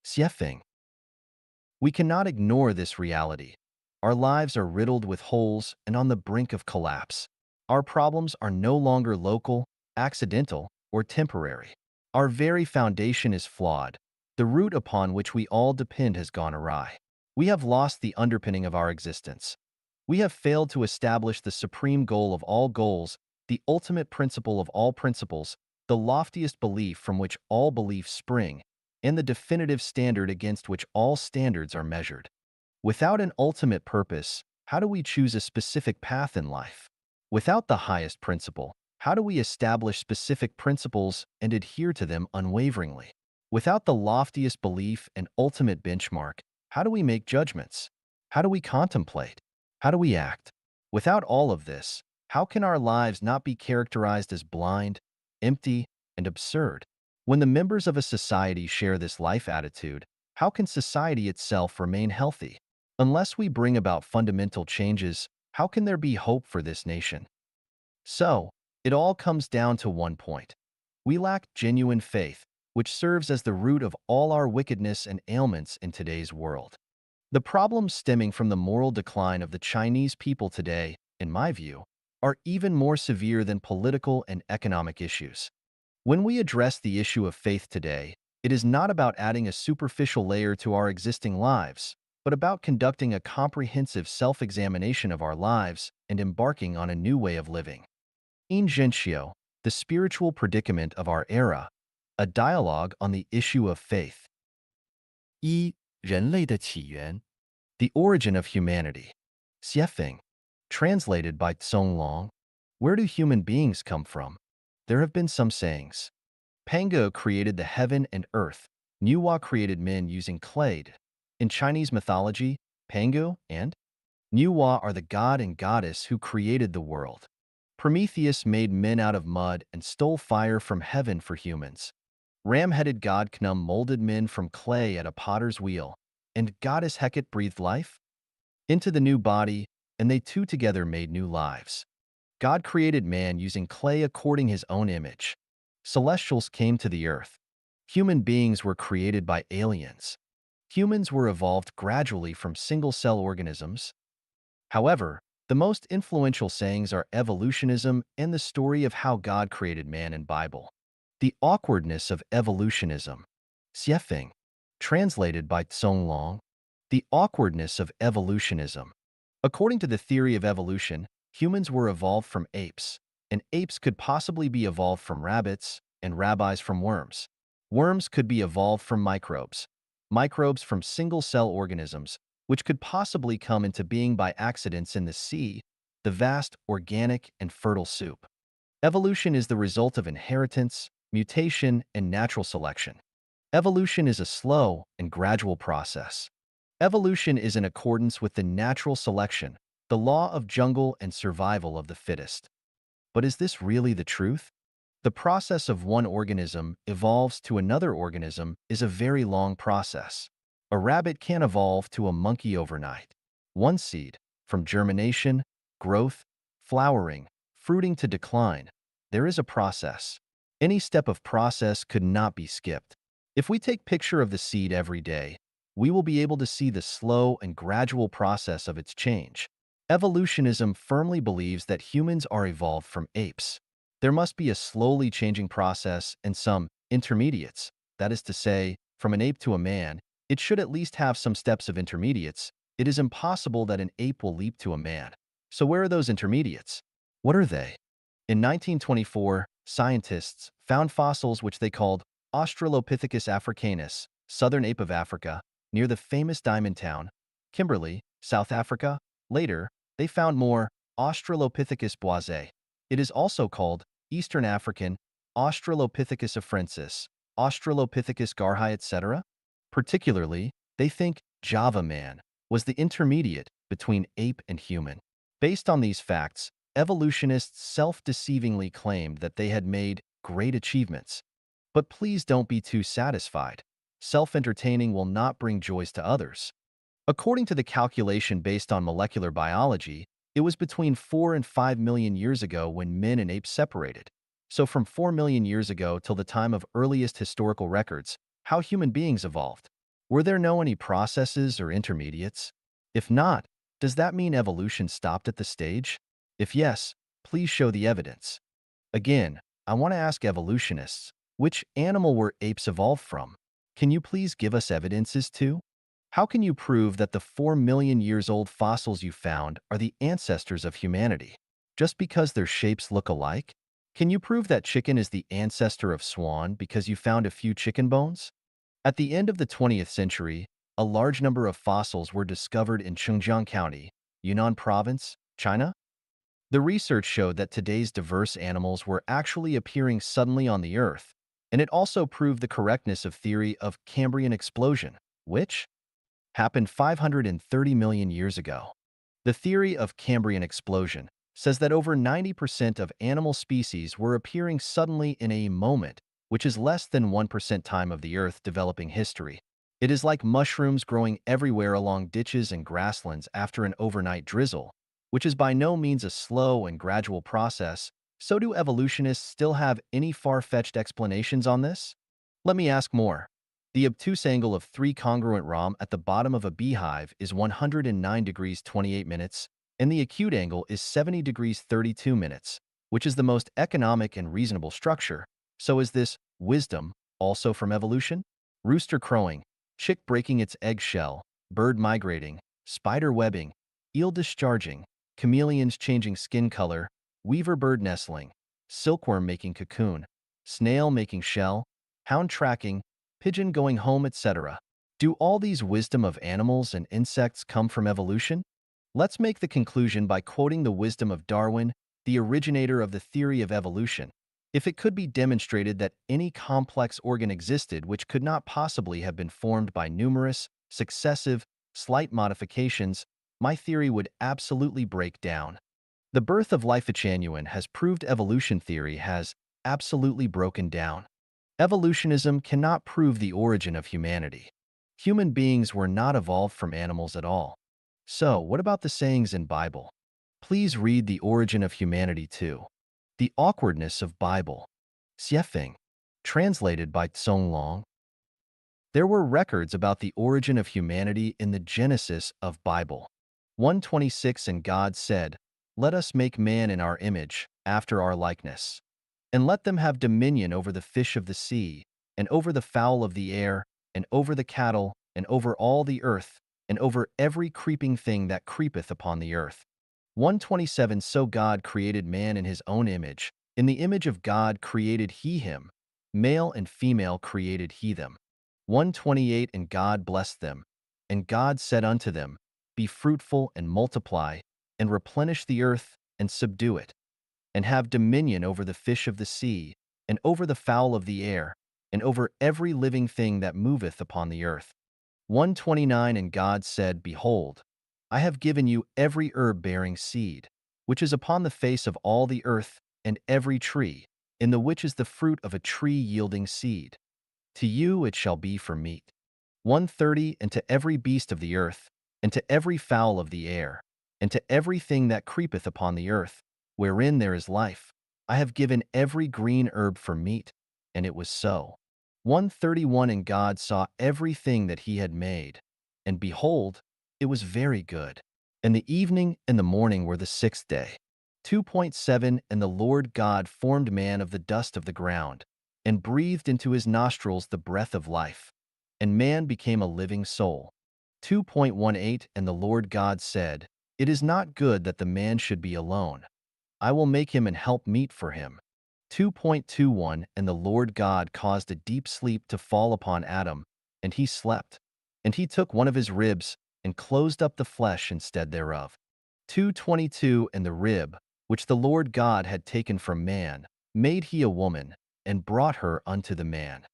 Xiefeng. We cannot ignore this reality. Our lives are riddled with holes and on the brink of collapse. Our problems are no longer local, accidental, or temporary. Our very foundation is flawed. The root upon which we all depend has gone awry. We have lost the underpinning of our existence. We have failed to establish the supreme goal of all goals, the ultimate principle of all principles, the loftiest belief from which all beliefs spring, and the definitive standard against which all standards are measured. Without an ultimate purpose, how do we choose a specific path in life? Without the highest principle, how do we establish specific principles and adhere to them unwaveringly? Without the loftiest belief and ultimate benchmark, how do we make judgments? How do we contemplate? How do we act? Without all of this, how can our lives not be characterized as blind, empty, and absurd? When the members of a society share this life attitude, how can society itself remain healthy? Unless we bring about fundamental changes, how can there be hope for this nation? So, it all comes down to one point. We lack genuine faith, which serves as the root of all our wickedness and ailments in today's world. The problems stemming from the moral decline of the Chinese people today, in my view, are even more severe than political and economic issues. When we address the issue of faith today, it is not about adding a superficial layer to our existing lives, but about conducting a comprehensive self-examination of our lives and embarking on a new way of living. In Gentio, the spiritual predicament of our era, a dialogue on the issue of faith. 一、人类的起源 The origin of humanity. Xiefeng. Translated by Tsong Long. Where do human beings come from? There have been some sayings. Pango created the heaven and earth. Nuwa created men using clay. In Chinese mythology, Pango and Nuwa are the god and goddess who created the world. Prometheus made men out of mud and stole fire from heaven for humans. Ram-headed god Khnum molded men from clay at a potter's wheel, and goddess Hecate breathed life into the new body, and they two together made new lives. God created man using clay according his own image. Celestials came to the earth. Human beings were created by aliens. Humans were evolved gradually from single-cell organisms. However, the most influential sayings are evolutionism and the story of how God created man in Bible. The awkwardness of evolutionism. Xiefeng. Translated by Tsong Long. The awkwardness of evolutionism. According to the theory of evolution, humans were evolved from apes, and apes could possibly be evolved from rabbits, and rabbis from worms. Worms could be evolved from microbes. Microbes from single-cell organisms, which could possibly come into being by accidents in the sea, the vast, organic, and fertile soup. Evolution is the result of inheritance, mutation, and natural selection. Evolution is a slow and gradual process. Evolution is in accordance with the natural selection, the law of jungle and survival of the fittest. But is this really the truth? The process of one organism evolves to another organism is a very long process. A rabbit can't evolve to a monkey overnight. One seed, from germination, growth, flowering, fruiting to decline, there is a process. Any step of process could not be skipped. If we take picture of the seed every day, we will be able to see the slow and gradual process of its change. Evolutionism firmly believes that humans are evolved from apes. There must be a slowly changing process and some intermediates. That is to say, from an ape to a man, it should at least have some steps of intermediates. It is impossible that an ape will leap to a man. So where are those intermediates? What are they? In 1924, scientists found fossils which they called Australopithecus africanus, southern ape of Africa, near the famous diamond town, Kimberley, South Africa. Later, they found more Australopithecus boisé. It is also called Eastern African, Australopithecus afrensis, Australopithecus garhi, etc. Particularly, they think Java man was the intermediate between ape and human. Based on these facts, evolutionists self-deceivingly claimed that they had made great achievements. But please don't be too satisfied. Self-entertaining will not bring joys to others. According to the calculation based on molecular biology, it was between 4 and 5 million years ago when men and apes separated. So from 4 million years ago till the time of earliest historical records, how human beings evolved. Were there no any processes or intermediates? If not, does that mean evolution stopped at the stage? If yes, please show the evidence. Again, I want to ask evolutionists, which animal were apes evolved from? Can you please give us evidences too? How can you prove that the 4 million years old fossils you found are the ancestors of humanity? Just because their shapes look alike? Can you prove that chicken is the ancestor of swan because you found a few chicken bones? At the end of the 20th century, a large number of fossils were discovered in Chengjiang County, Yunnan Province, China. The research showed that today's diverse animals were actually appearing suddenly on the Earth, and it also proved the correctness of theory of Cambrian explosion, which happened 530 million years ago. The theory of Cambrian explosion says that over 90% of animal species were appearing suddenly in a moment, which is less than 1% time of the Earth developing history. It is like mushrooms growing everywhere along ditches and grasslands after an overnight drizzle, which is by no means a slow and gradual process. So do evolutionists still have any far-fetched explanations on this? Let me ask more. The obtuse angle of 3 congruent ROM at the bottom of a beehive is 109 degrees 28 minutes, and the acute angle is 70 degrees 32 minutes, which is the most economic and reasonable structure. So is this wisdom also from evolution? Rooster crowing, chick breaking its egg shell, bird migrating, spider webbing, eel discharging, chameleons changing skin color, weaver bird nestling, silkworm making cocoon, snail making shell, hound tracking, pigeon going home, etc. Do all these wisdom of animals and insects come from evolution? Let's make the conclusion by quoting the wisdom of Darwin, the originator of the theory of evolution. If it could be demonstrated that any complex organ existed which could not possibly have been formed by numerous, successive, slight modifications, my theory would absolutely break down. The birth of life Genuine has proved evolution theory has absolutely broken down. Evolutionism cannot prove the origin of humanity. Human beings were not evolved from animals at all. So, what about the sayings in Bible? Please read The Origin of Humanity too. The Awkwardness of Bible. Xiefeng. Translated by Tsong Long. There were records about the origin of humanity in the Genesis of Bible. 126 And God said, "Let us make man in our image, after our likeness. And let them have dominion over the fish of the sea, and over the fowl of the air, and over the cattle, and over all the earth, and over every creeping thing that creepeth upon the earth." 127 So God created man in his own image. In the image of God created he him. Male and female created he them. 128 And God blessed them. And God said unto them, Be fruitful and multiply, and replenish the earth, and subdue it, and have dominion over the fish of the sea, and over the fowl of the air, and over every living thing that moveth upon the earth. 129 And God said, Behold, I have given you every herb bearing seed, which is upon the face of all the earth, and every tree, in the which is the fruit of a tree yielding seed. To you it shall be for meat. 130 And to every beast of the earth, and to every fowl of the air, and to everything that creepeth upon the earth, wherein there is life, I have given every green herb for meat. And it was so. 131 And God saw everything that he had made, and behold, it was very good. And the evening and the morning were the sixth day. 2.7 And the Lord God formed man of the dust of the ground, and breathed into his nostrils the breath of life, and man became a living soul. 2.18 And the Lord God said, It is not good that the man should be alone. I will make him an help meet for him. 2.21 And the Lord God caused a deep sleep to fall upon Adam, and he slept. And he took one of his ribs, and closed up the flesh instead thereof. 2.22 And the rib, which the Lord God had taken from man, made he a woman, and brought her unto the man.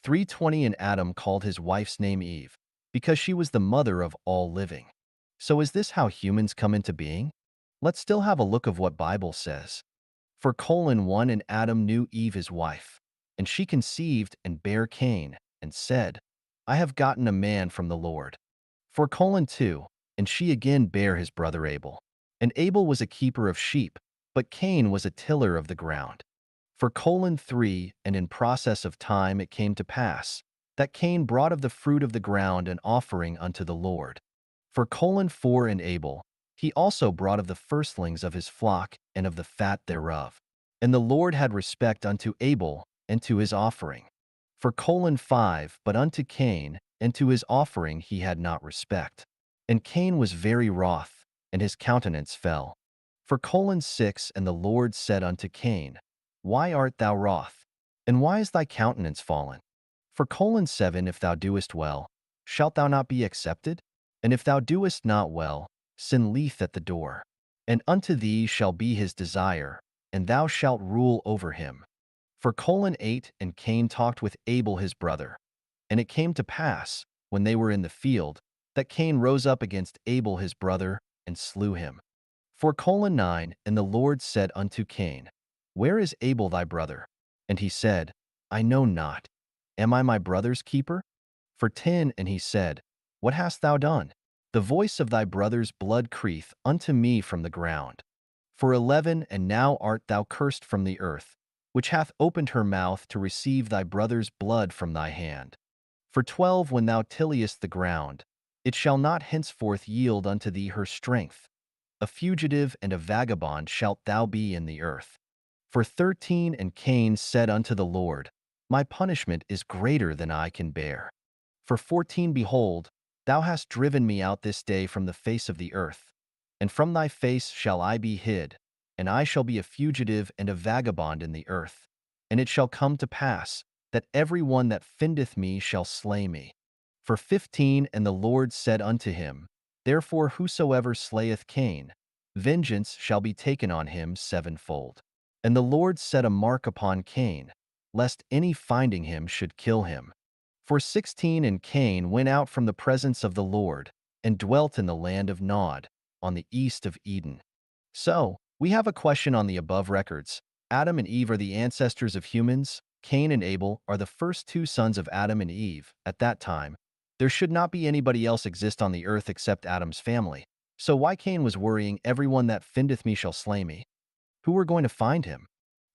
3.20 And Adam called his wife's name Eve, because she was the mother of all living. So is this how humans come into being? Let's still have a look of what Bible says. For 1 And Adam knew Eve his wife, and she conceived and bare Cain, and said, I have gotten a man from the Lord. For 2 And she again bare his brother Abel. And Abel was a keeper of sheep, but Cain was a tiller of the ground. For 3 And in process of time it came to pass, that Cain brought of the fruit of the ground an offering unto the Lord. For 4 and Abel, he also brought of the firstlings of his flock and of the fat thereof. And the Lord had respect unto Abel and to his offering. For 5, but unto Cain and to his offering he had not respect. And Cain was very wroth, and his countenance fell. For 6, and the Lord said unto Cain, Why art thou wroth? And why is thy countenance fallen? For 7, if thou doest well, shalt thou not be accepted? And if thou doest not well, sin lieth at the door. And unto thee shall be his desire, and thou shalt rule over him. For 8, and Cain talked with Abel his brother. And it came to pass, when they were in the field, that Cain rose up against Abel his brother, and slew him. For 9, and the Lord said unto Cain, Where is Abel thy brother? And he said, I know not. Am I my brother's keeper? For 10, and he said, What hast thou done? The voice of thy brother's blood crieth unto me from the ground. For 11, and now art thou cursed from the earth, which hath opened her mouth to receive thy brother's blood from thy hand. For 12, when thou tillest the ground, it shall not henceforth yield unto thee her strength. A fugitive and a vagabond shalt thou be in the earth. For 13, and Cain said unto the Lord, My punishment is greater than I can bear. For 14, behold, thou hast driven me out this day from the face of the earth, and from thy face shall I be hid, and I shall be a fugitive and a vagabond in the earth. And it shall come to pass, that every one that findeth me shall slay me. For 15, and the Lord said unto him, Therefore whosoever slayeth Cain, vengeance shall be taken on him sevenfold. And the Lord set a mark upon Cain, lest any finding him should kill him. For 16, and Cain went out from the presence of the Lord, and dwelt in the land of Nod, on the east of Eden. So, we have a question on the above records. Adam and Eve are the ancestors of humans. Cain and Abel are the first two sons of Adam and Eve. At that time, there should not be anybody else exist on the earth except Adam's family. So why Cain was worrying, everyone that findeth me shall slay me? Who were going to find him?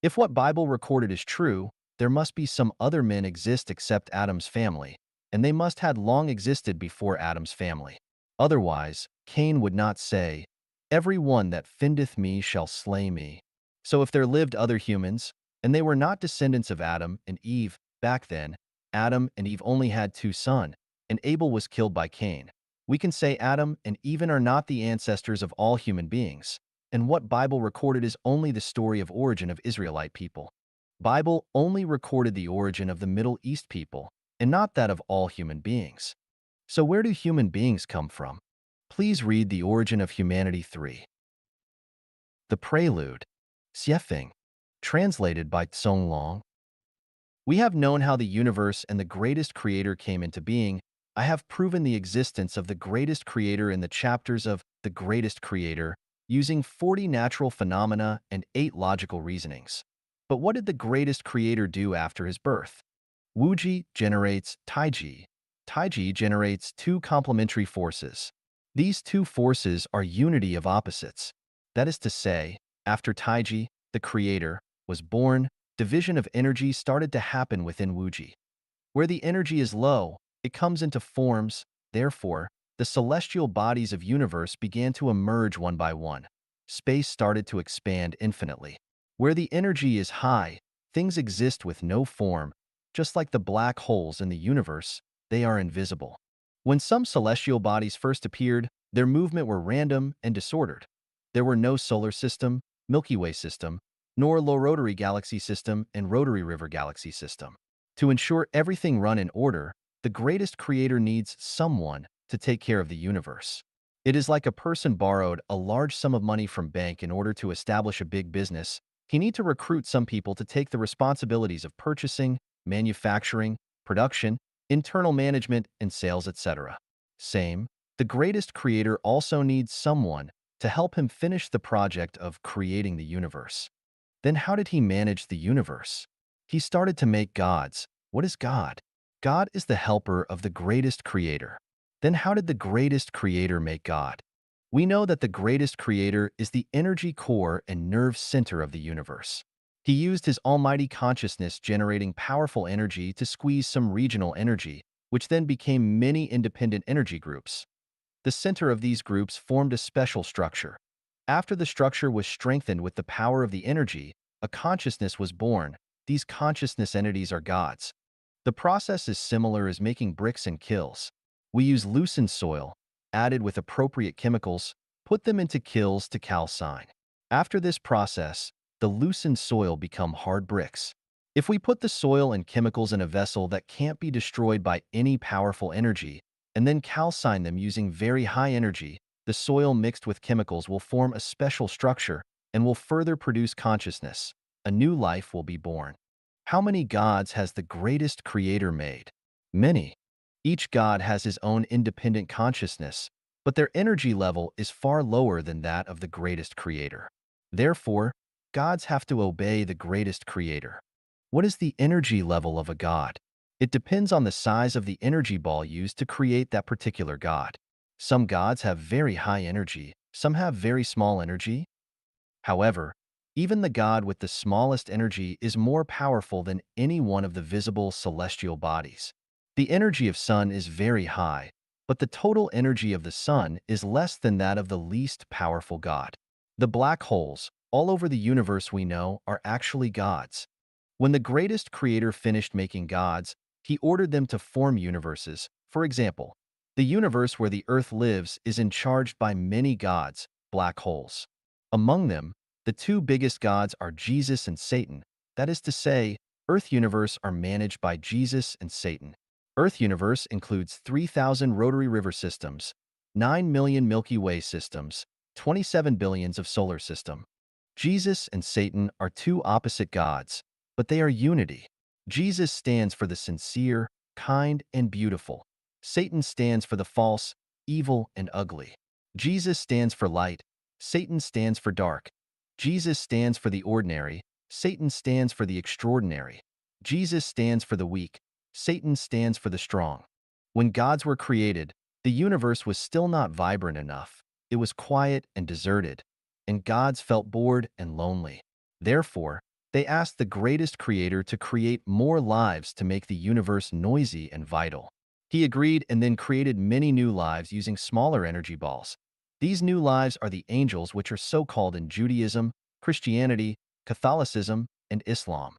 If what Bible recorded is true, there must be some other men exist except Adam's family, and they must had long existed before Adam's family. Otherwise, Cain would not say, Every one that findeth me shall slay me. So if there lived other humans, and they were not descendants of Adam and Eve, back then, Adam and Eve only had two sons, and Abel was killed by Cain. We can say Adam and Eve are not the ancestors of all human beings, and what Bible recorded is only the story of origin of Israelite people. Bible only recorded the origin of the Middle East people, and not that of all human beings. So where do human beings come from? Please read The Origin of Humanity 3. The Prelude, Xiefeng, translated by Tsong Long. We have known how the universe and the greatest creator came into being. I have proven the existence of the greatest creator in the chapters of The Greatest Creator, using 40 natural phenomena and 8 logical reasonings. But what did the greatest creator do after his birth? Wuji generates Taiji. Taiji generates two complementary forces. These two forces are unity of opposites. That is to say, after Taiji, the creator, was born, division of energy started to happen within Wuji. Where the energy is low, it comes into forms. Therefore, the celestial bodies of universe began to emerge one by one. Space started to expand infinitely. Where the energy is high, things exist with no form. Just like the black holes in the universe, they are invisible. When some celestial bodies first appeared, their movement were random and disordered. There were no solar system, Milky Way system, nor low rotary galaxy system and rotary river galaxy system. To ensure everything run in order, the greatest creator needs someone to take care of the universe. It is like a person borrowed a large sum of money from bank in order to establish a big business. He need to recruit some people to take the responsibilities of purchasing, manufacturing, production, internal management, and sales, etc. Same, the greatest creator also needs someone to help him finish the project of creating the universe. Then how did he manage the universe? He started to make gods. What is God? God is the helper of the greatest creator. Then how did the greatest creator make God? We know that the greatest creator is the energy core and nerve center of the universe. He used his almighty consciousness generating powerful energy to squeeze some regional energy, which then became many independent energy groups. The center of these groups formed a special structure. After the structure was strengthened with the power of the energy, a consciousness was born. These consciousness entities are gods. The process is similar as making bricks and kilns. We use loosened soil, added with appropriate chemicals, put them into kilns to calcine. After this process, the loosened soil become hard bricks. If we put the soil and chemicals in a vessel that can't be destroyed by any powerful energy, and then calcine them using very high energy, the soil mixed with chemicals will form a special structure and will further produce consciousness. A new life will be born. How many gods has the greatest creator made? Many. Each god has his own independent consciousness, but their energy level is far lower than that of the greatest creator. Therefore, gods have to obey the greatest creator. What is the energy level of a god? It depends on the size of the energy ball used to create that particular god. Some gods have very high energy, some have very small energy. However, even the god with the smallest energy is more powerful than any one of the visible celestial bodies. The energy of sun is very high, but the total energy of the sun is less than that of the least powerful god. The black holes, all over the universe we know, are actually gods. When the greatest creator finished making gods, he ordered them to form universes. For example, the universe where the earth lives is charged by many gods, black holes. Among them, the two biggest gods are Jesus and Satan. That is to say, Earth universe are managed by Jesus and Satan. Earth universe includes 3,000 rotary river systems, 9 million Milky Way systems, 27 billions of solar system. Jesus and Satan are two opposite gods, but they are unity. Jesus stands for the sincere, kind, and beautiful. Satan stands for the false, evil, and ugly. Jesus stands for light. Satan stands for dark. Jesus stands for the ordinary. Satan stands for the extraordinary. Jesus stands for the weak. Satan stands for the strong. When gods were created, the universe was still not vibrant enough. It was quiet and deserted, and gods felt bored and lonely. Therefore, they asked the greatest creator to create more lives to make the universe noisy and vital. He agreed and then created many new lives using smaller energy balls. These new lives are the angels, which are so called in Judaism, Christianity, Catholicism, and Islam.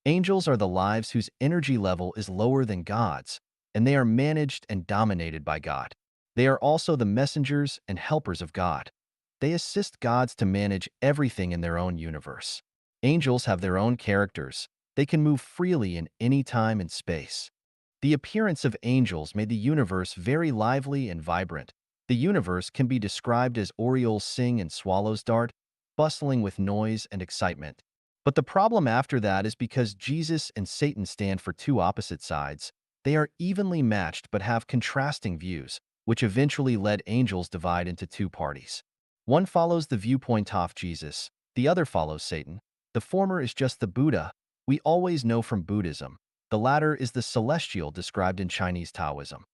Angels are the lives whose energy level is lower than God's, and they are managed and dominated by God. They are also the messengers and helpers of God. They assist gods to manage everything in their own universe. Angels have their own characters. They can move freely in any time and space. The appearance of angels made the universe very lively and vibrant. The universe can be described as orioles sing and swallows dart, bustling with noise and excitement. But the problem after that is because Jesus and Satan stand for two opposite sides, they are evenly matched but have contrasting views, which eventually led angels divide into two parties. One follows the viewpoint of Jesus, the other follows Satan. The former is just the Buddha we always know from Buddhism. The latter is the celestial described in Chinese Taoism.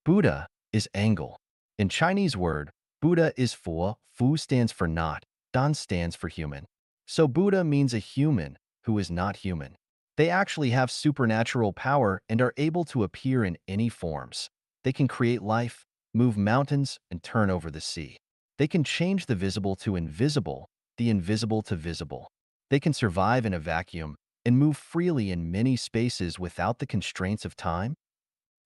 Buddha is Angle. In Chinese word, Buddha is Fu stands for not, Dan stands for human. So Buddha means a human who is not human. They actually have supernatural power and are able to appear in any forms. They can create life, move mountains, and turn over the sea. They can change the visible to invisible, the invisible to visible. They can survive in a vacuum and move freely in many spaces without the constraints of time.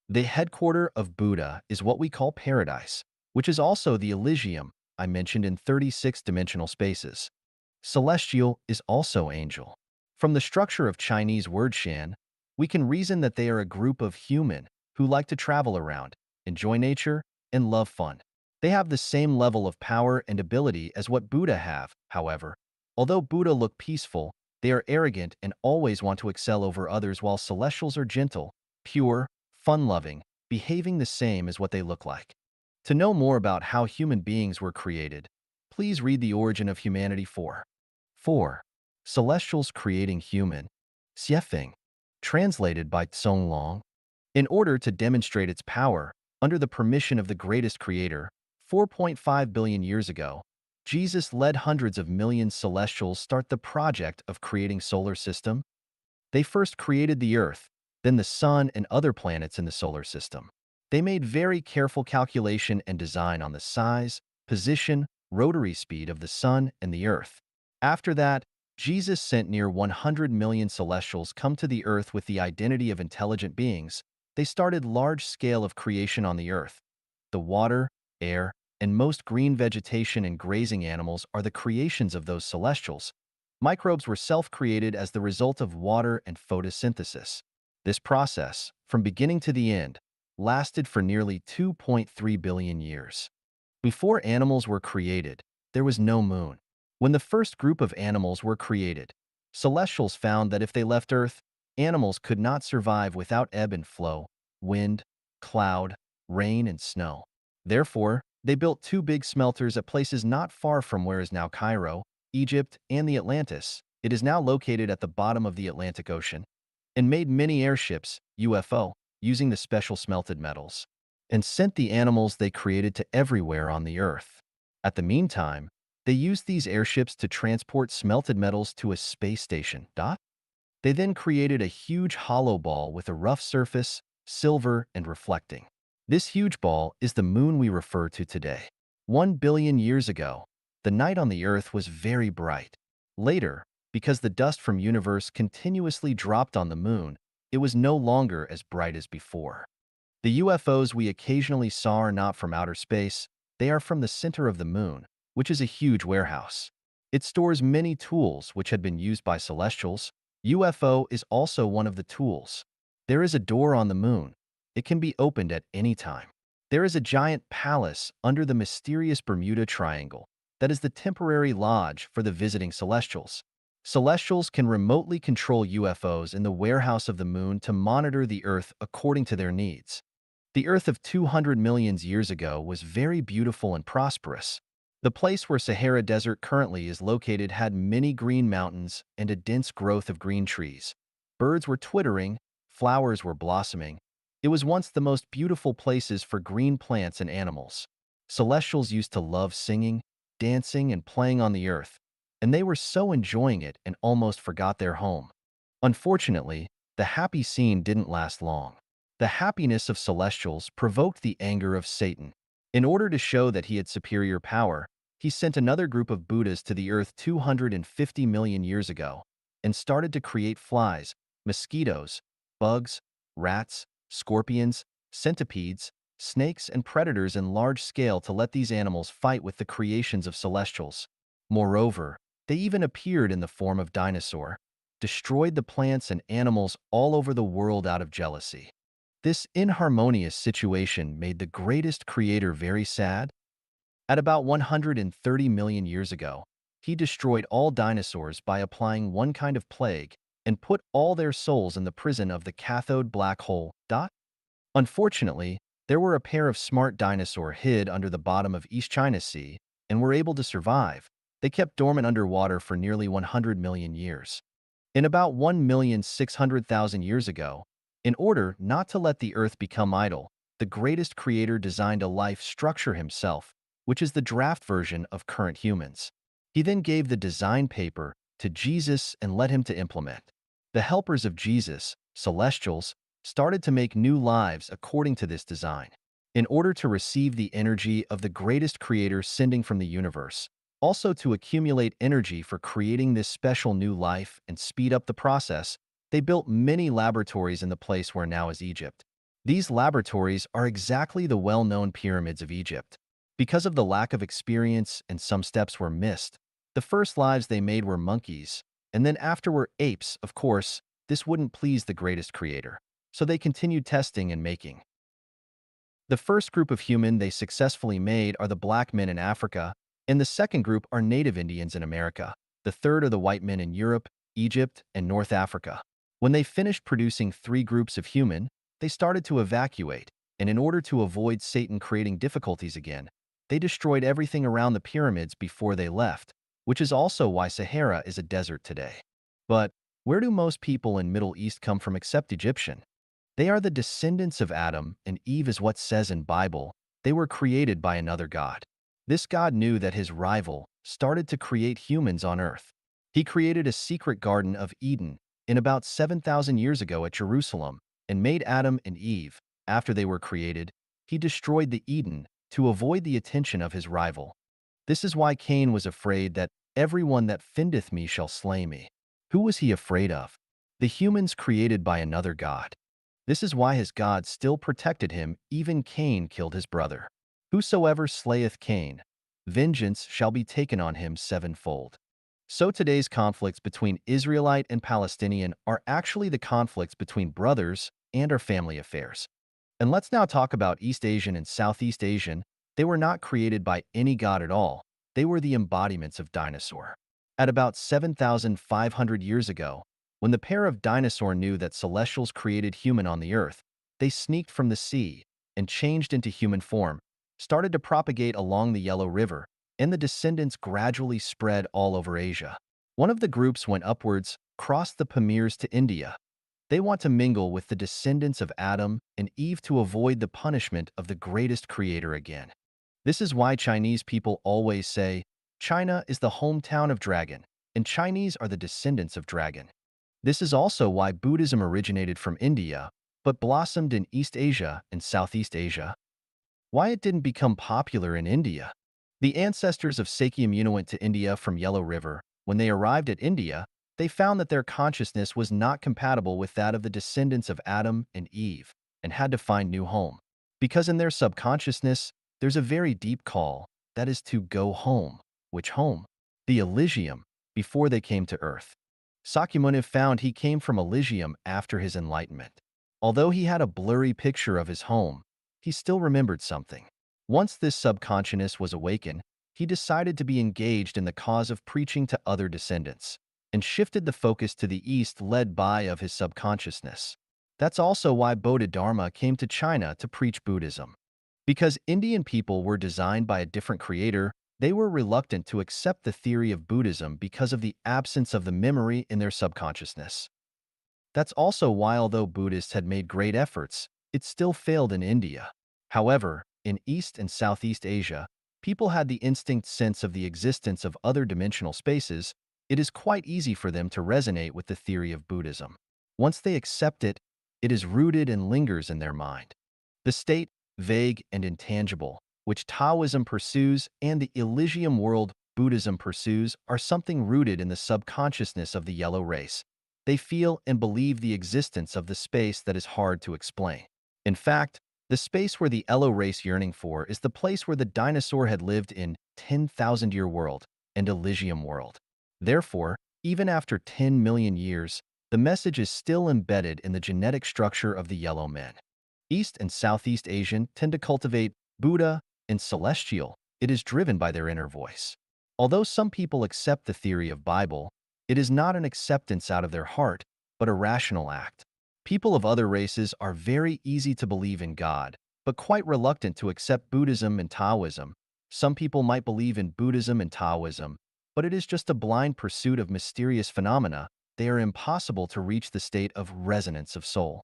The headquarter of Buddha is what we call paradise, which is also the Elysium I mentioned in 36-dimensional spaces. Celestial is also angel. From the structure of Chinese word Shan, we can reason that they are a group of human who like to travel around, enjoy nature, and love fun. They have the same level of power and ability as what Buddha have, however. Although Buddha look peaceful, they are arrogant and always want to excel over others, while celestials are gentle, pure, fun-loving, behaving the same as what they look like. To know more about how human beings were created, please read The Origin of Humanity 4. 4. Celestials creating human. Xiefeng. Translated by Tsong Long. In order to demonstrate its power, under the permission of the greatest creator, 4.5 billion years ago, Jesus led hundreds of millions celestials start the project of creating solar system. They first created the Earth, then the Sun and other planets in the solar system. They made very careful calculation and design on the size, position, rotary speed of the Sun and the Earth. After that, Jesus sent near 100 million celestials come to the Earth with the identity of intelligent beings. They started large scale of creation on the Earth. The water, air, and most green vegetation and grazing animals are the creations of those celestials. Microbes were self-created as the result of water and photosynthesis. This process, from beginning to the end, lasted for nearly 2.3 billion years. Before animals were created, there was no moon. When the first group of animals were created, celestials found that if they left Earth, animals could not survive without ebb and flow, wind, cloud, rain, and snow. Therefore, they built two big smelters at places not far from where is now Cairo, Egypt, and the Atlantis. It is now located at the bottom of the Atlantic Ocean, and made many airships, UFO, using the special smelted metals, and sent the animals they created to everywhere on the Earth. At the meantime, they used these airships to transport smelted metals to a space station. They then created a huge hollow ball with a rough surface, silver, and reflecting. This huge ball is the moon we refer to today. 1 billion years ago, the night on the Earth was very bright. Later, because the dust from universe continuously dropped on the moon, it was no longer as bright as before. The UFOs we occasionally saw are not from outer space, they are from the center of the moon, which is a huge warehouse. It stores many tools which had been used by celestials. UFO is also one of the tools. There is a door on the moon. It can be opened at any time. There is a giant palace under the mysterious Bermuda Triangle that is the temporary lodge for the visiting celestials. Celestials can remotely control UFOs in the warehouse of the moon to monitor the Earth according to their needs. The Earth of 200 million years ago was very beautiful and prosperous. The place where Sahara Desert currently is located had many green mountains and a dense growth of green trees. Birds were twittering, flowers were blossoming. It was once the most beautiful places for green plants and animals. Celestials used to love singing, dancing, and playing on the Earth, and they were so enjoying it and almost forgot their home. Unfortunately, the happy scene didn't last long. The happiness of celestials provoked the anger of Satan. In order to show that he had superior power, he sent another group of Buddhas to the Earth 250 million years ago and started to create flies, mosquitoes, bugs, rats, scorpions, centipedes, snakes, and predators in large scale to let these animals fight with the creations of celestials. Moreover, they even appeared in the form of dinosaur, destroyed the plants and animals all over the world out of jealousy. This inharmonious situation made the greatest creator very sad. At about 130 million years ago, he destroyed all dinosaurs by applying one kind of plague and put all their souls in the prison of the cathode black hole. Unfortunately, there were a pair of smart dinosaurs hid under the bottom of East China Sea and were able to survive. They kept dormant underwater for nearly 100 million years. In about 1,600,000 years ago, in order not to let the Earth become idle, the greatest creator designed a life structure himself, which is the draft version of current humans. He then gave the design paper to Jesus and led him to implement. The helpers of Jesus, celestials, started to make new lives according to this design. In order to receive the energy of the greatest creator sending from the universe, also to accumulate energy for creating this special new life and speed up the process, they built many laboratories in the place where now is Egypt. These laboratories are exactly the well-known pyramids of Egypt. Because of the lack of experience and some steps were missed, the first lives they made were monkeys, and then after were apes. Of course, this wouldn't please the greatest creator, so they continued testing and making. The first group of human they successfully made are the black men in Africa, and the second group are native Indians in America. The third are the white men in Europe, Egypt, and North Africa. When they finished producing three groups of human, they started to evacuate, and in order to avoid Satan creating difficulties again, they destroyed everything around the pyramids before they left, which is also why Sahara is a desert today. But where do most people in Middle East come from except Egyptian? They are the descendants of Adam, and Eve is what says in Bible, they were created by another God. This God knew that his rival, started to create humans on Earth. He created a secret Garden of Eden in about 7,000 years ago at Jerusalem and made Adam and Eve. After they were created, he destroyed the Eden to avoid the attention of his rival. This is why Cain was afraid that everyone that findeth me shall slay me. Who was he afraid of? The humans created by another god. This is why his God still protected him, even Cain killed his brother. Whosoever slayeth Cain, vengeance shall be taken on him sevenfold. So today's conflicts between Israelite and Palestinian are actually the conflicts between brothers and our family affairs. And let's now talk about East Asian and Southeast Asian. They were not created by any god at all. They were the embodiments of dinosaur. At about 7,500 years ago, when the pair of dinosaur knew that celestials created human on the earth, they sneaked from the sea and changed into human form, started to propagate along the Yellow River, and the descendants gradually spread all over Asia. One of the groups went upwards, crossed the Pamirs to India. They want to mingle with the descendants of Adam and Eve to avoid the punishment of the greatest creator again. This is why Chinese people always say, China is the hometown of dragon, and Chinese are the descendants of dragon. This is also why Buddhism originated from India, but blossomed in East Asia and Southeast Asia. Why it didn't become popular in India. The ancestors of Sakyamuni went to India from Yellow River. When they arrived at India, they found that their consciousness was not compatible with that of the descendants of Adam and Eve, and had to find new home. Because in their subconsciousness, there's a very deep call, that is to go home. Which home? The Elysium, before they came to Earth. Sakyamuni found he came from Elysium after his enlightenment. Although he had a blurry picture of his home, he still remembered something. Once this subconsciousness was awakened, he decided to be engaged in the cause of preaching to other descendants, and shifted the focus to the east led by of his subconsciousness. That's also why Bodhidharma came to China to preach Buddhism. Because Indian people were designed by a different creator, they were reluctant to accept the theory of Buddhism because of the absence of the memory in their subconsciousness. That's also why although Buddhists had made great efforts, it still failed in India. However, in East and Southeast Asia, people had the instinct sense of the existence of other dimensional spaces. It is quite easy for them to resonate with the theory of Buddhism. Once they accept it, it is rooted and lingers in their mind. The state, vague and intangible, which Taoism pursues and the Elysium world Buddhism pursues are something rooted in the subconsciousness of the yellow race. They feel and believe the existence of the space that is hard to explain. In fact, the space where the yellow race yearning for is the place where the dinosaur had lived in 10,000-year world and Elysium world. Therefore, even after 10 million years, the message is still embedded in the genetic structure of the yellow men. East and Southeast Asian tend to cultivate Buddha and celestial. It is driven by their inner voice. Although some people accept the theory of Bible, it is not an acceptance out of their heart, but a rational act. People of other races are very easy to believe in God, but quite reluctant to accept Buddhism and Taoism. Some people might believe in Buddhism and Taoism, but it is just a blind pursuit of mysterious phenomena. They are impossible to reach the state of resonance of soul.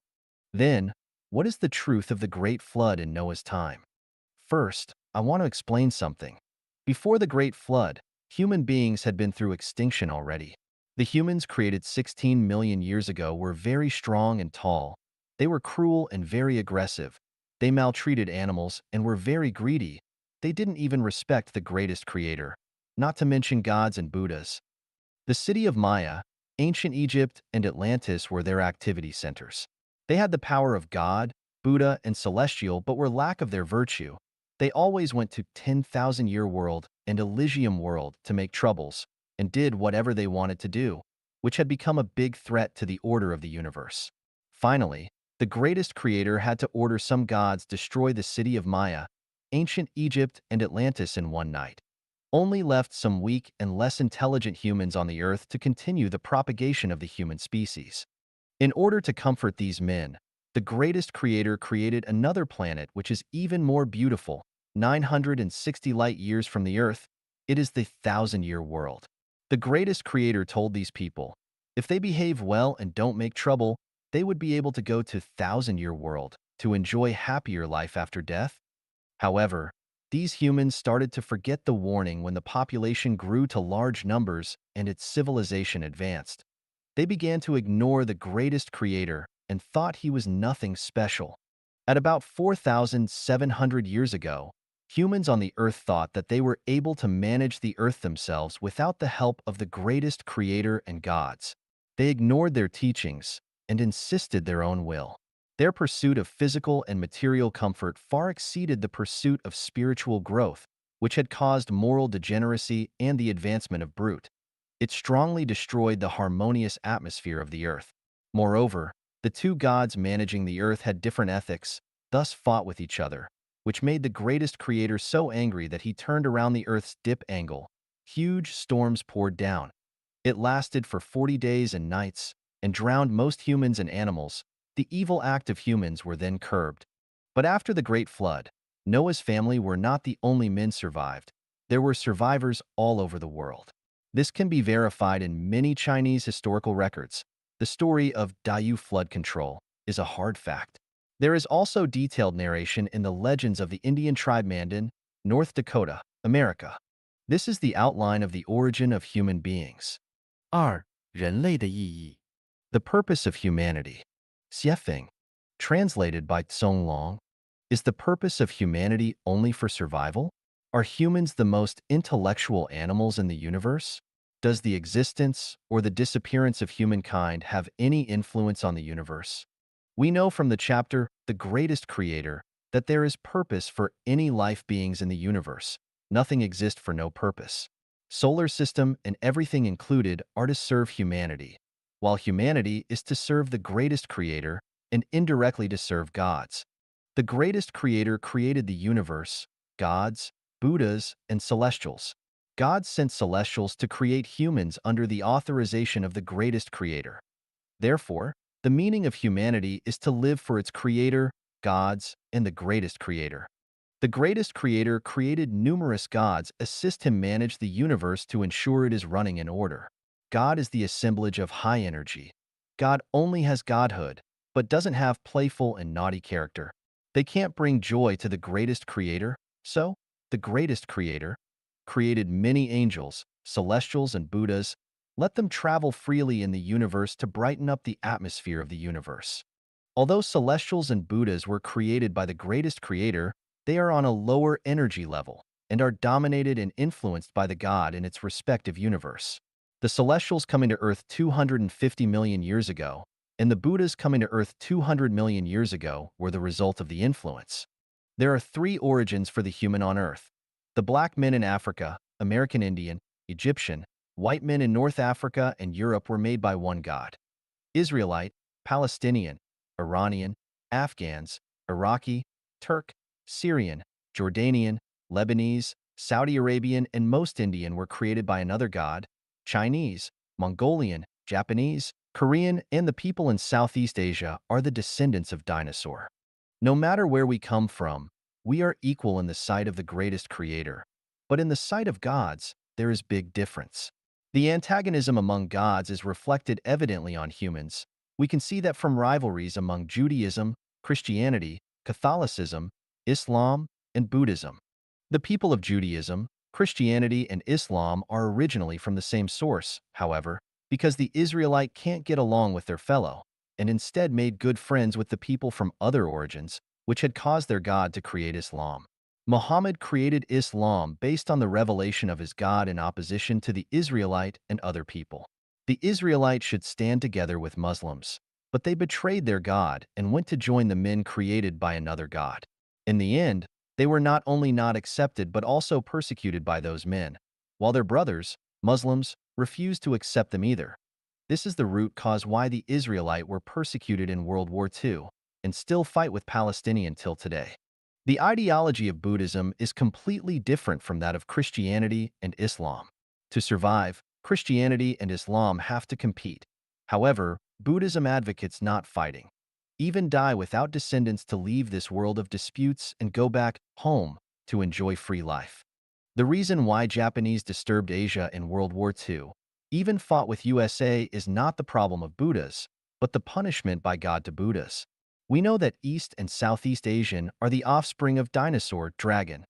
Then, what is the truth of the Great Flood in Noah's time? First, I want to explain something. Before the Great Flood, human beings had been through extinction already. The humans created 16 million years ago were very strong and tall. They were cruel and very aggressive. They maltreated animals and were very greedy. They didn't even respect the greatest creator, not to mention gods and Buddhas. The city of Maya, ancient Egypt, and Atlantis were their activity centers. They had the power of God, Buddha, and celestial, but were lack of their virtue. They always went to 10,000-year world and Elysium world to make troubles, and did whatever they wanted to do, which had become a big threat to the order of the universe. Finally, the greatest creator had to order some gods destroy the city of Maya, ancient Egypt, and Atlantis in one night. Only left some weak and less intelligent humans on the earth to continue the propagation of the human species. In order to comfort these men, the greatest creator created another planet which is even more beautiful, 960 light years from the earth. It is the 1,000-year world. The greatest creator told these people, if they behave well and don't make trouble, they would be able to go to 1,000-year world to enjoy happier life after death. However, These humans started to forget the warning when the population grew to large numbers and its civilization advanced. They began to ignore the greatest creator and thought he was nothing special. At about 4,700 years ago, humans on the Earth thought that they were able to manage the Earth themselves without the help of the greatest creator and gods. They ignored their teachings and insisted their own will. Their pursuit of physical and material comfort far exceeded the pursuit of spiritual growth, which had caused moral degeneracy and the advancement of brute. It strongly destroyed the harmonious atmosphere of the Earth. Moreover, the two gods managing the Earth had different ethics, thus fought with each other, which made the greatest creator so angry that he turned around the Earth's dip angle. Huge storms poured down. It lasted for 40 days and nights and drowned most humans and animals. The evil act of humans were then curbed. But after the Great Flood, Noah's family were not the only men survived. There were survivors all over the world. This can be verified in many Chinese historical records. The story of Dayu flood control is a hard fact. There is also detailed narration in the legends of the Indian tribe Mandan, North Dakota, America. This is the outline of the origin of human beings. 二、人类的意义。The purpose of humanity. Xiefeng, translated by Tsong Long, is the purpose of humanity only for survival? Are humans the most intellectual animals in the universe? Does the existence or the disappearance of humankind have any influence on the universe? We know from the chapter, The Greatest Creator, that there is purpose for any life beings in the universe. Nothing exists for no purpose. Solar system and everything included are to serve humanity, while humanity is to serve the greatest creator and indirectly to serve gods. The greatest creator created the universe, gods, Buddhas, and celestials. God sent celestials to create humans under the authorization of the greatest creator. Therefore, the meaning of humanity is to live for its creator, gods, and the greatest creator. The greatest creator created numerous gods assist him manage the universe to ensure it is running in order. God is the assemblage of high energy. God only has godhood, but doesn't have playful and naughty character. They can't bring joy to the greatest creator, so the greatest creator created many angels, celestials, and Buddhas. Let them travel freely in the universe to brighten up the atmosphere of the universe. Although celestials and Buddhas were created by the greatest creator, they are on a lower energy level and are dominated and influenced by the god in its respective universe. The celestials coming to Earth 250 million years ago, and the Buddhas coming to Earth 200 million years ago were the result of the influence. There are three origins for the human on Earth. The black men in Africa, American Indian, Egyptian, white men in North Africa and Europe were made by one god. Israelite, Palestinian, Iranian, Afghans, Iraqi, Turk, Syrian, Jordanian, Lebanese, Saudi Arabian, and most Indian were created by another god. Chinese, Mongolian, Japanese, Korean, and the people in Southeast Asia are the descendants of dinosaur. No matter where we come from, we are equal in the sight of the greatest creator. But in the sight of gods, there is big difference. The antagonism among gods is reflected evidently on humans. We can see that from rivalries among Judaism, Christianity, Catholicism, Islam, and Buddhism. The people of Judaism, Christianity, and Islam are originally from the same source, however, because the Israelite can't get along with their fellow, and instead made good friends with the people from other origins, which had caused their God to create Islam. Muhammad created Islam based on the revelation of his God in opposition to the Israelite and other people. The Israelites should stand together with Muslims, but they betrayed their God and went to join the men created by another God. In the end, they were not only not accepted but also persecuted by those men, while their brothers, Muslims, refused to accept them either. This is the root cause why the Israelite were persecuted in World War II and still fight with Palestinian till today. The ideology of Buddhism is completely different from that of Christianity and Islam. To survive, Christianity and Islam have to compete. However, Buddhism advocates not fighting. Even die without descendants to leave this world of disputes and go back home to enjoy free life. The reason why Japanese disturbed Asia in World War II, even fought with USA, is not the problem of Buddhas, but the punishment by God to Buddhas. We know that East and Southeast Asian are the offspring of dinosaur dragon.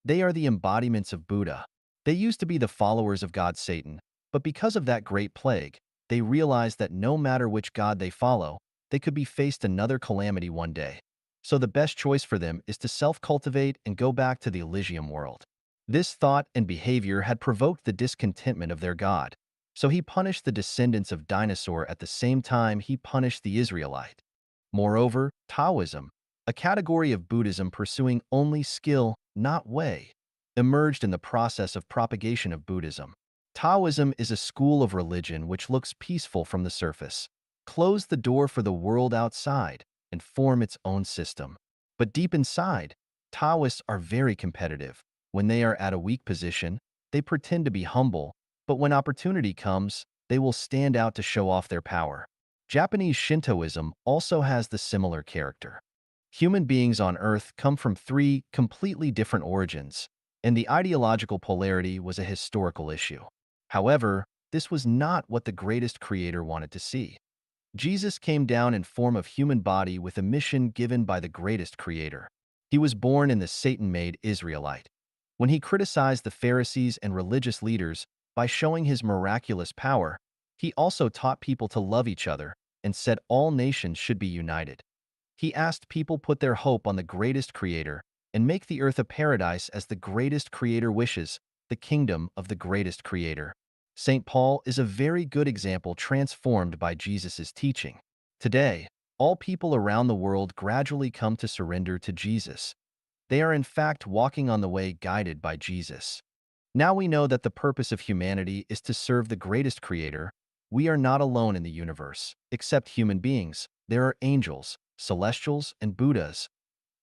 They are the embodiments of Buddha. They used to be the followers of God Satan, but because of that great plague, they realized that no matter which god they follow, they could be faced another calamity one day. So the best choice for them is to self-cultivate and go back to the Elysium world. This thought and behavior had provoked the discontentment of their god, so he punished the descendants of dinosaur at the same time he punished the Israelite. Moreover, Taoism, a category of Buddhism pursuing only skill, not way, emerged in the process of propagation of Buddhism. Taoism is a school of religion which looks peaceful from the surface, close the door for the world outside, and form its own system. But deep inside, Taoists are very competitive. When they are at a weak position, they pretend to be humble, but when opportunity comes, they will stand out to show off their power. Japanese Shintoism also has the similar character. Human beings on Earth come from three completely different origins, and the ideological polarity was a historical issue. However, this was not what the greatest creator wanted to see. Jesus came down in form of human body with a mission given by the greatest creator. He was born in the Satan-made Israelite. When he criticized the Pharisees and religious leaders by showing his miraculous power, he also taught people to love each other and said all nations should be united. He asked people put their hope on the greatest creator and make the earth a paradise as the greatest creator wishes, the kingdom of the greatest creator. St. Paul is a very good example transformed by Jesus' teaching. Today, all people around the world gradually come to surrender to Jesus. They are in fact walking on the way guided by Jesus. Now we know that the purpose of humanity is to serve the greatest creator. We are not alone in the universe. Except human beings, there are angels, celestials, and Buddhas.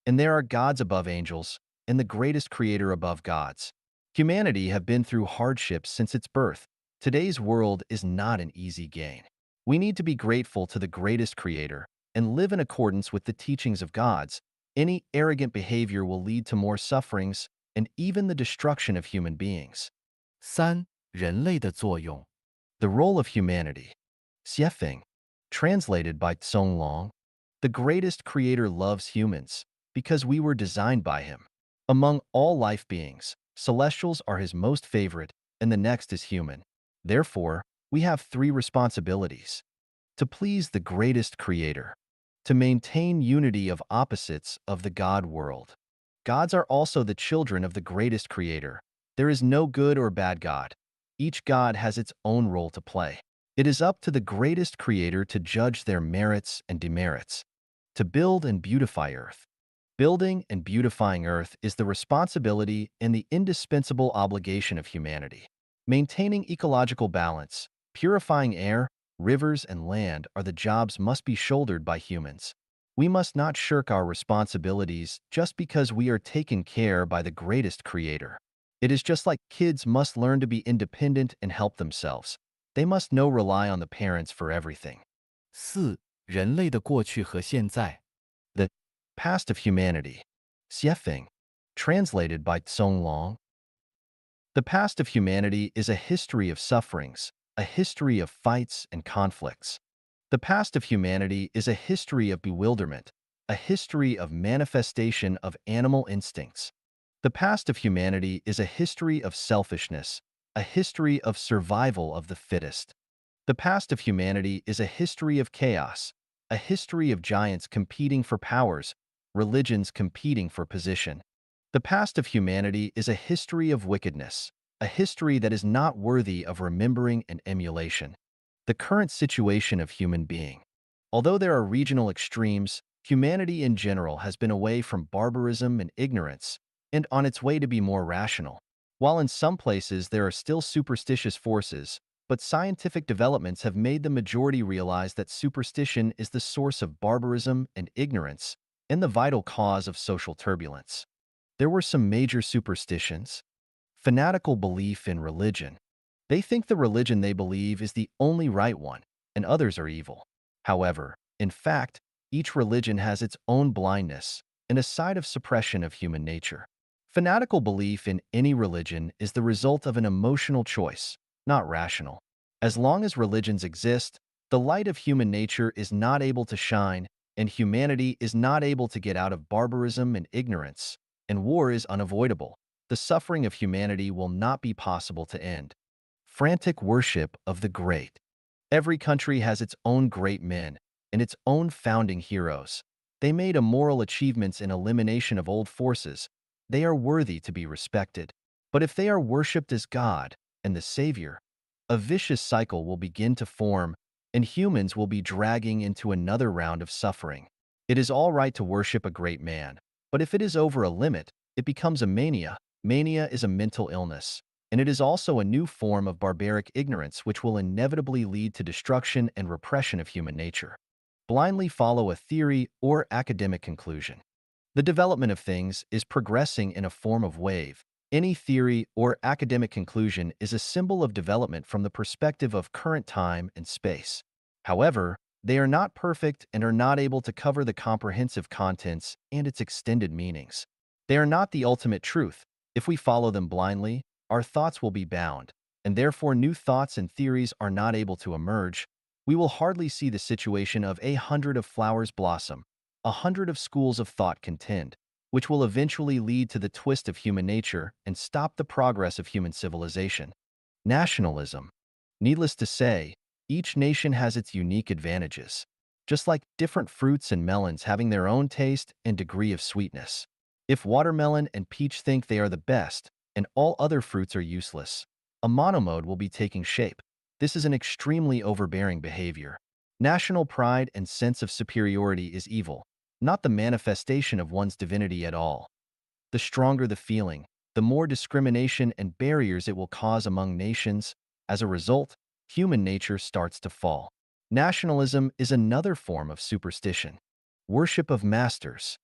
And there are gods above angels, and the greatest creator above gods. Humanity have been through hardships since its birth. Today's world is not an easy gain. We need to be grateful to the greatest creator and live in accordance with the teachings of gods. Any arrogant behavior will lead to more sufferings and even the destruction of human beings. 三、人类的作用。The role of humanity. Xiefeng, translated by Tsong Long. The greatest creator loves humans because we were designed by him. Among all life beings, celestials are his most favorite, and the next is human. Therefore, we have three responsibilities: to please the greatest creator, to maintain unity of opposites of the God world. Gods are also the children of the greatest creator. There is no good or bad God. Each god has its own role to play. It is up to the greatest creator to judge their merits and demerits, to build and beautify earth. Building and beautifying earth is the responsibility and the indispensable obligation of humanity. Maintaining ecological balance, purifying air, rivers, and land are the jobs must be shouldered by humans. We must not shirk our responsibilities just because we are taken care by the greatest creator. It is just like kids must learn to be independent and help themselves. They must know rely on the parents for everything. 四、人类的过去和现在。The past of humanity. Xiefeng, translated by Tsong Long. The past of humanity is a history of sufferings, a history of fights and conflicts. The past of humanity is a history of bewilderment, a history of manifestation of animal instincts. The past of humanity is a history of selfishness, a history of survival of the fittest. The past of humanity is a history of chaos, a history of giants competing for powers, religions competing for position. The past of humanity is a history of wickedness, a history that is not worthy of remembering and emulation. The current situation of human being. Although there are regional extremes, humanity in general has been away from barbarism and ignorance, and on its way to be more rational. While in some places there are still superstitious forces, but scientific developments have made the majority realize that superstition is the source of barbarism and ignorance, and the vital cause of social turbulence. There were some major superstitions. Fanatical belief in religion. They think the religion they believe is the only right one, and others are evil. However, in fact, each religion has its own blindness and a side of suppression of human nature. Fanatical belief in any religion is the result of an emotional choice, not rational. As long as religions exist, the light of human nature is not able to shine, and humanity is not able to get out of barbarism and ignorance, and war is unavoidable. the suffering of humanity will not be possible to end. Frantic worship of the great. Every country has its own great men and its own founding heroes. They made immoral achievements in elimination of old forces. They are worthy to be respected. But if they are worshipped as God and the Savior, a vicious cycle will begin to form, and humans will be dragging into another round of suffering. It is all right to worship a great man, but if it is over a limit, it becomes a mania. Mania is a mental illness, and it is also a new form of barbaric ignorance which will inevitably lead to destruction and repression of human nature. Blindly follow a theory or academic conclusion. The development of things is progressing in a form of wave. Any theory or academic conclusion is a symbol of development from the perspective of current time and space. However, they are not perfect and are not able to cover the comprehensive contents and its extended meanings. They are not the ultimate truth. If we follow them blindly, our thoughts will be bound, and therefore new thoughts and theories are not able to emerge. We will hardly see the situation of 100 of flowers blossom, 100 of schools of thought contend, which will eventually lead to the twist of human nature and stop the progress of human civilization. Nationalism. Needless to say, each nation has its unique advantages, just like different fruits and melons having their own taste and degree of sweetness. If watermelon and peach think they are the best, and all other fruits are useless, a monomode will be taking shape. This is an extremely overbearing behavior. National pride and sense of superiority is evil, not the manifestation of one's divinity at all. The stronger the feeling, the more discrimination and barriers it will cause among nations. As a result, human nature starts to fall. Nationalism is another form of superstition. Worship of masters.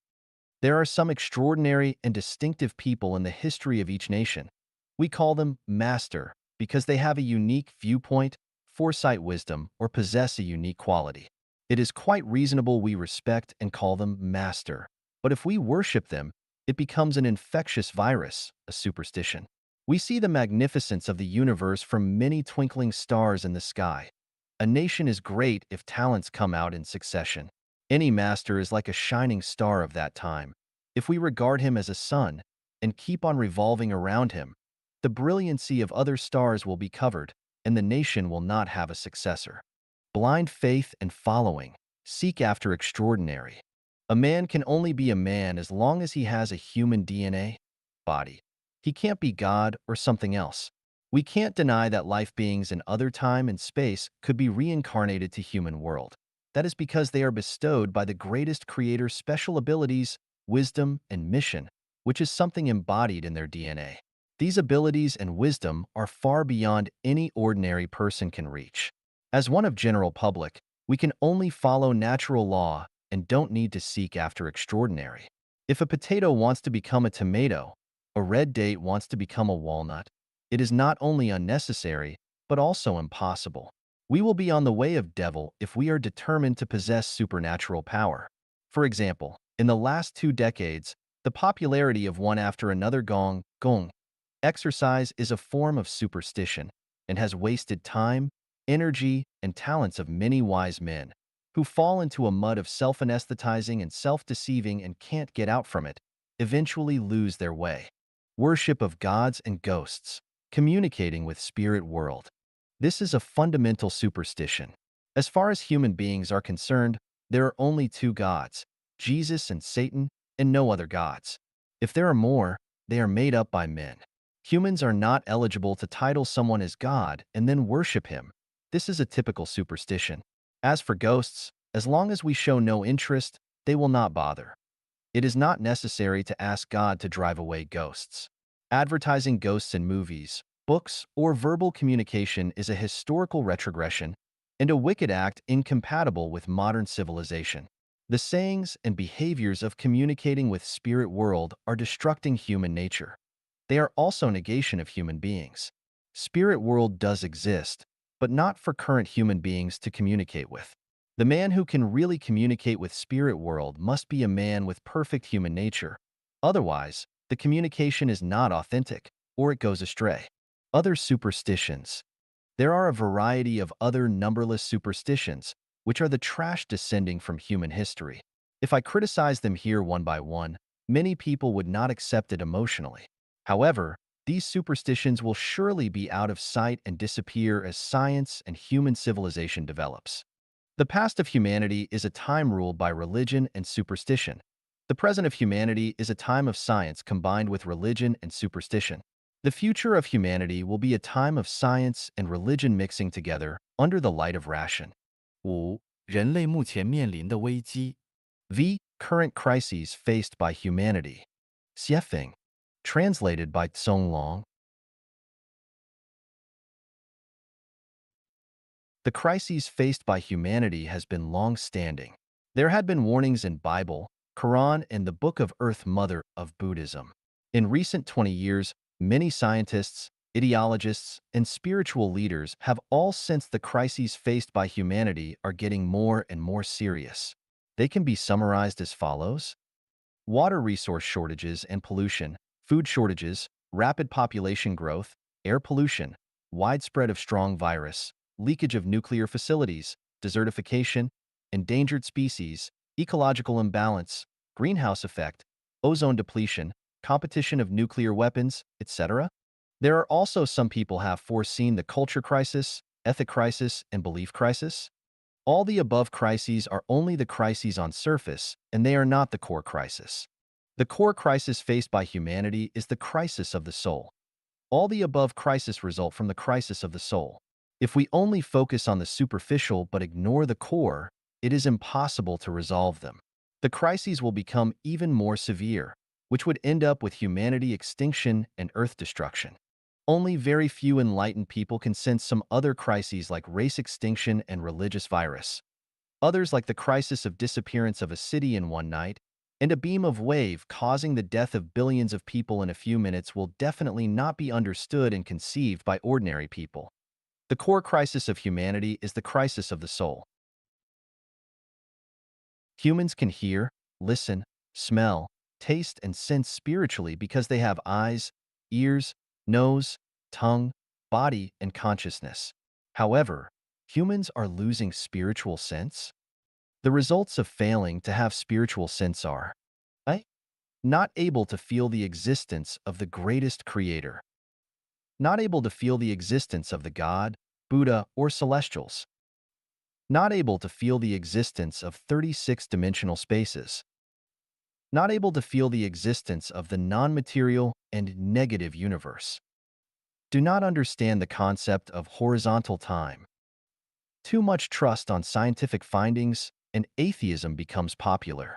There are some extraordinary and distinctive people in the history of each nation. We call them master because they have a unique viewpoint, foresight, wisdom, or possess a unique quality. It is quite reasonable we respect and call them master. But if we worship them, it becomes an infectious virus, a superstition. We see the magnificence of the universe from many twinkling stars in the sky. A nation is great if talents come out in succession. Any master is like a shining star of that time. If we regard him as a sun and keep on revolving around him, the brilliancy of other stars will be covered, and the nation will not have a successor. Blind faith and following. Seek after extraordinary. A man can only be a man as long as he has a human DNA body. He can't be God or something else. We can't deny that life beings in other time and space could be reincarnated to human world. That is because they are bestowed by the greatest creator's special abilities, wisdom, and mission, which is something embodied in their DNA. These abilities and wisdom are far beyond any ordinary person can reach. As one of general public, we can only follow natural law and don't need to seek after extraordinary. If a potato wants to become a tomato, a red date wants to become a walnut, it is not only unnecessary, but also impossible. We will be on the way of devil if we are determined to possess supernatural power. For example, in the last 2 decades, the popularity of one after another gong exercise is a form of superstition and has wasted time, energy, and talents of many wise men who fall into a mud of self-anesthetizing and self-deceiving and can't get out from it, eventually lose their way. Worship of gods and ghosts. Communicating with spirit world. This is a fundamental superstition. As far as human beings are concerned, there are only two gods, Jesus and Satan, and no other gods. If there are more, they are made up by men. Humans are not eligible to title someone as God and then worship him. This is a typical superstition. As for ghosts, as long as we show no interest, they will not bother. It is not necessary to ask God to drive away ghosts. Advertising ghosts in movies, books, or verbal communication is a historical retrogression and a wicked act incompatible with modern civilization. The sayings and behaviors of communicating with spirit world are destructing human nature. They are also negation of human beings. Spirit world does exist, but not for current human beings to communicate with. The man who can really communicate with spirit world must be a man with perfect human nature. Otherwise, the communication is not authentic, or it goes astray. Other superstitions. There are a variety of other numberless superstitions, which are the trash descending from human history. If I criticize them here one by one, many people would not accept it emotionally. However, these superstitions will surely be out of sight and disappear as science and human civilization develops. The past of humanity is a time ruled by religion and superstition. The present of humanity is a time of science combined with religion and superstition. The future of humanity will be a time of science and religion mixing together under the light of ration. 五、人类目前面临的危机。V. Current crises faced by humanity. Xiefeng. Translated by Tsong Long. The crises faced by humanity has been long-standing. There had been warnings in Bible, Quran, and the Book of Earth Mother of Buddhism. In recent 20 years, many scientists, ideologists, and spiritual leaders have all sensed the crises faced by humanity are getting more and more serious. They can be summarized as follows: water resource shortages and pollution, food shortages, rapid population growth, air pollution, widespread of strong virus, leakage of nuclear facilities, desertification, endangered species, ecological imbalance, greenhouse effect, ozone depletion, competition of nuclear weapons, etc. There are also some people have foreseen the culture crisis, ethic crisis, and belief crisis. All the above crises are only the crises on surface, and they are not the core crisis. The core crisis faced by humanity is the crisis of the soul. All the above crises result from the crisis of the soul. If we only focus on the superficial but ignore the core, it is impossible to resolve them. The crises will become even more severe, which would end up with humanity extinction and earth destruction. Only very few enlightened people can sense some other crises like race extinction and religious virus. Others, like the crisis of disappearance of a city in one night and a beam of wave causing the death of billions of people in a few minutes, will definitely not be understood and conceived by ordinary people. The core crisis of humanity is the crisis of the soul. Humans can hear, listen, smell, taste, and sense spiritually because they have eyes, ears, nose, tongue, body, and consciousness. However, humans are losing spiritual sense. The results of failing to have spiritual sense are: A. Not able to feel the existence of the greatest creator. Not able to feel the existence of the God, Buddha, or celestials. Not able to feel the existence of 36-dimensional spaces. Not able to feel the existence of the non-material and negative universe. Do not understand the concept of horizontal time. Too much trust on scientific findings, and atheism becomes popular.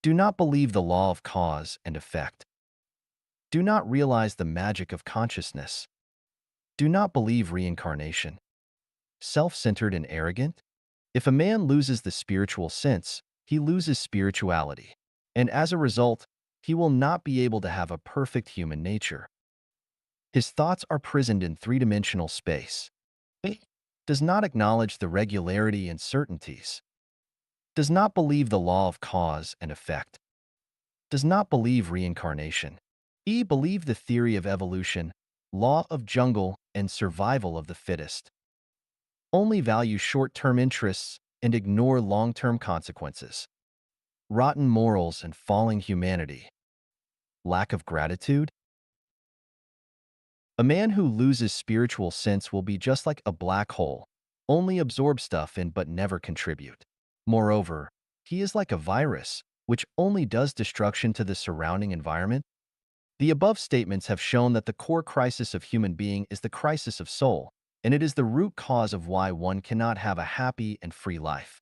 Do not believe the law of cause and effect. Do not realize the magic of consciousness. Do not believe reincarnation. Self-centered and arrogant? If a man loses the spiritual sense, he loses spirituality. And as a result, he will not be able to have a perfect human nature. His thoughts are prisoned in three-dimensional space. He does not acknowledge the regularity and certainties. Does not believe the law of cause and effect. Does not believe reincarnation. He believe the theory of evolution, law of jungle, and survival of the fittest. Only value short-term interests and ignore long-term consequences. Rotten morals and falling humanity. Lack of gratitude? A man who loses spiritual sense will be just like a black hole, only absorb stuff in but never contribute. Moreover, he is like a virus, which only does destruction to the surrounding environment. The above statements have shown that the core crisis of human being is the crisis of soul, and it is the root cause of why one cannot have a happy and free life.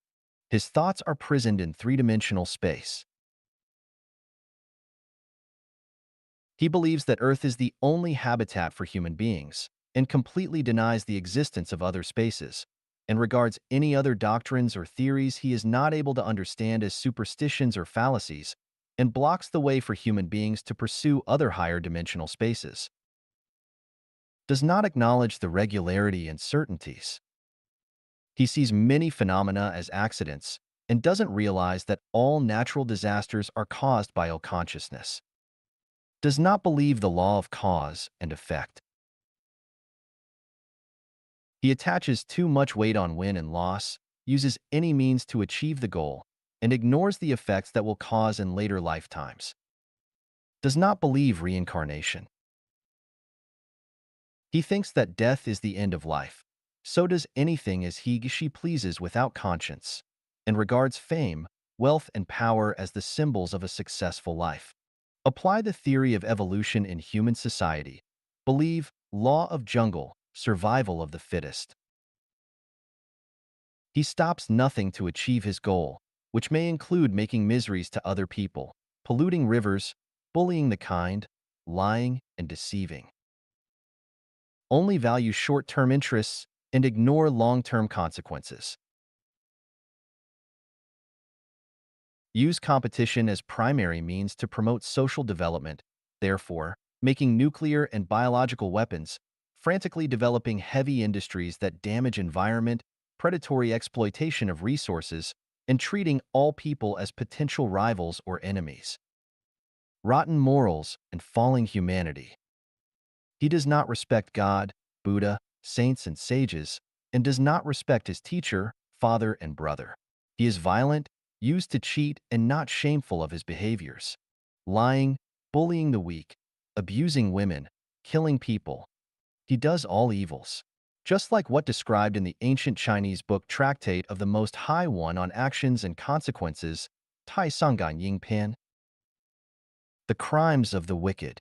His thoughts are prisoned in three-dimensional space. He believes that Earth is the only habitat for human beings, and completely denies the existence of other spaces, and regards any other doctrines or theories he is not able to understand as superstitions or fallacies, and blocks the way for human beings to pursue other higher dimensional spaces. Does not acknowledge the regularity and certainties. He sees many phenomena as accidents, and doesn't realize that all natural disasters are caused by unconsciousness. Does not believe the law of cause and effect. He attaches too much weight on win and loss, uses any means to achieve the goal, and ignores the effects that will cause in later lifetimes. does not believe reincarnation. He thinks that death is the end of life. So does anything as she pleases without conscience, and regards fame, wealth, and power as the symbols of a successful life. Apply the theory of evolution in human society. Believe law of jungle, survival of the fittest. He stops nothing to achieve his goal, which may include making miseries to other people, polluting rivers, bullying the kind, lying, and deceiving. Only value short-term interests and ignore long-term consequences. Use competition as primary means to promote social development, therefore, making nuclear and biological weapons, frantically developing heavy industries that damage environment, predatory exploitation of resources, and treating all people as potential rivals or enemies. Rotten morals and falling humanity. He does not respect God, Buddha, saints, and sages, and does not respect his teacher, father, and brother. He is violent, used to cheat, and not shameful of his behaviors. Lying, bullying the weak, abusing women, killing people. He does all evils. Just like what described in the ancient Chinese book Tractate of the Most High One on Actions and Consequences, Tai Sanggan Ying Pan. The crimes of the wicked.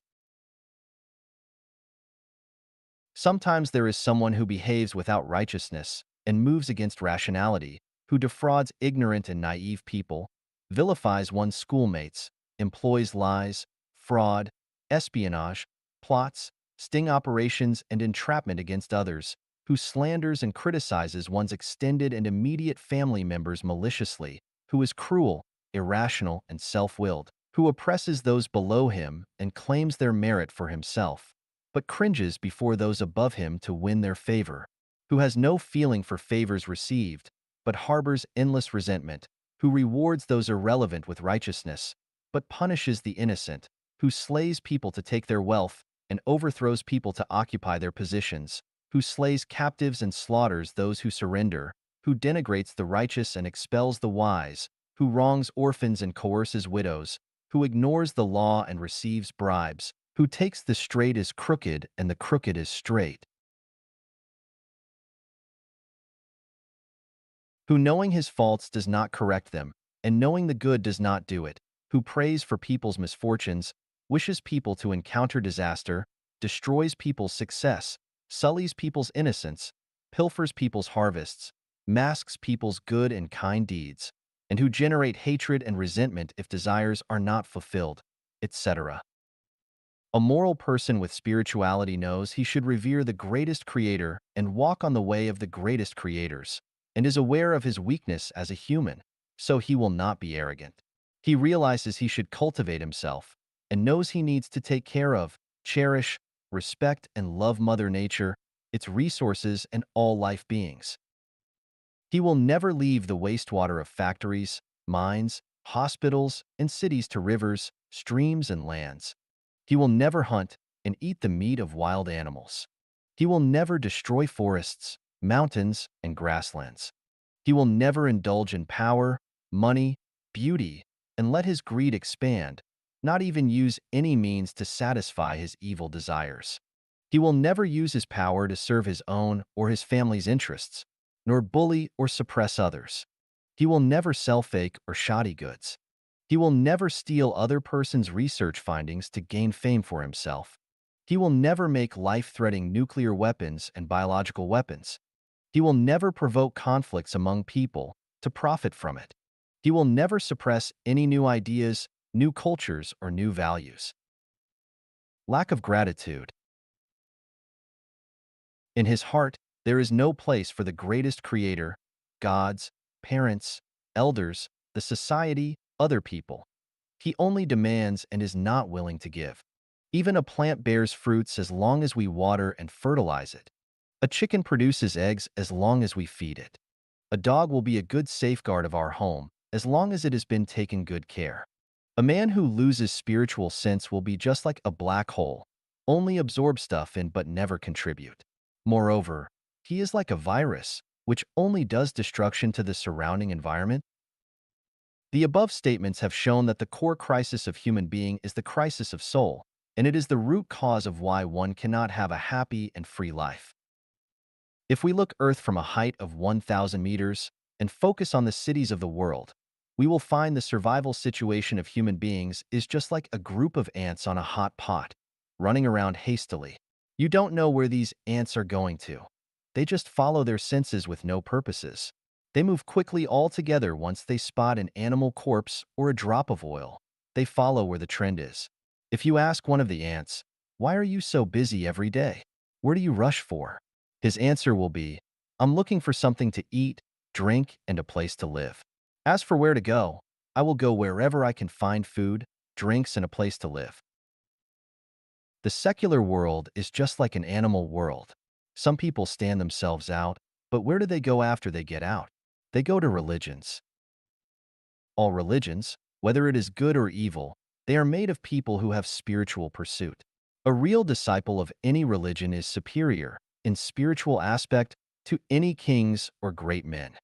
Sometimes there is someone who behaves without righteousness and moves against rationality, who defrauds ignorant and naive people, vilifies one's schoolmates, employs lies, fraud, espionage, plots, sting operations, and entrapment against others, who slanders and criticizes one's extended and immediate family members maliciously, who is cruel, irrational, and self-willed, who oppresses those below him and claims their merit for himself, but cringes before those above him to win their favor, who has no feeling for favors received, but harbors endless resentment, who rewards those irrelevant with righteousness, but punishes the innocent, who slays people to take their wealth and overthrows people to occupy their positions, who slays captives and slaughters those who surrender, who denigrates the righteous and expels the wise, who wrongs orphans and coerces widows, who ignores the law and receives bribes, who takes the straight as crooked and the crooked as straight, who knowing his faults does not correct them, and knowing the good does not do it, who prays for people's misfortunes, wishes people to encounter disaster, destroys people's success, sullies people's innocence, pilfers people's harvests, masks people's good and kind deeds, and who generate hatred and resentment if desires are not fulfilled, etc. A moral person with spirituality knows he should revere the greatest creator and walk on the way of the greatest creators, and is aware of his weakness as a human, so he will not be arrogant. He realizes he should cultivate himself and knows he needs to take care of, cherish, respect, and love Mother Nature, its resources, and all life beings. He will never leave the wastewater of factories, mines, hospitals, and cities to rivers, streams, and lands. He will never hunt and eat the meat of wild animals. He will never destroy forests, mountains, and grasslands. He will never indulge in power, money, beauty, and let his greed expand, not even use any means to satisfy his evil desires. He will never use his power to serve his own or his family's interests, nor bully or suppress others. He will never sell fake or shoddy goods. He will never steal other person's research findings to gain fame for himself. He will never make life-threatening nuclear weapons and biological weapons. He will never provoke conflicts among people to profit from it. He will never suppress any new ideas, new cultures, or new values. Lack of gratitude. In his heart, there is no place for the greatest creator, gods, parents, elders, the society, other people. He only demands and is not willing to give. Even a plant bears fruits as long as we water and fertilize it. A chicken produces eggs as long as we feed it. A dog will be a good safeguard of our home as long as it has been taken good care. A man who loses spiritual sense will be just like a black hole, only absorb stuff in but never contribute. Moreover, he is like a virus, which only does destruction to the surrounding environment. The above statements have shown that the core crisis of human being is the crisis of soul, and it is the root cause of why one cannot have a happy and free life. If we look Earth from a height of 1,000 meters and focus on the cities of the world, we will find the survival situation of human beings is just like a group of ants on a hot pot, running around hastily. You don't know where these ants are going to. They just follow their senses with no purposes. They move quickly all together once they spot an animal corpse or a drop of oil. They follow where the trend is. If you ask one of the ants, "Why are you so busy every day? Where do you rush for?" His answer will be, "I'm looking for something to eat, drink, and a place to live. As for where to go, I will go wherever I can find food, drinks, and a place to live." The secular world is just like an animal world. Some people stand themselves out, but where do they go after they get out? They go to religions. All religions, whether it is good or evil, they are made of people who have spiritual pursuit. A real disciple of any religion is superior, in spiritual aspect, to any kings or great men.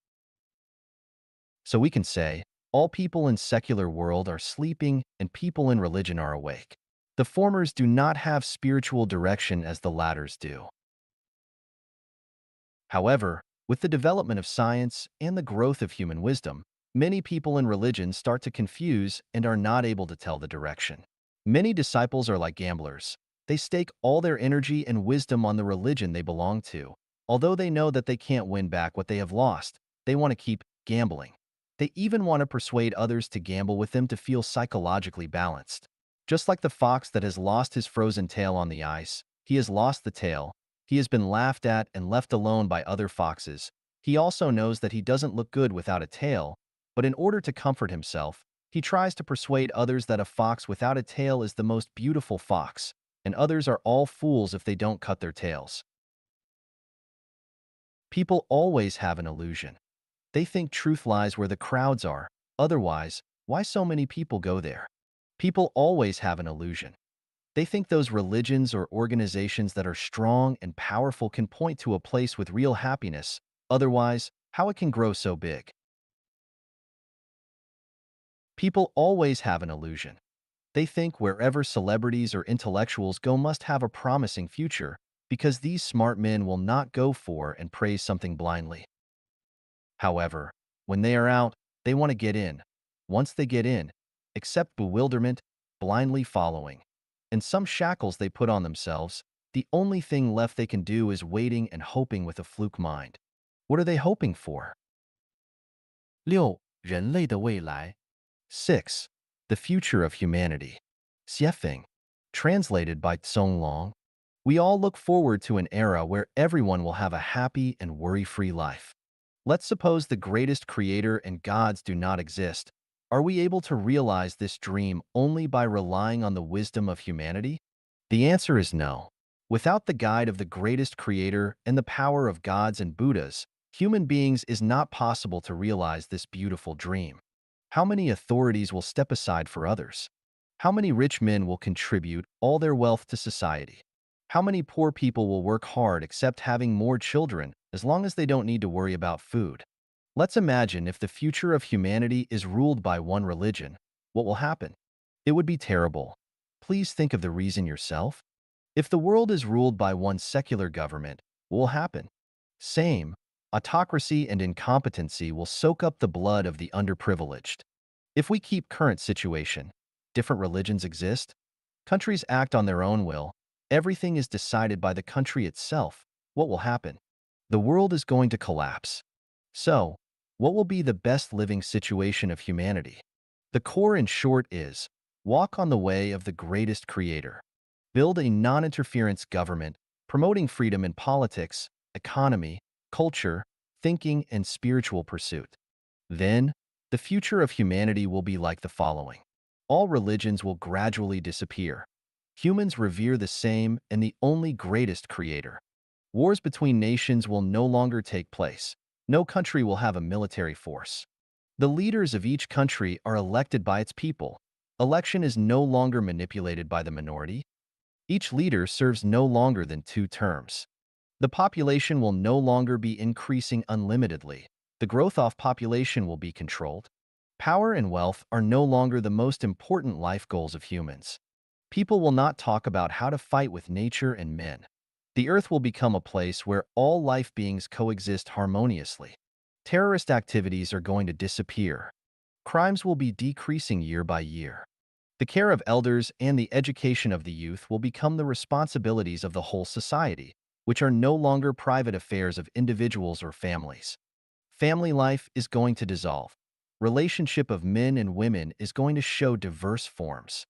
So we can say, all people in secular world are sleeping and people in religion are awake. The formers do not have spiritual direction as the latters do. However, with the development of science and the growth of human wisdom, many people in religion start to confuse and are not able to tell the direction. Many disciples are like gamblers. They stake all their energy and wisdom on the religion they belong to. Although they know that they can't win back what they have lost, they want to keep gambling. They even want to persuade others to gamble with them to feel psychologically balanced. Just like the fox that has lost his frozen tail on the ice, he has lost the tail. He has been laughed at and left alone by other foxes. He also knows that he doesn't look good without a tail, but in order to comfort himself, he tries to persuade others that a fox without a tail is the most beautiful fox, and others are all fools if they don't cut their tails. People always have an illusion. They think truth lies where the crowds are. Otherwise, why so many people go there? People always have an illusion. They think those religions or organizations that are strong and powerful can point to a place with real happiness. Otherwise, how it can grow so big? People always have an illusion. They think wherever celebrities or intellectuals go must have a promising future, because these smart men will not go for and praise something blindly. However, when they are out, they want to get in. Once they get in, accept bewilderment, blindly following. And some shackles they put on themselves, the only thing left they can do is waiting and hoping with a fluke mind. What are they hoping for? 六、人类的未来。6. The future of humanity. Xiefeng. Translated by Tsong Long. We all look forward to an era where everyone will have a happy and worry-free life. Let's suppose the greatest creator and gods do not exist. Are we able to realize this dream only by relying on the wisdom of humanity? The answer is no. Without the guide of the greatest creator and the power of gods and Buddhas, human beings is not possible to realize this beautiful dream. How many authorities will step aside for others? How many rich men will contribute all their wealth to society? How many poor people will work hard except having more children as long as they don't need to worry about food? Let's imagine if the future of humanity is ruled by one religion. What will happen? It would be terrible. Please think of the reason yourself. If the world is ruled by one secular government, what will happen? Same. Autocracy and incompetency will soak up the blood of the underprivileged. If we keep current situation, different religions exist, countries act on their own will, everything is decided by the country itself, what will happen? The world is going to collapse. So, what will be the best living situation of humanity? The core in short is, walk on the way of the greatest creator. Build a non-interference government, promoting freedom in politics, economy, culture, thinking, and spiritual pursuit. Then, the future of humanity will be like the following. All religions will gradually disappear. Humans revere the same and the only greatest creator. Wars between nations will no longer take place. No country will have a military force. The leaders of each country are elected by its people. Election is no longer manipulated by the minority. Each leader serves no longer than 2 terms. The population will no longer be increasing unlimitedly. The growth of population will be controlled. Power and wealth are no longer the most important life goals of humans. People will not talk about how to fight with nature and men. The Earth will become a place where all life beings coexist harmoniously. Terrorist activities are going to disappear. Crimes will be decreasing year by year. The care of elders and the education of the youth will become the responsibilities of the whole society, which are no longer private affairs of individuals or families. Family life is going to dissolve. Relationship of men and women is going to show diverse forms.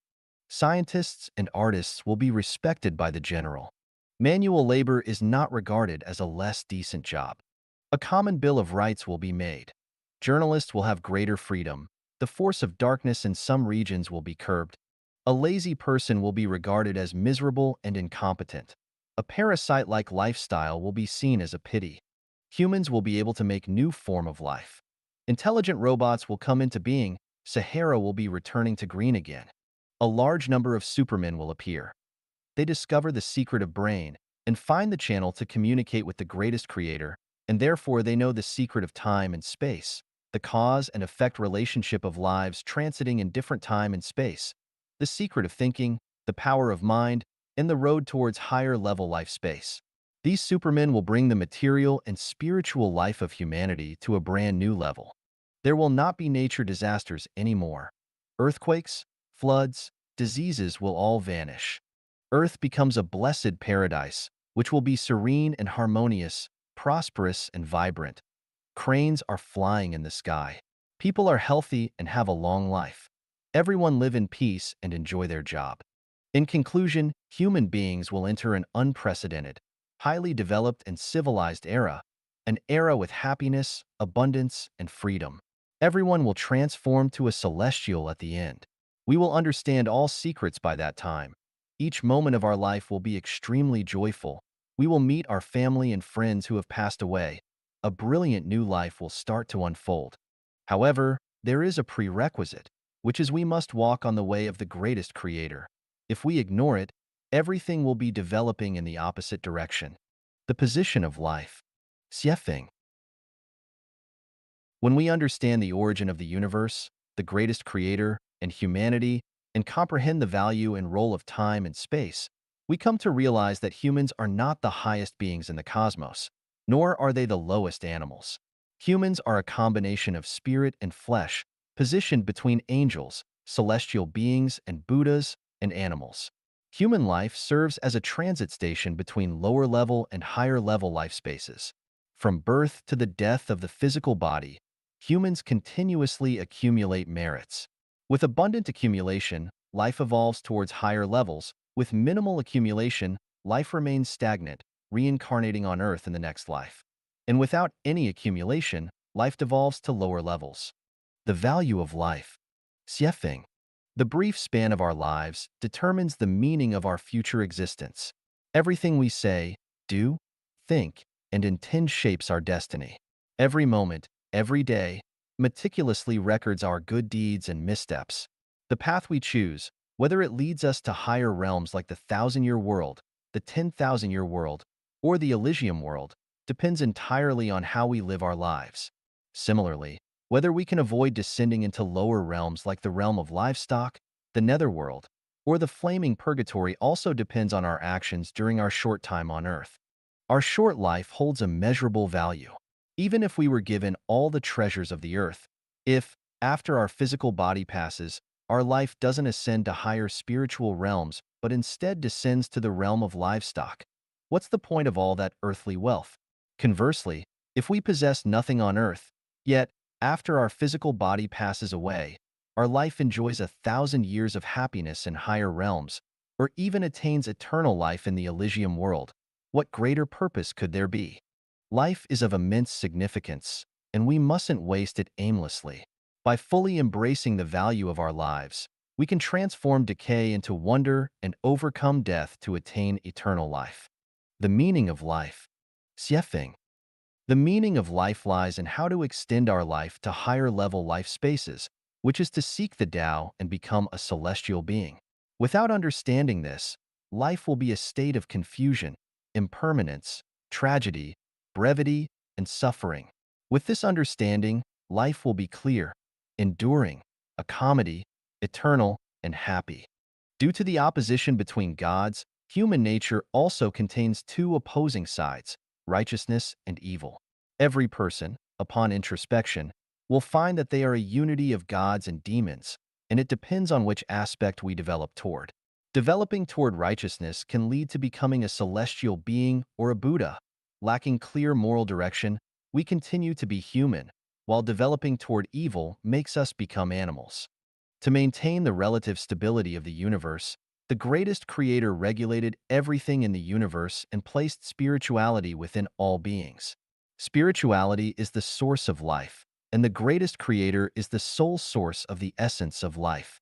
Scientists and artists will be respected by the general. Manual labor is not regarded as a less decent job. A common bill of rights will be made. Journalists will have greater freedom. The force of darkness in some regions will be curbed. A lazy person will be regarded as miserable and incompetent. A parasite-like lifestyle will be seen as a pity. Humans will be able to make new form of life. Intelligent robots will come into being. Sahara will be returning to green again. A large number of supermen will appear. They discover the secret of brain and find the channel to communicate with the greatest creator, and therefore they know the secret of time and space, the cause and effect relationship of lives transiting in different time and space, the secret of thinking, the power of mind, and the road towards higher level life space. These supermen will bring the material and spiritual life of humanity to a brand new level. There will not be nature disasters anymore. Earthquakes, floods, diseases will all vanish. Earth becomes a blessed paradise, which will be serene and harmonious, prosperous and vibrant. Cranes are flying in the sky. People are healthy and have a long life. Everyone live in peace and enjoy their job. In conclusion, human beings will enter an unprecedented, highly developed and civilized era, an era with happiness, abundance, and freedom. Everyone will transform to a celestial at the end. We will understand all secrets by that time. Each moment of our life will be extremely joyful. We will meet our family and friends who have passed away. A brilliant new life will start to unfold. However, there is a prerequisite, which is we must walk on the way of the greatest creator. If we ignore it, everything will be developing in the opposite direction. The position of life. Xiefeng. When we understand the origin of the universe, the greatest creator, and humanity, and comprehend the value and role of time and space, we come to realize that humans are not the highest beings in the cosmos, nor are they the lowest animals. Humans are a combination of spirit and flesh, positioned between angels, celestial beings, and Buddhas, and animals. Human life serves as a transit station between lower-level and higher-level life spaces. From birth to the death of the physical body, humans continuously accumulate merits. With abundant accumulation, life evolves towards higher levels. With minimal accumulation, life remains stagnant, reincarnating on Earth in the next life. And without any accumulation, life devolves to lower levels. The value of life. Xiefeng. The brief span of our lives determines the meaning of our future existence. Everything we say, do, think, and intend shapes our destiny. Every moment, every day, meticulously records our good deeds and missteps. The path we choose, whether it leads us to higher realms like the 1,000-year world, the 10,000-year world, or the Elysium world, depends entirely on how we live our lives. Similarly, whether we can avoid descending into lower realms like the realm of livestock, the netherworld, or the flaming purgatory also depends on our actions during our short time on Earth. Our short life holds immeasurable value. Even if we were given all the treasures of the earth, if, after our physical body passes, our life doesn't ascend to higher spiritual realms but instead descends to the realm of livestock, what's the point of all that earthly wealth? Conversely, if we possess nothing on earth, yet, after our physical body passes away, our life enjoys 1,000 years of happiness in higher realms, or even attains eternal life in the Elysium world, what greater purpose could there be? Life is of immense significance, and we mustn't waste it aimlessly. By fully embracing the value of our lives, we can transform decay into wonder and overcome death to attain eternal life. The meaning of life. Xiefeng. The meaning of life lies in how to extend our life to higher-level life spaces, which is to seek the Tao and become a celestial being. Without understanding this, life will be a state of confusion, impermanence, tragedy, brevity, and suffering. With this understanding, life will be clear. enduring, a comedy, eternal, and happy. Due to the opposition between gods, human nature also contains two opposing sides, righteousness and evil. Every person, upon introspection, will find that they are a unity of gods and demons, and it depends on which aspect we develop toward. Developing toward righteousness can lead to becoming a celestial being or a Buddha. Lacking clear moral direction, we continue to be human, while developing toward evil makes us become animals. To maintain the relative stability of the universe, the greatest creator regulated everything in the universe and placed spirituality within all beings. Spirituality is the source of life, and the greatest creator is the sole source of the essence of life.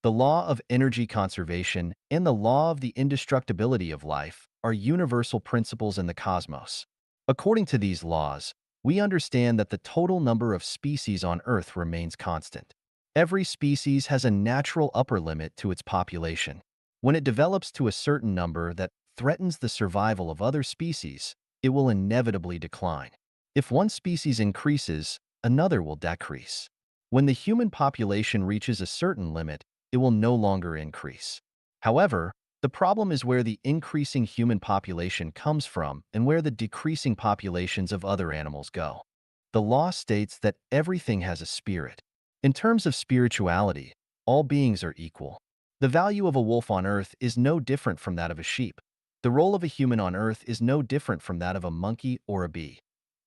The law of energy conservation and the law of the indestructibility of life are universal principles in the cosmos. According to these laws, we understand that the total number of species on Earth remains constant. Every species has a natural upper limit to its population. When it develops to a certain number that threatens the survival of other species, it will inevitably decline. If one species increases, another will decrease. When the human population reaches a certain limit, it will no longer increase. However, the problem is where the increasing human population comes from and where the decreasing populations of other animals go. The law states that everything has a spirit. In terms of spirituality, all beings are equal. The value of a wolf on earth is no different from that of a sheep. The role of a human on earth is no different from that of a monkey or a bee.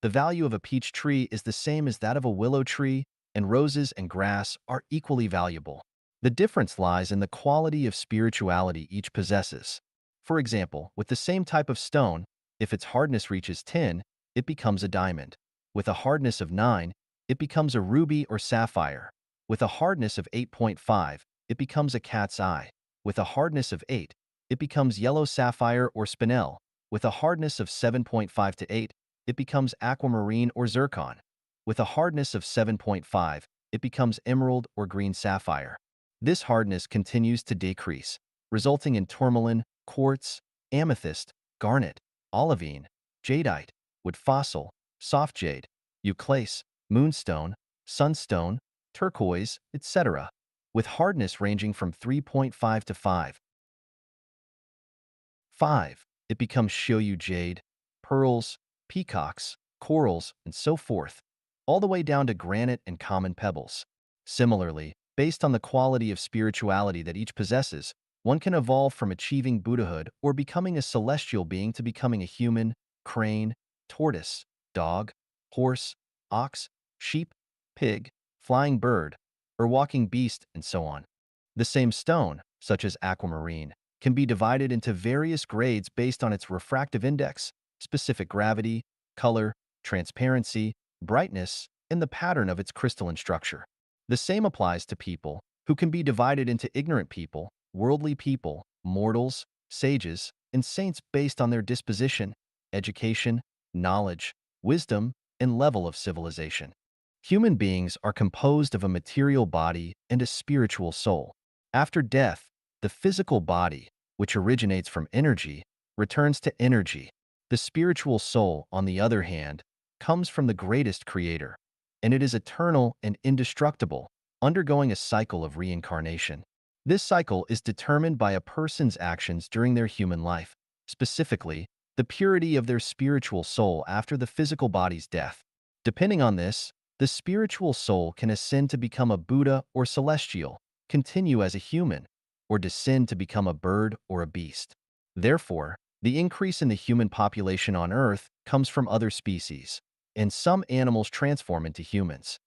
The value of a peach tree is the same as that of a willow tree, and roses and grass are equally valuable. The difference lies in the quality of spirituality each possesses. For example, with the same type of stone, if its hardness reaches 10, it becomes a diamond. With a hardness of 9, it becomes a ruby or sapphire. With a hardness of 8.5, it becomes a cat's eye. With a hardness of 8, it becomes yellow sapphire or spinel. With a hardness of 7.5 to 8, it becomes aquamarine or zircon. With a hardness of 7.5, it becomes emerald or green sapphire. This hardness continues to decrease, resulting in tourmaline, quartz, amethyst, garnet, olivine, jadeite, wood fossil, soft jade, euclase, moonstone, sunstone, turquoise, etc., with hardness ranging from 3.5 to 5. 5. It becomes shoyu jade, pearls, peacocks, corals, and so forth, all the way down to granite and common pebbles. Similarly, based on the quality of spirituality that each possesses, one can evolve from achieving Buddhahood or becoming a celestial being to becoming a human, crane, tortoise, dog, horse, ox, sheep, pig, flying bird, or walking beast, and so on. The same stone, such as aquamarine, can be divided into various grades based on its refractive index, specific gravity, color, transparency, brightness, and the pattern of its crystalline structure. The same applies to people, who can be divided into ignorant people, worldly people, mortals, sages, and saints based on their disposition, education, knowledge, wisdom, and level of civilization. Human beings are composed of a material body and a spiritual soul. After death, the physical body, which originates from energy, returns to energy. The spiritual soul, on the other hand, comes from the greatest creator, and it is eternal and indestructible, undergoing a cycle of reincarnation. This cycle is determined by a person's actions during their human life, specifically, the purity of their spiritual soul after the physical body's death. Depending on this, the spiritual soul can ascend to become a Buddha or celestial, continue as a human, or descend to become a bird or a beast. Therefore, the increase in the human population on Earth comes from other species, and some animals transform into humans.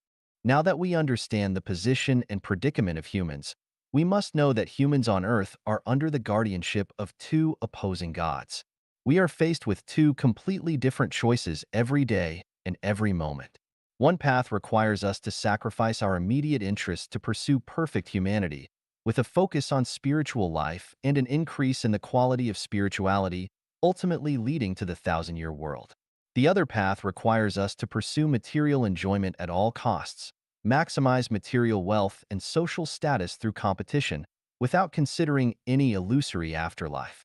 Now that we understand the position and predicament of humans, we must know that humans on Earth are under the guardianship of two opposing gods. We are faced with two completely different choices every day and every moment. One path requires us to sacrifice our immediate interests to pursue perfect humanity, with a focus on spiritual life and an increase in the quality of spirituality, ultimately leading to the thousand-year world. The other path requires us to pursue material enjoyment at all costs, maximize material wealth and social status through competition, without considering any illusory afterlife.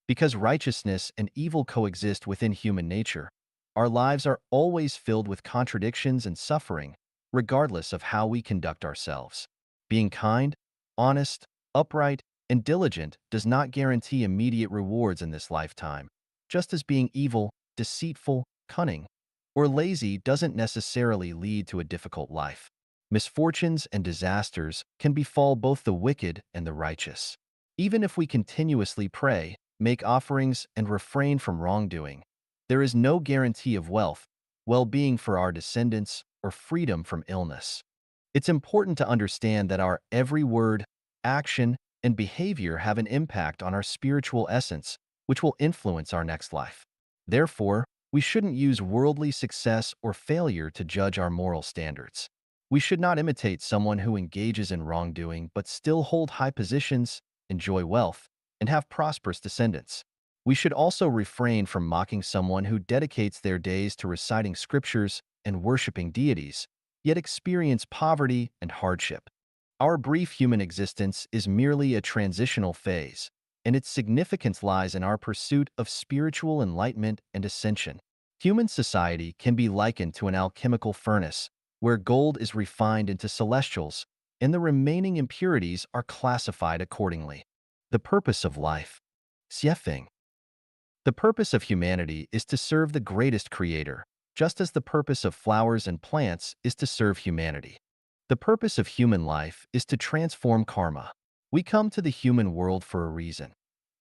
Because righteousness and evil coexist within human nature, our lives are always filled with contradictions and suffering, regardless of how we conduct ourselves. Being kind, honest, upright, and diligent does not guarantee immediate rewards in this lifetime, just as being evil, deceitful, cunning, or lazy doesn't necessarily lead to a difficult life. Misfortunes and disasters can befall both the wicked and the righteous. Even if we continuously pray, make offerings, and refrain from wrongdoing, there is no guarantee of wealth, well-being for our descendants, or freedom from illness. It's important to understand that our every word, action, and behavior have an impact on our spiritual essence, which will influence our next life. Therefore, we shouldn't use worldly success or failure to judge our moral standards. We should not imitate someone who engages in wrongdoing but still hold high positions, enjoy wealth, and have prosperous descendants. We should also refrain from mocking someone who dedicates their days to reciting scriptures and worshiping deities, yet experience poverty and hardship. Our brief human existence is merely a transitional phase, and its significance lies in our pursuit of spiritual enlightenment and ascension. Human society can be likened to an alchemical furnace, where gold is refined into celestials, and the remaining impurities are classified accordingly. The purpose of life. Xiefeng. The purpose of humanity is to serve the greatest creator, just as the purpose of flowers and plants is to serve humanity. The purpose of human life is to transform karma. We come to the human world for a reason.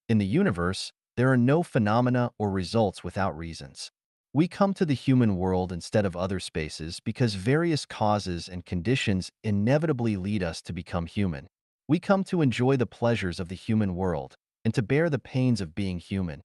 In the universe, there are no phenomena or results without reasons. We come to the human world instead of other spaces because various causes and conditions inevitably lead us to become human. We come to enjoy the pleasures of the human world and to bear the pains of being human.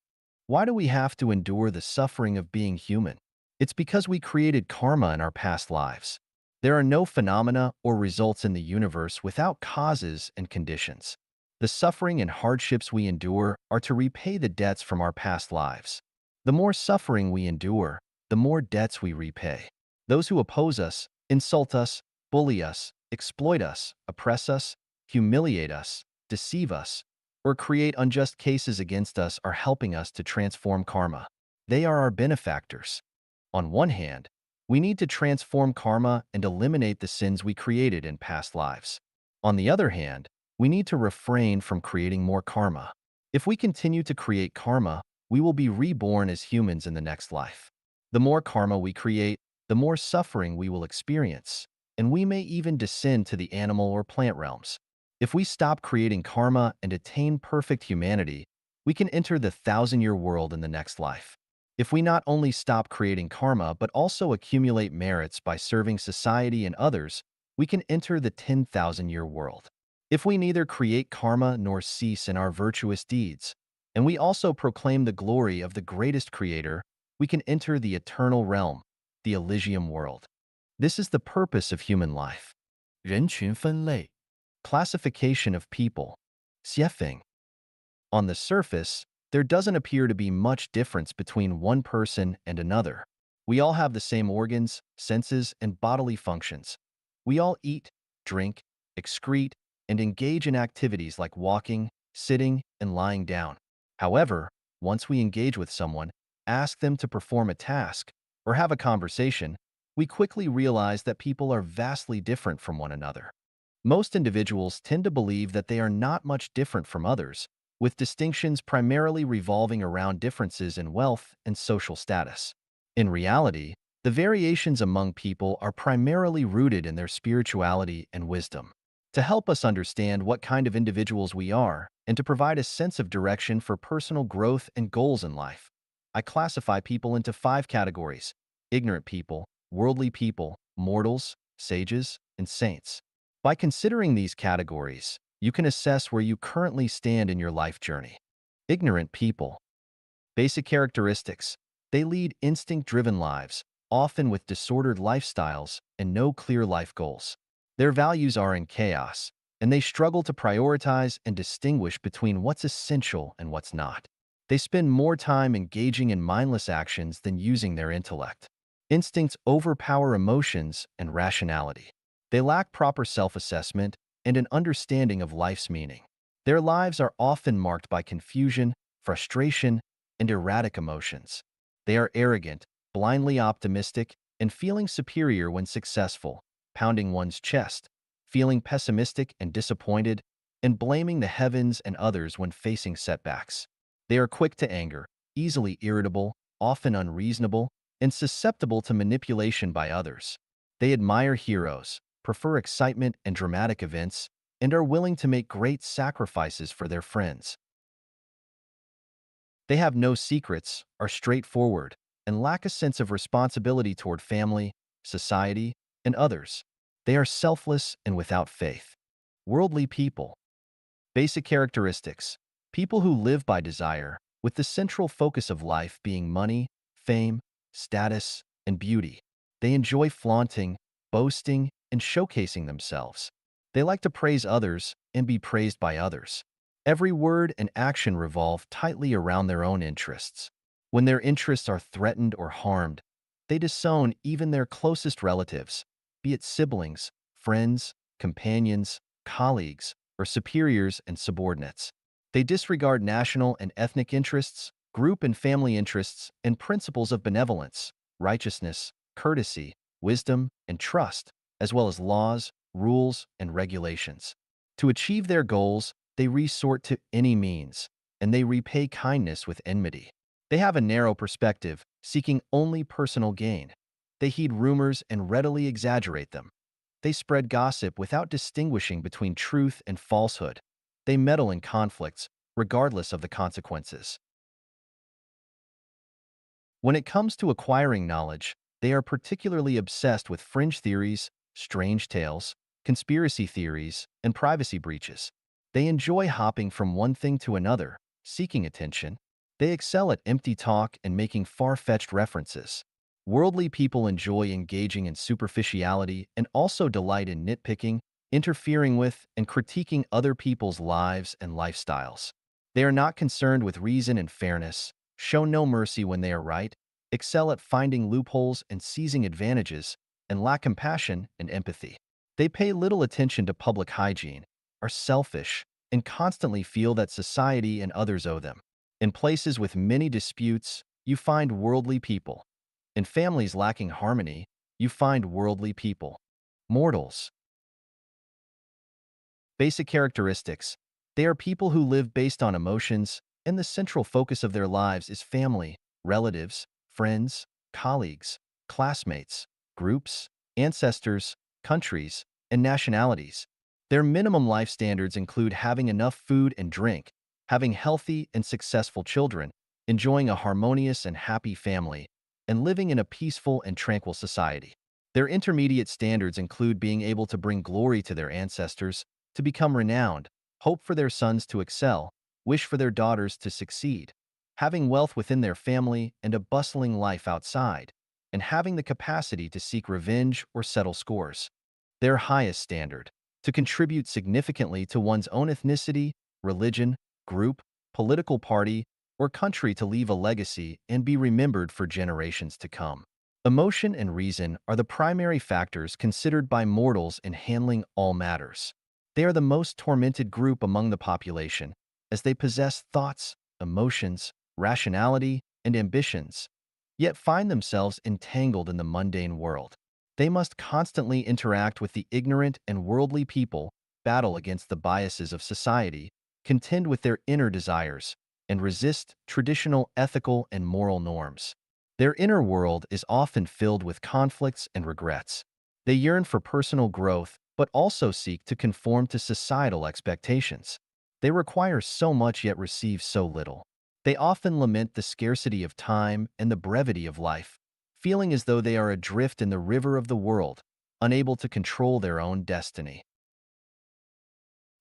Why do we have to endure the suffering of being human? It's because we created karma in our past lives. There are no phenomena or results in the universe without causes and conditions. The suffering and hardships we endure are to repay the debts from our past lives. The more suffering we endure, the more debts we repay. Those who oppose us, insult us, bully us, exploit us, oppress us, humiliate us, deceive us, or create unjust cases against us are helping us to transform karma. They are our benefactors. On one hand, we need to transform karma and eliminate the sins we created in past lives. On the other hand, we need to refrain from creating more karma. If we continue to create karma, we will be reborn as humans in the next life. The more karma we create, the more suffering we will experience, and we may even descend to the animal or plant realms. If we stop creating karma and attain perfect humanity, we can enter the thousand-year world in the next life. If we not only stop creating karma but also accumulate merits by serving society and others, we can enter the 10,000-year world. If we neither create karma nor cease in our virtuous deeds, and we also proclaim the glory of the greatest creator, we can enter the eternal realm, the Elysium world. This is the purpose of human life. 人群分类， Classification of people. Xiefeng. On the surface, there doesn't appear to be much difference between one person and another. We all have the same organs, senses, and bodily functions. We all eat, drink, excrete, and engage in activities like walking, sitting, and lying down. However, once we engage with someone, ask them to perform a task, or have a conversation, we quickly realize that people are vastly different from one another. Most individuals tend to believe that they are not much different from others, with distinctions primarily revolving around differences in wealth and social status. In reality, the variations among people are primarily rooted in their spirituality and wisdom. To help us understand what kind of individuals we are and to provide a sense of direction for personal growth and goals in life, I classify people into 5 categories: ignorant people, worldly people, mortals, sages, and saints. By considering these categories, you can assess where you currently stand in your life journey. Ignorant people. Basic characteristics. They lead instinct-driven lives, often with disordered lifestyles and no clear life goals. Their values are in chaos, and they struggle to prioritize and distinguish between what's essential and what's not. They spend more time engaging in mindless actions than using their intellect. Instincts overpower emotions and rationality. They lack proper self-assessment and an understanding of life's meaning. Their lives are often marked by confusion, frustration, and erratic emotions. They are arrogant, blindly optimistic, and feeling superior when successful, pounding one's chest, feeling pessimistic and disappointed, and blaming the heavens and others when facing setbacks. They are quick to anger, easily irritable, often unreasonable, and susceptible to manipulation by others. They admire heroes, prefer excitement and dramatic events, and are willing to make great sacrifices for their friends. They have no secrets, are straightforward, and lack a sense of responsibility toward family, society, and others. They are selfless and without faith. Worldly people. Basic characteristics. People who live by desire, with the central focus of life being money, fame, status, and beauty. They enjoy flaunting, boasting, and showcasing themselves. They like to praise others and be praised by others. Every word and action revolve tightly around their own interests. When their interests are threatened or harmed, they disown even their closest relatives, be it siblings, friends, companions, colleagues, or superiors and subordinates. They disregard national and ethnic interests, group and family interests, and principles of benevolence, righteousness, courtesy, wisdom, and trust, as well as laws, rules, and regulations. To achieve their goals, they resort to any means, and they repay kindness with enmity. They have a narrow perspective, seeking only personal gain. They heed rumors and readily exaggerate them. They spread gossip without distinguishing between truth and falsehood. They meddle in conflicts, regardless of the consequences. When it comes to acquiring knowledge, they are particularly obsessed with fringe theories, strange tales, conspiracy theories, and privacy breaches. They enjoy hopping from one thing to another, seeking attention. They excel at empty talk and making far-fetched references. Worldly people enjoy engaging in superficiality and also delight in nitpicking, interfering with, and critiquing other people's lives and lifestyles. They are not concerned with reason and fairness, show no mercy when they are right, excel at finding loopholes and seizing advantages, and lack compassion and empathy. They pay little attention to public hygiene, are selfish, and constantly feel that society and others owe them. In places with many disputes, you find worldly people. In families lacking harmony, you find worldly people. Mortals. Basic characteristics. They are people who live based on emotions, and the central focus of their lives is family, relatives, friends, colleagues, classmates, groups, ancestors, countries, and nationalities. Their minimum life standards include having enough food and drink, having healthy and successful children, enjoying a harmonious and happy family, and living in a peaceful and tranquil society. Their intermediate standards include being able to bring glory to their ancestors, to become renowned, hope for their sons to excel, wish for their daughters to succeed, having wealth within their family and a bustling life outside, and having the capacity to seek revenge or settle scores. Their highest standard, to contribute significantly to one's own ethnicity, religion, group, political party, or country to leave a legacy and be remembered for generations to come. Emotion and reason are the primary factors considered by mortals in handling all matters. They are the most tormented group among the population, as they possess thoughts, emotions, rationality, and ambitions, yet find themselves entangled in the mundane world. They must constantly interact with the ignorant and worldly people, battle against the biases of society, contend with their inner desires, and resist traditional ethical and moral norms. Their inner world is often filled with conflicts and regrets. They yearn for personal growth, but also seek to conform to societal expectations. They require so much yet receive so little. They often lament the scarcity of time and the brevity of life, feeling as though they are adrift in the river of the world, unable to control their own destiny.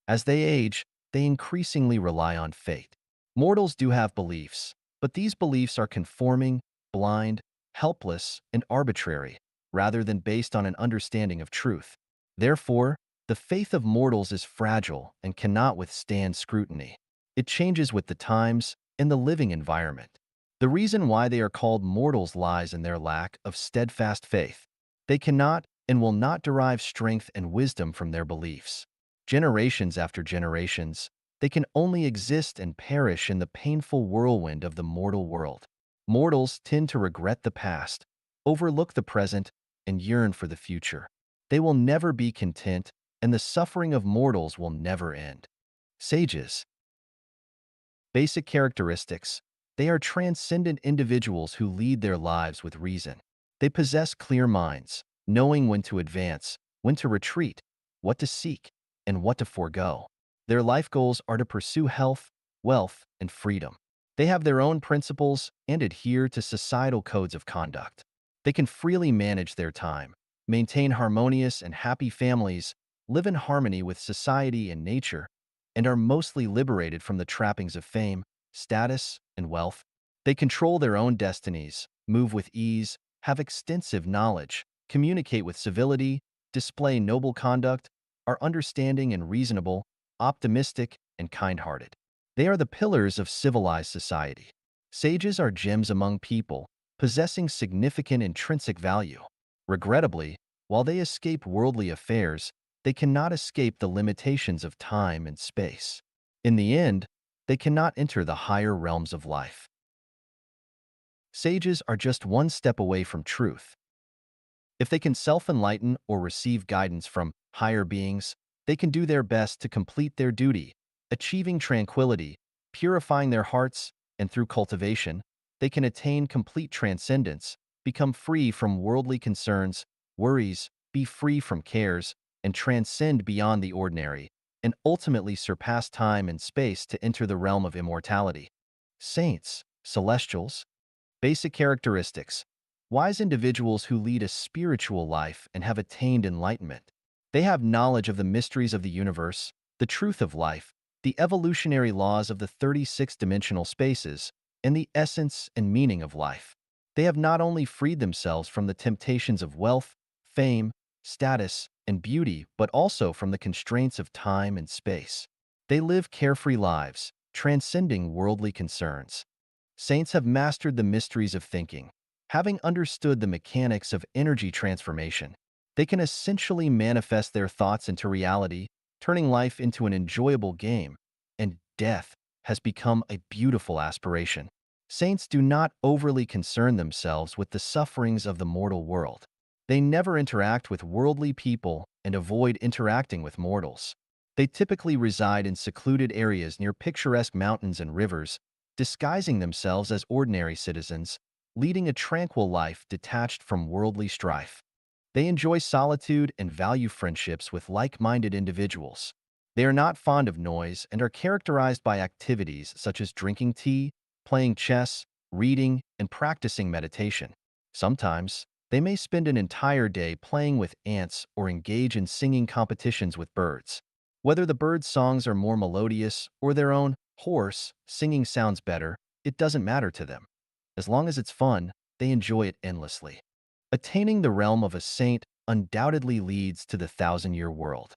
As they age, they increasingly rely on fate. Mortals do have beliefs, but these beliefs are conforming, blind, helpless, and arbitrary, rather than based on an understanding of truth. Therefore, the faith of mortals is fragile and cannot withstand scrutiny. It changes with the times and the living environment. The reason why they are called mortals lies in their lack of steadfast faith. They cannot and will not derive strength and wisdom from their beliefs. Generations after generations, they can only exist and perish in the painful whirlwind of the mortal world. Mortals tend to regret the past, overlook the present, and yearn for the future. They will never be content, and the suffering of mortals will never end. Sages. Basic characteristics. They are transcendent individuals who lead their lives with reason. They possess clear minds, knowing when to advance, when to retreat, what to seek, and what to forego. Their life goals are to pursue health, wealth, and freedom. They have their own principles and adhere to societal codes of conduct. They can freely manage their time, maintain harmonious and happy families, live in harmony with society and nature, and are mostly liberated from the trappings of fame, status, and wealth. They control their own destinies, move with ease, have extensive knowledge, communicate with civility, display noble conduct, are understanding and reasonable, optimistic, and kind-hearted. They are the pillars of civilized society. Sages are gems among people, possessing significant intrinsic value. Regrettably, while they escape worldly affairs, they cannot escape the limitations of time and space. In the end, they cannot enter the higher realms of life. Sages are just one step away from truth. If they can self-enlighten or receive guidance from higher beings, they can do their best to complete their duty, achieving tranquility, purifying their hearts, and through cultivation, they can attain complete transcendence, become free from worldly concerns, worries, be free from cares, and transcend beyond the ordinary, and ultimately surpass time and space to enter the realm of immortality. Saints, celestials. Basic characteristics. Wise individuals who lead a spiritual life and have attained enlightenment. They have knowledge of the mysteries of the universe, the truth of life, the evolutionary laws of the 36-dimensional spaces, and the essence and meaning of life. They have not only freed themselves from the temptations of wealth, fame, status, and beauty, but also from the constraints of time and space. They live carefree lives, transcending worldly concerns. Saints have mastered the mysteries of thinking. Having understood the mechanics of energy transformation, they can essentially manifest their thoughts into reality, turning life into an enjoyable game, and death has become a beautiful aspiration. Saints do not overly concern themselves with the sufferings of the mortal world. They never interact with worldly people and avoid interacting with mortals. They typically reside in secluded areas near picturesque mountains and rivers, disguising themselves as ordinary citizens, leading a tranquil life detached from worldly strife. They enjoy solitude and value friendships with like-minded individuals. They are not fond of noise and are characterized by activities such as drinking tea, playing chess, reading, and practicing meditation. Sometimes, they may spend an entire day playing with ants or engage in singing competitions with birds. Whether the birds' songs are more melodious or their own hoarse singing sounds better, it doesn't matter to them. As long as it's fun, they enjoy it endlessly. Attaining the realm of a saint undoubtedly leads to the thousand-year world.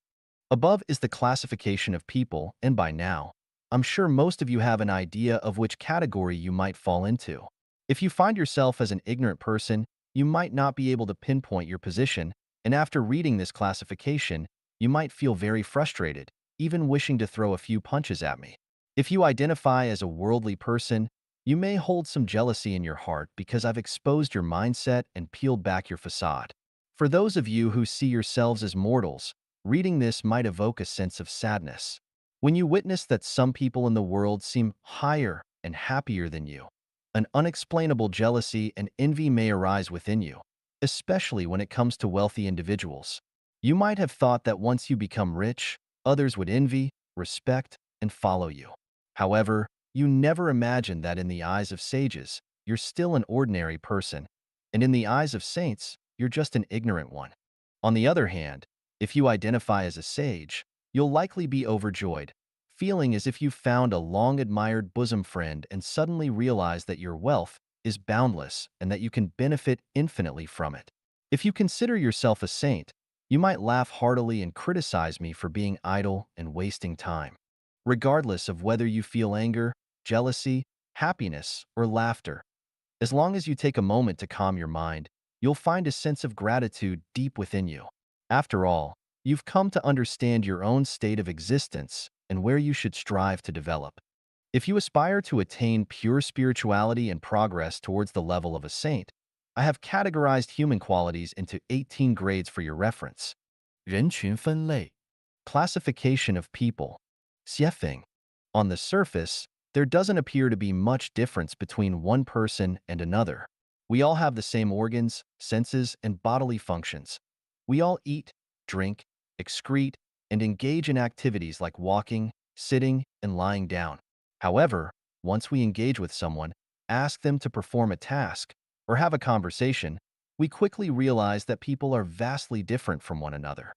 Above is the classification of people, and by now, I'm sure most of you have an idea of which category you might fall into. If you find yourself as an ignorant person, you might not be able to pinpoint your position, and after reading this classification, you might feel very frustrated, even wishing to throw a few punches at me. If you identify as a worldly person, you may hold some jealousy in your heart because I've exposed your mindset and peeled back your facade. For those of you who see yourselves as mortals, reading this might evoke a sense of sadness. When you witness that some people in the world seem higher and happier than you, an unexplainable jealousy and envy may arise within you, especially when it comes to wealthy individuals. You might have thought that once you become rich, others would envy, respect, and follow you. However, you never imagined that in the eyes of sages, you're still an ordinary person, and in the eyes of saints, you're just an ignorant one. On the other hand, if you identify as a sage, you'll likely be overjoyed, feeling as if you found a long-admired bosom friend and suddenly realize that your wealth is boundless and that you can benefit infinitely from it. If you consider yourself a saint, you might laugh heartily and criticize me for being idle and wasting time. Regardless of whether you feel anger, jealousy, happiness, or laughter, as long as you take a moment to calm your mind, you'll find a sense of gratitude deep within you. After all, you've come to understand your own state of existence and where you should strive to develop. If you aspire to attain pure spirituality and progress towards the level of a saint, I have categorized human qualities into 18 grades for your reference. 人群分类，Classification of people. Xiefeng. On the surface, there doesn't appear to be much difference between one person and another. We all have the same organs, senses, and bodily functions. We all eat, drink, excrete, and engage in activities like walking, sitting, and lying down. However, once we engage with someone, ask them to perform a task, or have a conversation, we quickly realize that people are vastly different from one another.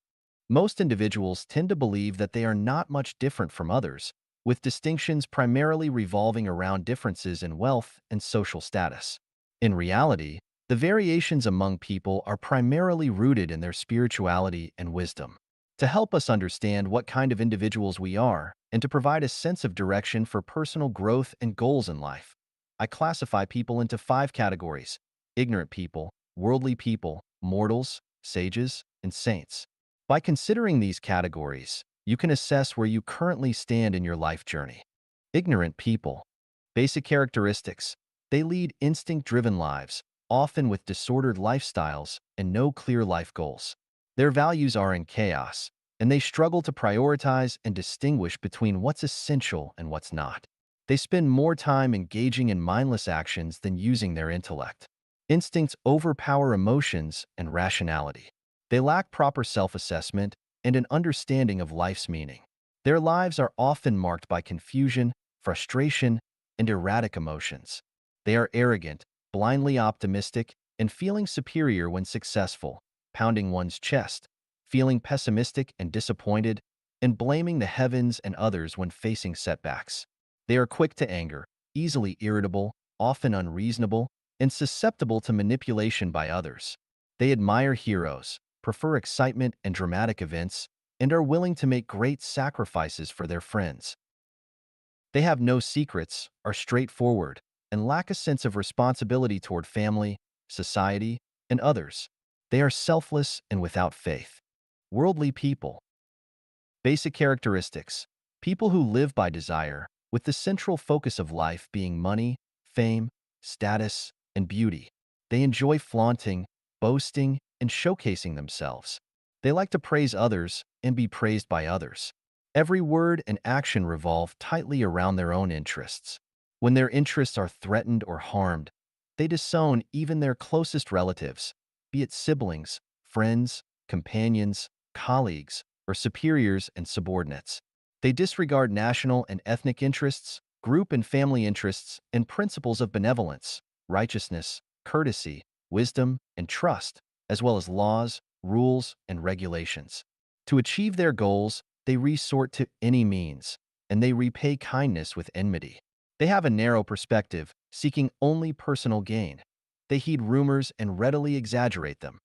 Most individuals tend to believe that they are not much different from others, with distinctions primarily revolving around differences in wealth and social status. In reality, the variations among people are primarily rooted in their spirituality and wisdom. To help us understand what kind of individuals we are and to provide a sense of direction for personal growth and goals in life, I classify people into 5 categories: ignorant people, worldly people, mortals, sages, and saints. By considering these categories, you can assess where you currently stand in your life journey. Ignorant people. Basic characteristics. They lead instinct-driven lives, often with disordered lifestyles and no clear life goals. Their values are in chaos, and they struggle to prioritize and distinguish between what's essential and what's not. They spend more time engaging in mindless actions than using their intellect. Instincts overpower emotions and rationality. They lack proper self-assessment and an understanding of life's meaning. Their lives are often marked by confusion, frustration, and erratic emotions. They are arrogant, blindly optimistic, and feeling superior when successful, pounding one's chest, feeling pessimistic and disappointed, and blaming the heavens and others when facing setbacks. They are quick to anger, easily irritable, often unreasonable, and susceptible to manipulation by others. They admire heroes, prefer excitement and dramatic events, and are willing to make great sacrifices for their friends. They have no secrets, are straightforward, and lack a sense of responsibility toward family, society, and others. They are selfless and without faith. Worldly people. Basic characteristics. People who live by desire, with the central focus of life being money, fame, status, and beauty. They enjoy flaunting, boasting, and showcasing themselves. They like to praise others and be praised by others. Every word and action revolve tightly around their own interests. When their interests are threatened or harmed, they disown even their closest relatives, be it siblings, friends, companions, colleagues, or superiors and subordinates. They disregard national and ethnic interests, group and family interests, and principles of benevolence, righteousness, courtesy, wisdom, and trust, as well as laws, rules, and regulations. To achieve their goals, they resort to any means, and they repay kindness with enmity. They have a narrow perspective, seeking only personal gain. They heed rumors and readily exaggerate them.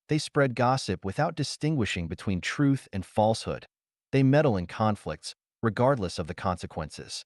They spread gossip without distinguishing between truth and falsehood. They meddle in conflicts, regardless of the consequences.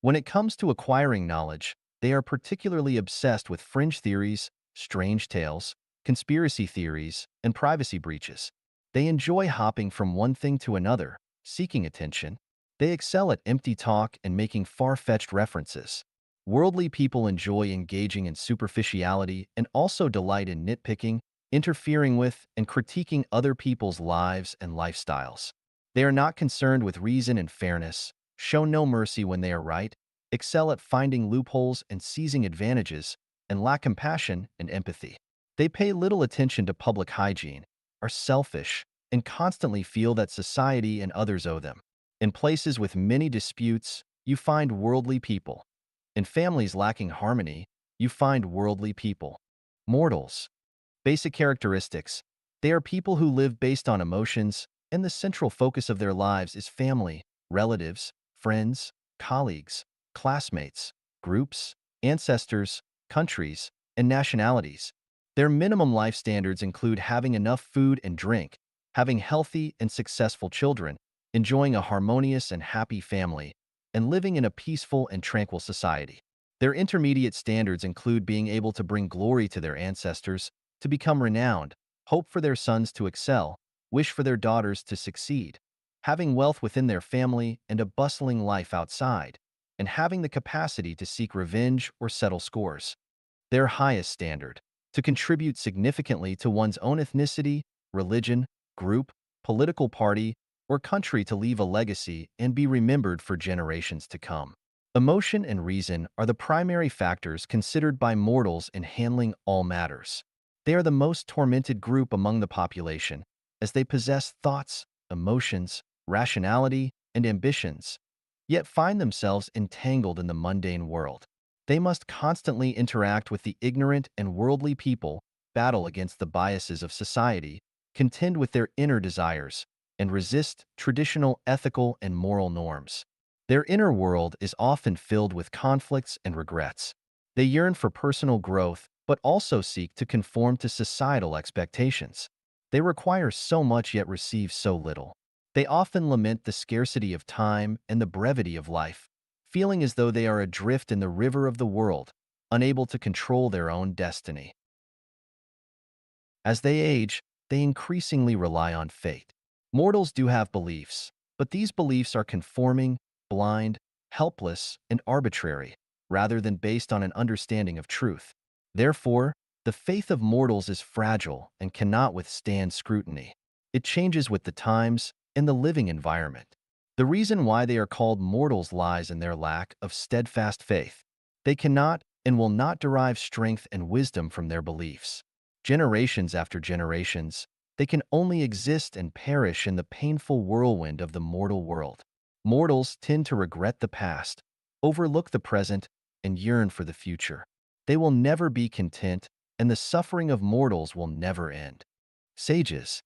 When it comes to acquiring knowledge, they are particularly obsessed with fringe theories, strange tales, conspiracy theories, and privacy breaches. They enjoy hopping from one thing to another, seeking attention. They excel at empty talk and making far-fetched references. Worldly people enjoy engaging in superficiality and also delight in nitpicking, interfering with, and critiquing other people's lives and lifestyles. They are not concerned with reason and fairness, show no mercy when they are right, excel at finding loopholes and seizing advantages, and lack compassion and empathy. They pay little attention to public hygiene, are selfish, and constantly feel that society and others owe them. In places with many disputes, you find worldly people. In families lacking harmony, you find worldly people. Mortals. Basic characteristics. They are people who live based on emotions, and the central focus of their lives is family, relatives, friends, colleagues, classmates, groups, ancestors, countries, and nationalities. Their minimum life standards include having enough food and drink, having healthy and successful children, enjoying a harmonious and happy family, and living in a peaceful and tranquil society. Their intermediate standards include being able to bring glory to their ancestors, to become renowned, hope for their sons to excel, wish for their daughters to succeed, having wealth within their family and a bustling life outside, and having the capacity to seek revenge or settle scores. Their highest standard, to contribute significantly to one's own ethnicity, religion, group, political party, or country to leave a legacy and be remembered for generations to come. Emotion and reason are the primary factors considered by mortals in handling all matters. They are the most tormented group among the population, as they possess thoughts, emotions, rationality, and ambitions, yet find themselves entangled in the mundane world. They must constantly interact with the ignorant and worldly people, battle against the biases of society, contend with their inner desires, and resist traditional ethical and moral norms. Their inner world is often filled with conflicts and regrets. They yearn for personal growth, but also seek to conform to societal expectations. They require so much yet receive so little. They often lament the scarcity of time and the brevity of life, feeling as though they are adrift in the river of the world, unable to control their own destiny. As they age, they increasingly rely on fate. Mortals do have beliefs, but these beliefs are conforming, blind, helpless, and arbitrary, rather than based on an understanding of truth. Therefore, the faith of mortals is fragile and cannot withstand scrutiny. It changes with the times and the living environment. The reason why they are called mortals lies in their lack of steadfast faith. They cannot and will not derive strength and wisdom from their beliefs. Generations after generations, they can only exist and perish in the painful whirlwind of the mortal world. Mortals tend to regret the past, overlook the present, and yearn for the future. They will never be content, and the suffering of mortals will never end. Sages.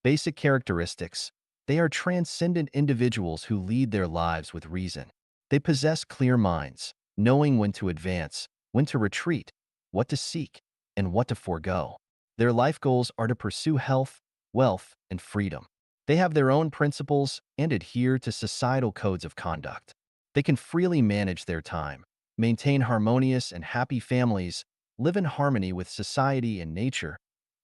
Basic characteristics. They are transcendent individuals who lead their lives with reason. They possess clear minds, knowing when to advance, when to retreat, what to seek, and what to forego. Their life goals are to pursue health, wealth, and freedom. They have their own principles and adhere to societal codes of conduct. They can freely manage their time, maintain harmonious and happy families, live in harmony with society and nature,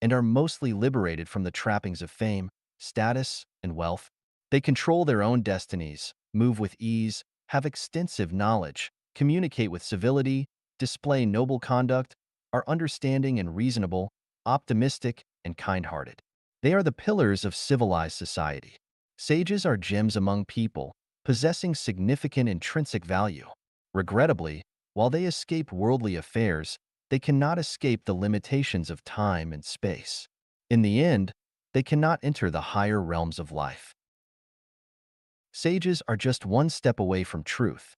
and are mostly liberated from the trappings of fame, status, and wealth. They control their own destinies, move with ease, have extensive knowledge, communicate with civility, display noble conduct, are understanding and reasonable, optimistic, and kind-hearted. They are the pillars of civilized society. Sages are gems among people, possessing significant intrinsic value. Regrettably, while they escape worldly affairs, they cannot escape the limitations of time and space. In the end, they cannot enter the higher realms of life. Sages are just one step away from truth.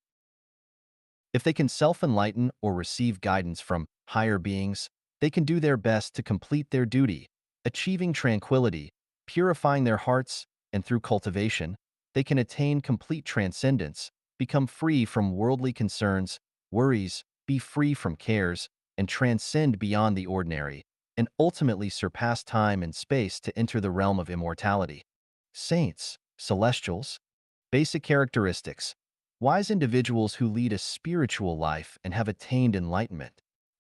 If they can self-enlighten or receive guidance from higher beings, they can do their best to complete their duty, achieving tranquility, purifying their hearts, and through cultivation, they can attain complete transcendence, become free from worldly concerns, worries, be free from cares, and transcend beyond the ordinary, and ultimately surpass time and space to enter the realm of immortality. Saints, celestials, basic characteristics, wise individuals who lead a spiritual life and have attained enlightenment.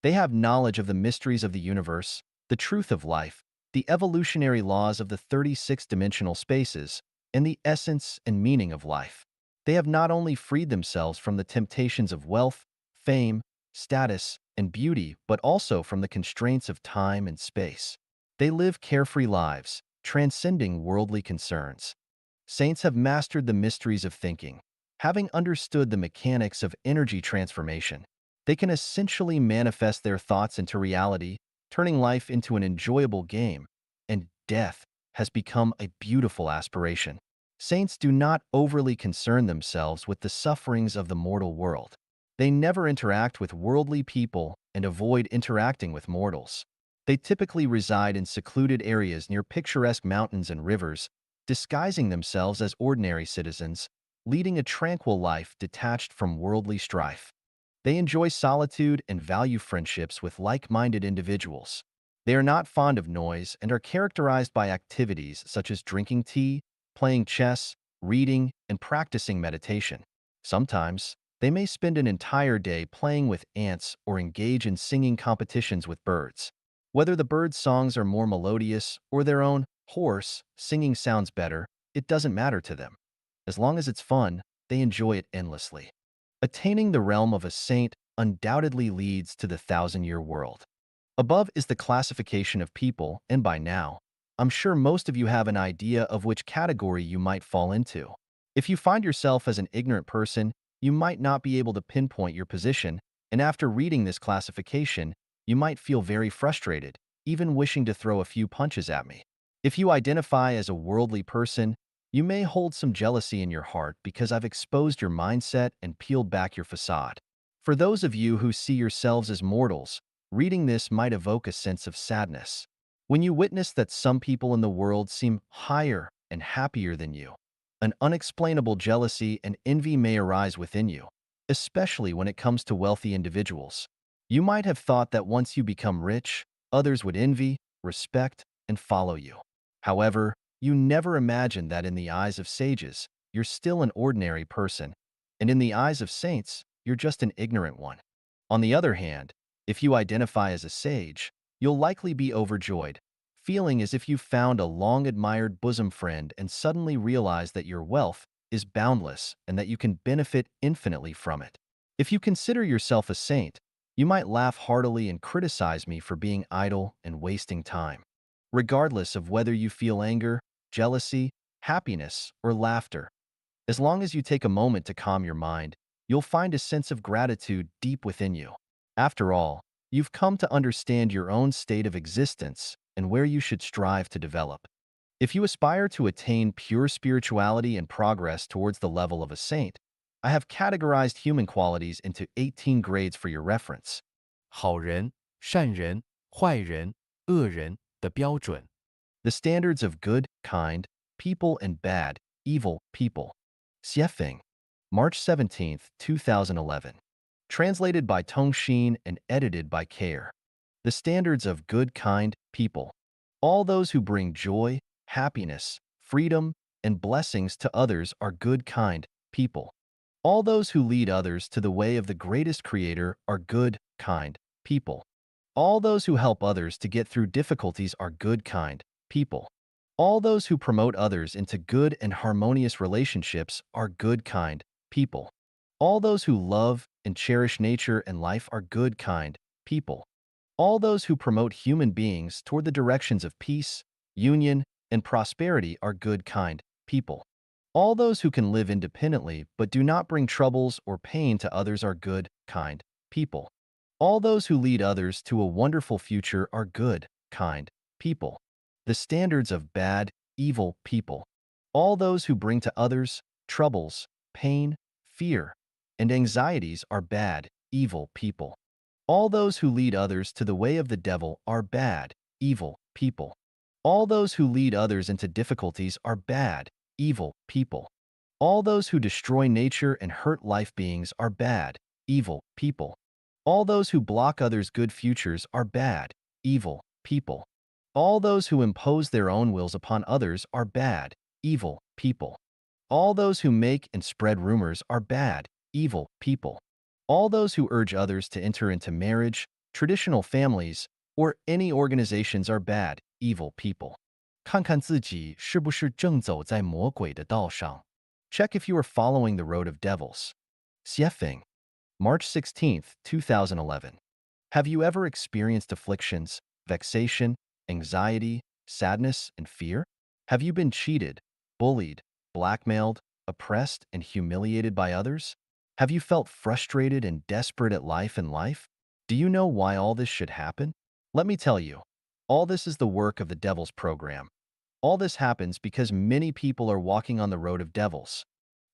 They have knowledge of the mysteries of the universe, the truth of life, the evolutionary laws of the 36-dimensional spaces, and the essence and meaning of life. They have not only freed themselves from the temptations of wealth, fame, status, and beauty, but also from the constraints of time and space. They live carefree lives, transcending worldly concerns. Saints have mastered the mysteries of thinking. Having understood the mechanics of energy transformation, they can essentially manifest their thoughts into reality, turning life into an enjoyable game, and death has become a beautiful aspiration. Saints do not overly concern themselves with the sufferings of the mortal world. They never interact with worldly people and avoid interacting with mortals. They typically reside in secluded areas near picturesque mountains and rivers, disguising themselves as ordinary citizens, leading a tranquil life detached from worldly strife. They enjoy solitude and value friendships with like-minded individuals. They are not fond of noise and are characterized by activities such as drinking tea, playing chess, reading, and practicing meditation. Sometimes, they may spend an entire day playing with ants or engage in singing competitions with birds. Whether the birds' songs are more melodious or their own hoarse singing sounds better, it doesn't matter to them. As long as it's fun, they enjoy it endlessly. Attaining the realm of a saint undoubtedly leads to the thousand-year world. Above is the classification of people, and by now, I'm sure most of you have an idea of which category you might fall into. If you find yourself as an ignorant person, you might not be able to pinpoint your position, and after reading this classification, you might feel very frustrated, even wishing to throw a few punches at me. If you identify as a worldly person, you may hold some jealousy in your heart because I've exposed your mindset and peeled back your facade. For those of you who see yourselves as mortals, reading this might evoke a sense of sadness. When you witness that some people in the world seem higher and happier than you, an unexplainable jealousy and envy may arise within you, especially when it comes to wealthy individuals. You might have thought that once you become rich, others would envy, respect, and follow you. However, you never imagined that in the eyes of sages, you're still an ordinary person, and in the eyes of saints, you're just an ignorant one. On the other hand, if you identify as a sage, you'll likely be overjoyed, feeling as if you found a long-admired bosom friend and suddenly realize that your wealth is boundless and that you can benefit infinitely from it. If you consider yourself a saint, you might laugh heartily and criticize me for being idle and wasting time. Regardless of whether you feel anger, jealousy, happiness, or laughter, as long as you take a moment to calm your mind, you'll find a sense of gratitude deep within you. After all, you've come to understand your own state of existence and where you should strive to develop. If you aspire to attain pure spirituality and progress towards the level of a saint, I have categorized human qualities into 18 grades for your reference. 好人、善人、坏人、恶人的标准。The standards of good, kind, people and bad, evil people. Xiefeng, March 17, 2011. Translated by Tong Xin and edited by Care. The standards of good, kind people. All those who bring joy, happiness, freedom, and blessings to others are good, kind people. All those who lead others to the way of the greatest creator are good, kind people. All those who help others to get through difficulties are good, kind people. All those who promote others into good and harmonious relationships are good, kind people. All those who love and cherish nature and life are good, kind people. All those who promote human beings toward the directions of peace, union, and prosperity are good, kind people. All those who can live independently but do not bring troubles or pain to others are good, kind people. All those who lead others to a wonderful future are good, kind people. The standards of bad, evil people. All those who bring to others troubles, pain, fear, and anxieties are bad, evil people. All those who lead others to the way of the devil are bad, evil people. All those who lead others into difficulties are bad, evil people. All those who destroy nature and hurt life beings are bad, evil people. All those who block others' good futures are bad, evil people. All those who impose their own wills upon others are bad, evil people. All those who make and spread rumors are bad, evil people. All those who urge others to enter into marriage, traditional families, or any organizations are bad, evil people. 看看自己是不是正走在魔鬼的道上. Check if you are following the road of devils. Xiefeng, March 16, 2011. Have you ever experienced afflictions, vexation, anxiety, sadness, and fear? Have you been cheated, bullied, blackmailed, oppressed, and humiliated by others? Have you felt frustrated and desperate at life and life? Do you know why all this should happen? Let me tell you, all this is the work of the devil's program. All this happens because many people are walking on the road of devils.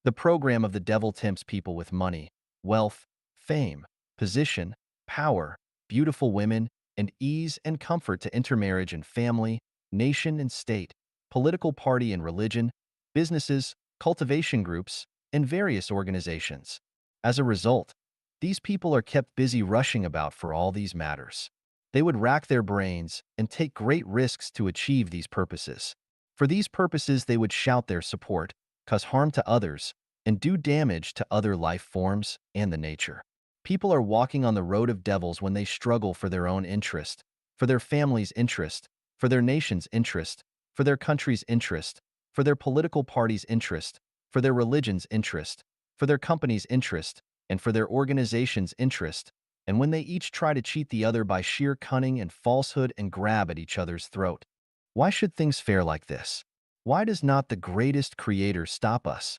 The program of the devil tempts people with money, wealth, fame, position, power, beautiful women, and ease and comfort to intermarriage and family, nation and state, political party and religion, businesses, cultivation groups, and various organizations. As a result, these people are kept busy rushing about for all these matters. They would rack their brains and take great risks to achieve these purposes. For these purposes, they would shout their support, cause harm to others, and do damage to other life forms and the nature. People are walking on the road of devils when they struggle for their own interest, for their family's interest, for their nation's interest, for their country's interest, for their political party's interest, for their religion's interest, for their company's interest, and for their organization's interest, and when they each try to cheat the other by sheer cunning and falsehood and grab at each other's throat. Why should things fare like this? Why does not the greatest creator stop us?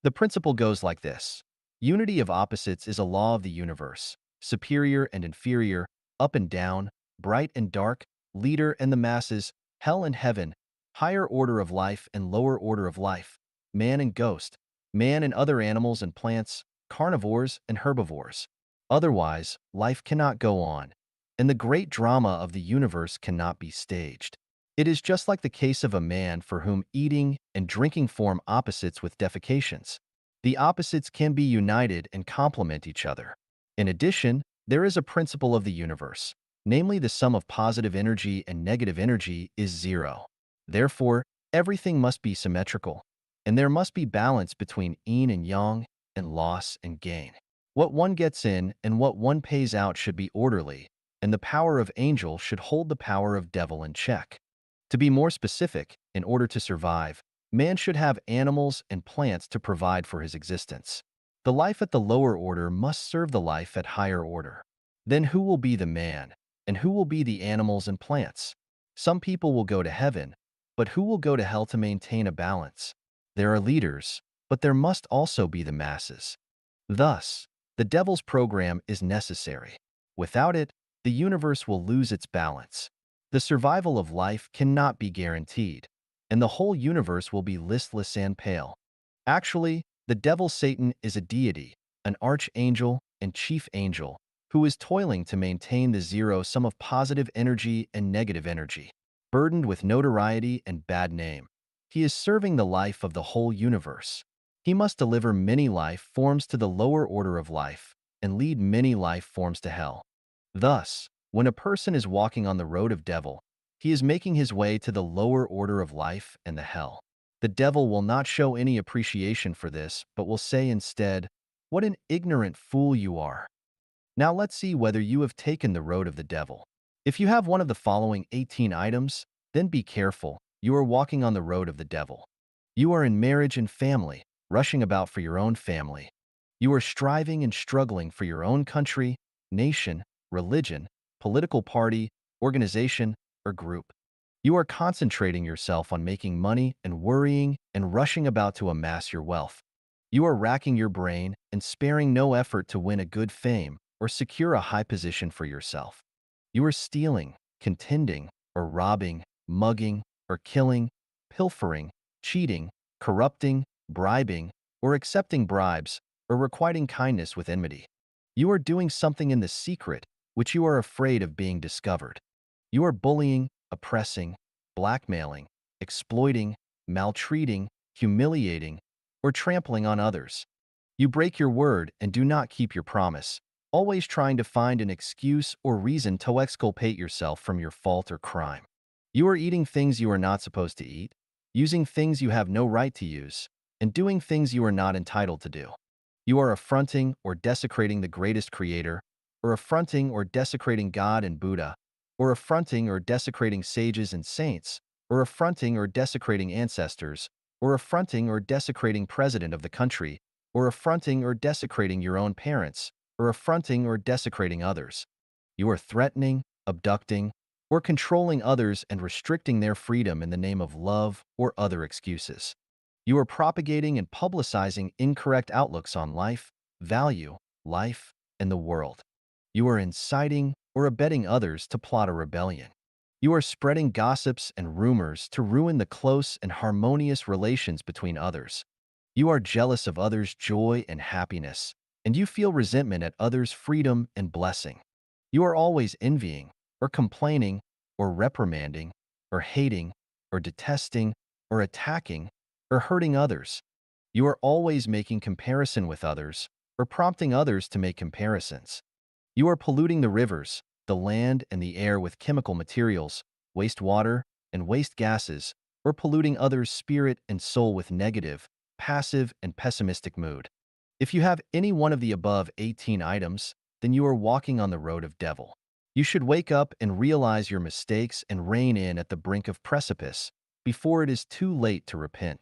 The principle goes like this. Unity of opposites is a law of the universe. Superior and inferior, up and down, bright and dark, leader and the masses, hell and heaven, higher order of life and lower order of life, man and ghost, man and other animals and plants, carnivores and herbivores. Otherwise, life cannot go on, and the great drama of the universe cannot be staged. It is just like the case of a man for whom eating and drinking form opposites with defecations. The opposites can be united and complement each other. In addition, there is a principle of the universe, namely the sum of positive energy and negative energy is zero. Therefore, everything must be symmetrical, and there must be balance between yin and yang and loss and gain. What one gets in and what one pays out should be orderly, and the power of angel should hold the power of devil in check. To be more specific, in order to survive, man should have animals and plants to provide for his existence. The life at the lower order must serve the life at higher order. Then who will be the man, and who will be the animals and plants? Some people will go to heaven, but who will go to hell to maintain a balance? There are leaders, but there must also be the masses. Thus, the devil's program is necessary. Without it, the universe will lose its balance. The survival of life cannot be guaranteed, and the whole universe will be listless and pale. Actually, the devil Satan is a deity, an archangel and chief angel, who is toiling to maintain the zero sum of positive energy and negative energy. Burdened with notoriety and bad name, he is serving the life of the whole universe. He must deliver many life forms to the lower order of life and lead many life forms to hell. Thus, when a person is walking on the road of devil, he is making his way to the lower order of life and the hell. The devil will not show any appreciation for this, but will say instead, "What an ignorant fool you are." Now let's see whether you have taken the road of the devil. If you have one of the following 18 items, then be careful, you are walking on the road of the devil. You are in marriage and family, rushing about for your own family. You are striving and struggling for your own country, nation, religion, political party, organization, or group. You are concentrating yourself on making money and worrying and rushing about to amass your wealth. You are racking your brain and sparing no effort to win a good fame or secure a high position for yourself. You are stealing, contending, or robbing, mugging, or killing, pilfering, cheating, corrupting, bribing, or accepting bribes, or requiting kindness with enmity. You are doing something in the secret which you are afraid of being discovered. You are bullying, oppressing, blackmailing, exploiting, maltreating, humiliating, or trampling on others. You break your word and do not keep your promise, always trying to find an excuse or reason to exculpate yourself from your fault or crime. You are eating things you are not supposed to eat, using things you have no right to use, and doing things you are not entitled to do. You are affronting or desecrating the greatest creator, or affronting or desecrating God and Buddha, or affronting or desecrating sages and saints, or affronting or desecrating ancestors, or affronting or desecrating president of the country, or affronting or desecrating your own parents, or affronting or desecrating others. You are threatening, abducting, or controlling others and restricting their freedom in the name of love or other excuses. You are propagating and publicizing incorrect outlooks on life, value, life, and the world. You are inciting or abetting others to plot a rebellion. You are spreading gossips and rumors to ruin the close and harmonious relations between others. You are jealous of others' joy and happiness, and you feel resentment at others' freedom and blessing. You are always envying, or complaining, or reprimanding, or hating, or detesting, or attacking, or hurting others. You are always making comparison with others, or prompting others to make comparisons. You are polluting the rivers, the land, and the air with chemical materials, waste water, and waste gases, or polluting others' spirit and soul with negative, passive, and pessimistic mood. If you have any one of the above 18 items, then you are walking on the road of devil. You should wake up and realize your mistakes and rein in at the brink of precipice before it is too late to repent.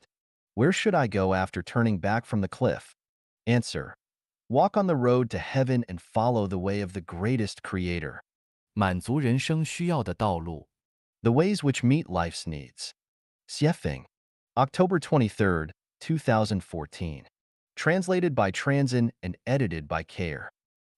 Where should I go after turning back from the cliff? Answer: Walk on the road to heaven and follow the way of the greatest creator. 满足人生需要的道路。The ways which meet life's needs. Xiefeng. October 23rd, 2014. Translated by Transin and edited by Care.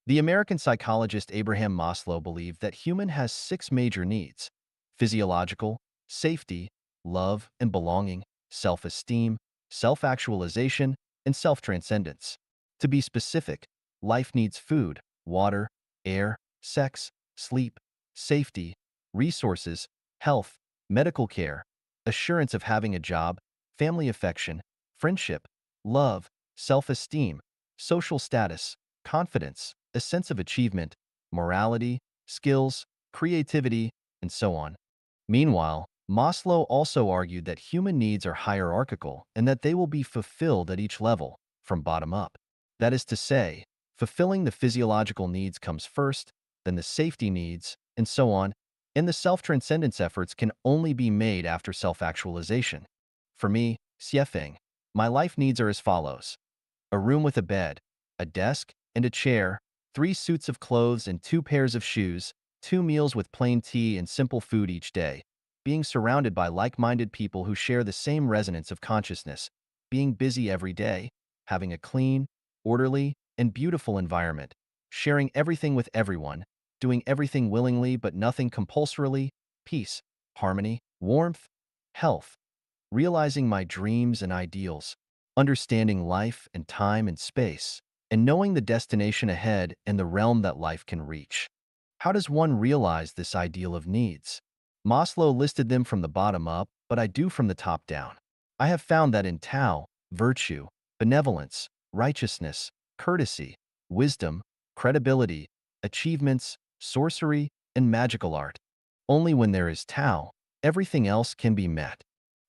The American psychologist Abraham Maslow believed that human has six major needs: physiological, safety, love and belonging, self-esteem, self-actualization, and self-transcendence. To be specific, life needs food, water, air, sex, sleep, safety, resources, health, medical care, assurance of having a job, family affection, friendship, love, self-esteem, social status, confidence, a sense of achievement, morality, skills, creativity, and so on. Meanwhile, Maslow also argued that human needs are hierarchical and that they will be fulfilled at each level, from bottom up. That is to say, fulfilling the physiological needs comes first, then the safety needs, and so on, and the self-transcendence efforts can only be made after self-actualization. For me, Xiefeng, my life needs are as follows: a room with a bed, a desk and a chair, 3 suits of clothes and 2 pairs of shoes, 2 meals with plain tea and simple food each day, being surrounded by like-minded people who share the same resonance of consciousness, being busy every day, having a clean, orderly, and beautiful environment, sharing everything with everyone, doing everything willingly but nothing compulsorily, peace, harmony, warmth, health, realizing my dreams and ideals, understanding life and time and space, and knowing the destination ahead and the realm that life can reach. How does one realize this ideal of needs? Maslow listed them from the bottom up, but I do from the top down. I have found that in Tao, virtue, benevolence, righteousness, courtesy, wisdom, credibility, achievements, sorcery, and magical art. Only when there is Tao, everything else can be met.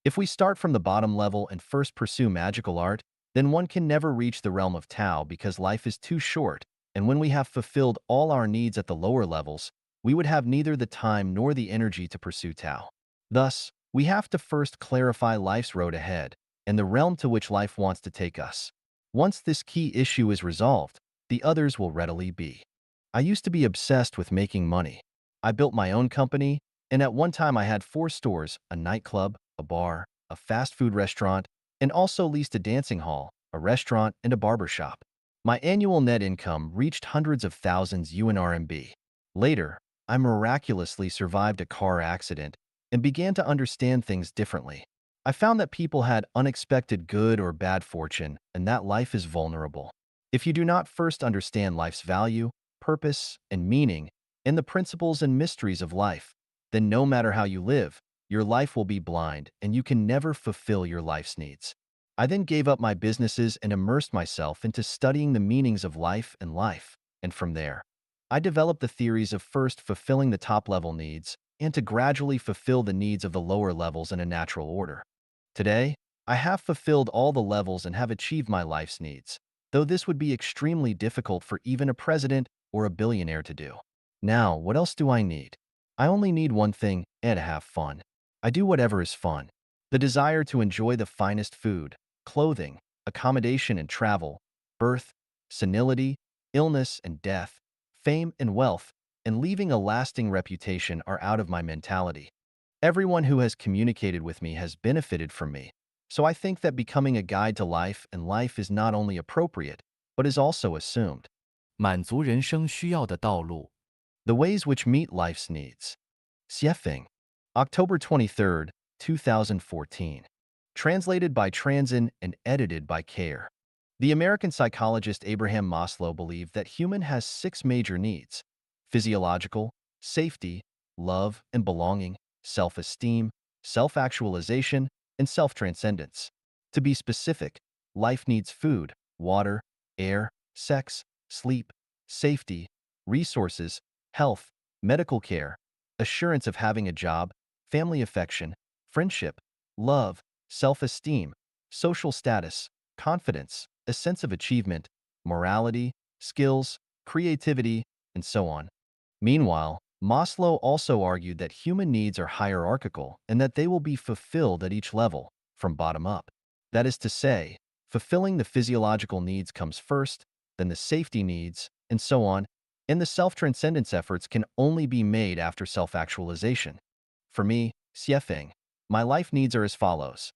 If we start from the bottom level and first pursue magical art, then one can never reach the realm of Tao because life is too short, and when we have fulfilled all our needs at the lower levels, we would have neither the time nor the energy to pursue Tao. Thus, we have to first clarify life's road ahead and the realm to which life wants to take us. Once this key issue is resolved, the others will readily be. I used to be obsessed with making money. I built my own company, and at one time I had 4 stores, a nightclub, a bar, a fast food restaurant, and also leased a dancing hall, a restaurant, and a barber shop. My annual net income reached hundreds of thousands UNRMB. Later, I miraculously survived a car accident and began to understand things differently. I found that people had unexpected good or bad fortune and that life is vulnerable. If you do not first understand life's value, purpose, and meaning, and the principles and mysteries of life, then no matter how you live, your life will be blind and you can never fulfill your life's needs. I then gave up my businesses and immersed myself into studying the meanings of life, and from there, I developed the theories of first fulfilling the top-level needs and to gradually fulfill the needs of the lower levels in a natural order. Today, I have fulfilled all the levels and have achieved my life's needs, though this would be extremely difficult for even a president or a billionaire to do. Now, what else do I need? I only need one thing, and to have fun. I do whatever is fun. The desire to enjoy the finest food, clothing, accommodation and travel, birth, senility, illness and death, fame and wealth, and leaving a lasting reputation are out of my mentality. Everyone who has communicated with me has benefited from me, so I think that becoming a guide to life and life is not only appropriate, but is also assumed. 满足人生需要的道路。The ways which meet life's needs. Xiefeng. October 23rd, 2014. Translated by Transin and edited by Care. The American psychologist Abraham Maslow believed that human has six major needs: physiological, safety, love and belonging, self-esteem, self-actualization, and self-transcendence. To be specific, life needs food, water, air, sex, sleep, safety, resources, health, medical care, assurance of having a job, family affection, friendship, love, self-esteem, social status, confidence, a sense of achievement, morality, skills, creativity, and so on. Meanwhile, Maslow also argued that human needs are hierarchical and that they will be fulfilled at each level, from bottom up. That is to say, fulfilling the physiological needs comes first, then the safety needs, and so on, and the self-transcendence efforts can only be made after self-actualization. For me, Xiefeng, my life needs are as follows: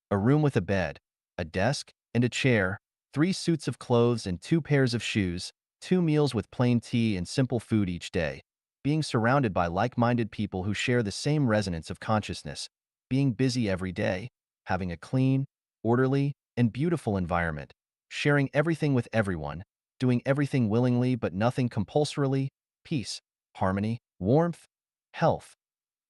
a room with a bed, a desk and a chair, 3 suits of clothes and 2 pairs of shoes, 2 meals with plain tea and simple food each day, being surrounded by like-minded people who share the same resonance of consciousness, being busy every day, having a clean, orderly, and beautiful environment, sharing everything with everyone, doing everything willingly but nothing compulsorily, peace, harmony, warmth, health,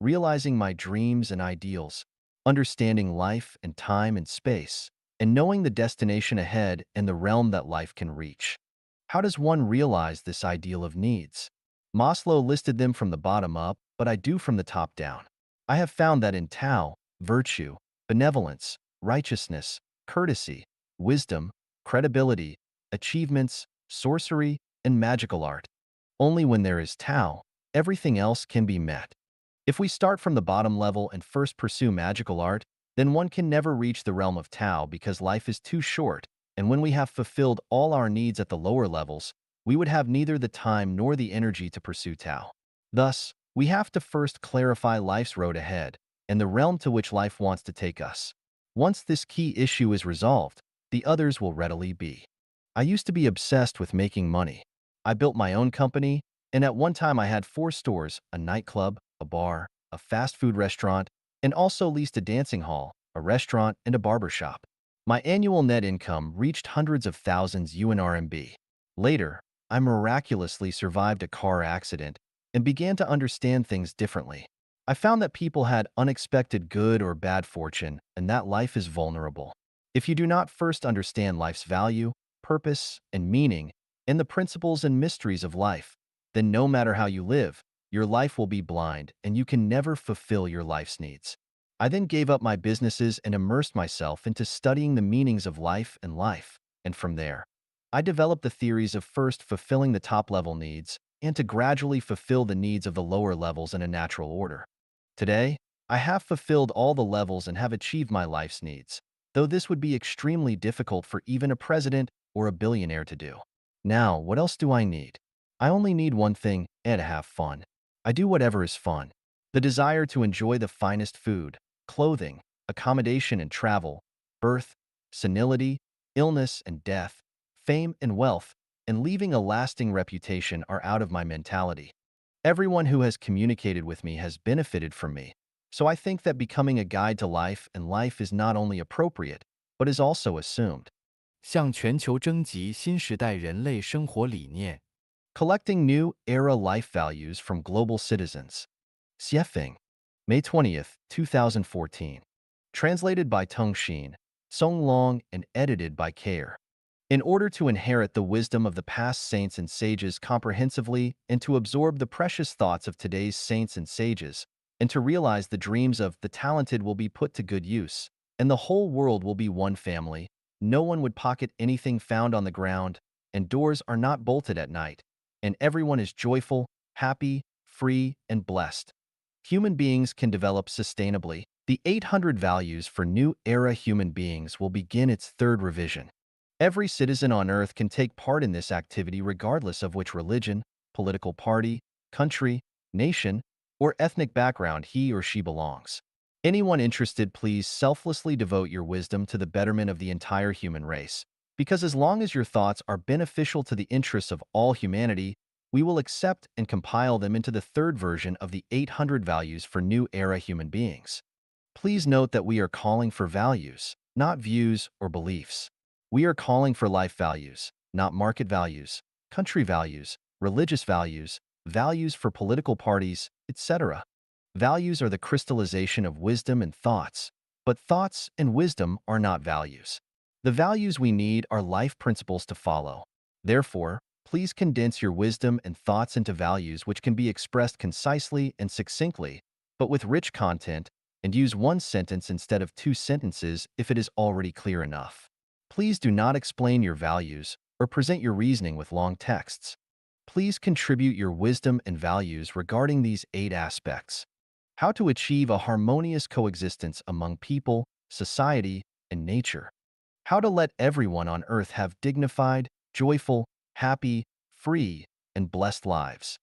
realizing my dreams and ideals, understanding life and time and space, and knowing the destination ahead and the realm that life can reach. How does one realize this ideal of needs? Maslow listed them from the bottom up, but I do from the top down. I have found that in Tao, virtue, benevolence, righteousness, courtesy, wisdom, credibility, achievements, sorcery, and magical art. Only when there is Tao, everything else can be met. If we start from the bottom level and first pursue magical art, then one can never reach the realm of Tao because life is too short, and when we have fulfilled all our needs at the lower levels, we would have neither the time nor the energy to pursue Tao. Thus, we have to first clarify life's road ahead and the realm to which life wants to take us. Once this key issue is resolved, the others will readily be. I used to be obsessed with making money. I built my own company, and at one time I had 4 stores, a nightclub, a bar, a fast food restaurant, and also leased a dancing hall, a restaurant, and a barber shop. My annual net income reached hundreds of thousands UNRMB. Later, I miraculously survived a car accident and began to understand things differently. I found that people had unexpected good or bad fortune and that life is vulnerable. If you do not first understand life's value, purpose, and meaning, and the principles and mysteries of life, then no matter how you live, your life will be blind and you can never fulfill your life's needs. I then gave up my businesses and immersed myself into studying the meanings of life, and from there, I developed the theories of first fulfilling the top-level needs and to gradually fulfill the needs of the lower levels in a natural order. Today, I have fulfilled all the levels and have achieved my life's needs, though this would be extremely difficult for even a president or a billionaire to do. Now, what else do I need? I only need one thing, and to have fun. I do whatever is fun. The desire to enjoy the finest food, clothing, accommodation and travel, birth, senility, illness and death, fame and wealth, and leaving a lasting reputation are out of my mentality. Everyone who has communicated with me has benefited from me, so I think that becoming a guide to life and life is not only appropriate, but is also assumed. 向全球征集新时代人类生活理念。Collecting new era life values from global citizens. Xiefeng, May 20th, 2014. Translated by Teng Xin, Song Long, and edited by Kair. In order to inherit the wisdom of the past saints and sages comprehensively and to absorb the precious thoughts of today's saints and sages, and to realize the dreams of the talented will be put to good use, and the whole world will be one family, no one would pocket anything found on the ground, and doors are not bolted at night, and everyone is joyful, happy, free, and blessed. Human beings can develop sustainably. The 800 Values for New Era Human Beings will begin its third revision. Every citizen on Earth can take part in this activity regardless of which religion, political party, country, nation, or ethnic background he or she belongs. Anyone interested, please selflessly devote your wisdom to the betterment of the entire human race, because as long as your thoughts are beneficial to the interests of all humanity, we will accept and compile them into the third version of the 800 Values for New Era Human Beings. Please note that we are calling for values, not views or beliefs. We are calling for life values, not market values, country values, religious values, values for political parties, etc. Values are the crystallization of wisdom and thoughts, but thoughts and wisdom are not values. The values we need are life principles to follow. Therefore, please condense your wisdom and thoughts into values which can be expressed concisely and succinctly, but with rich content, and use one sentence instead of 2 sentences if it is already clear enough. Please do not explain your values or present your reasoning with long texts. Please contribute your wisdom and values regarding these 8 aspects. How to achieve a harmonious coexistence among people, society, and nature. How to let everyone on earth have dignified, joyful, happy, free, and blessed lives.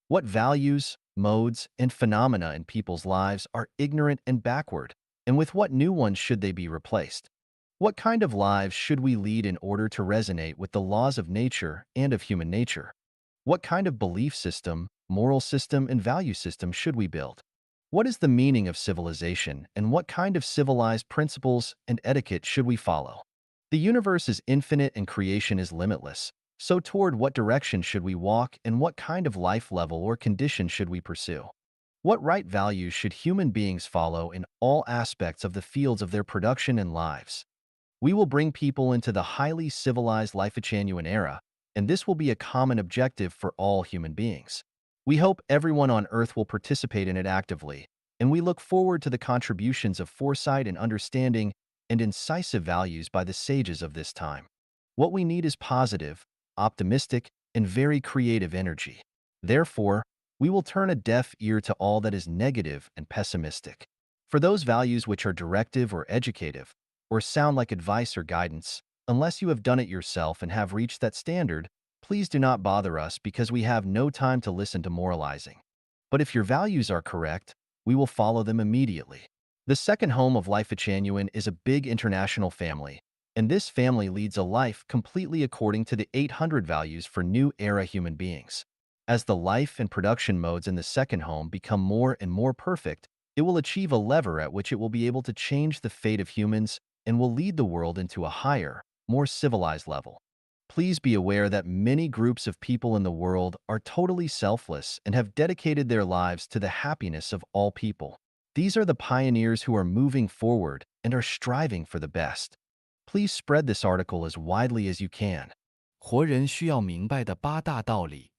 What values, modes, and phenomena in people's lives are ignorant and backward, and with what new ones should they be replaced? What kind of lives should we lead in order to resonate with the laws of nature and of human nature? What kind of belief system, moral system, and value system should we build? What is the meaning of civilization, and what kind of civilized principles and etiquette should we follow? The universe is infinite and creation is limitless. So toward what direction should we walk, and what kind of life level or condition should we pursue? What right values should human beings follow in all aspects of the fields of their production and lives? We will bring people into the highly civilized Life-Changean era, and this will be a common objective for all human beings. We hope everyone on Earth will participate in it actively, and we look forward to the contributions of foresight and understanding and incisive values by the sages of this time. What we need is positive, optimistic, and very creative energy. Therefore, we will turn a deaf ear to all that is negative and pessimistic. For those values which are directive or educative, or sound like advice or guidance, unless you have done it yourself and have reached that standard, please do not bother us because we have no time to listen to moralizing. But if your values are correct, we will follow them immediately. The second home of Life Genuine is a big international family, and this family leads a life completely according to the 800 values for new era human beings. As the life and production modes in the second home become more and more perfect, it will achieve a lever at which it will be able to change the fate of humans and will lead the world into a higher, more civilized level. Please be aware that many groups of people in the world are totally selfless and have dedicated their lives to the happiness of all people. These are the pioneers who are moving forward and are striving for the best. Please spread this article as widely as you can. 活人需要明白的8大道理。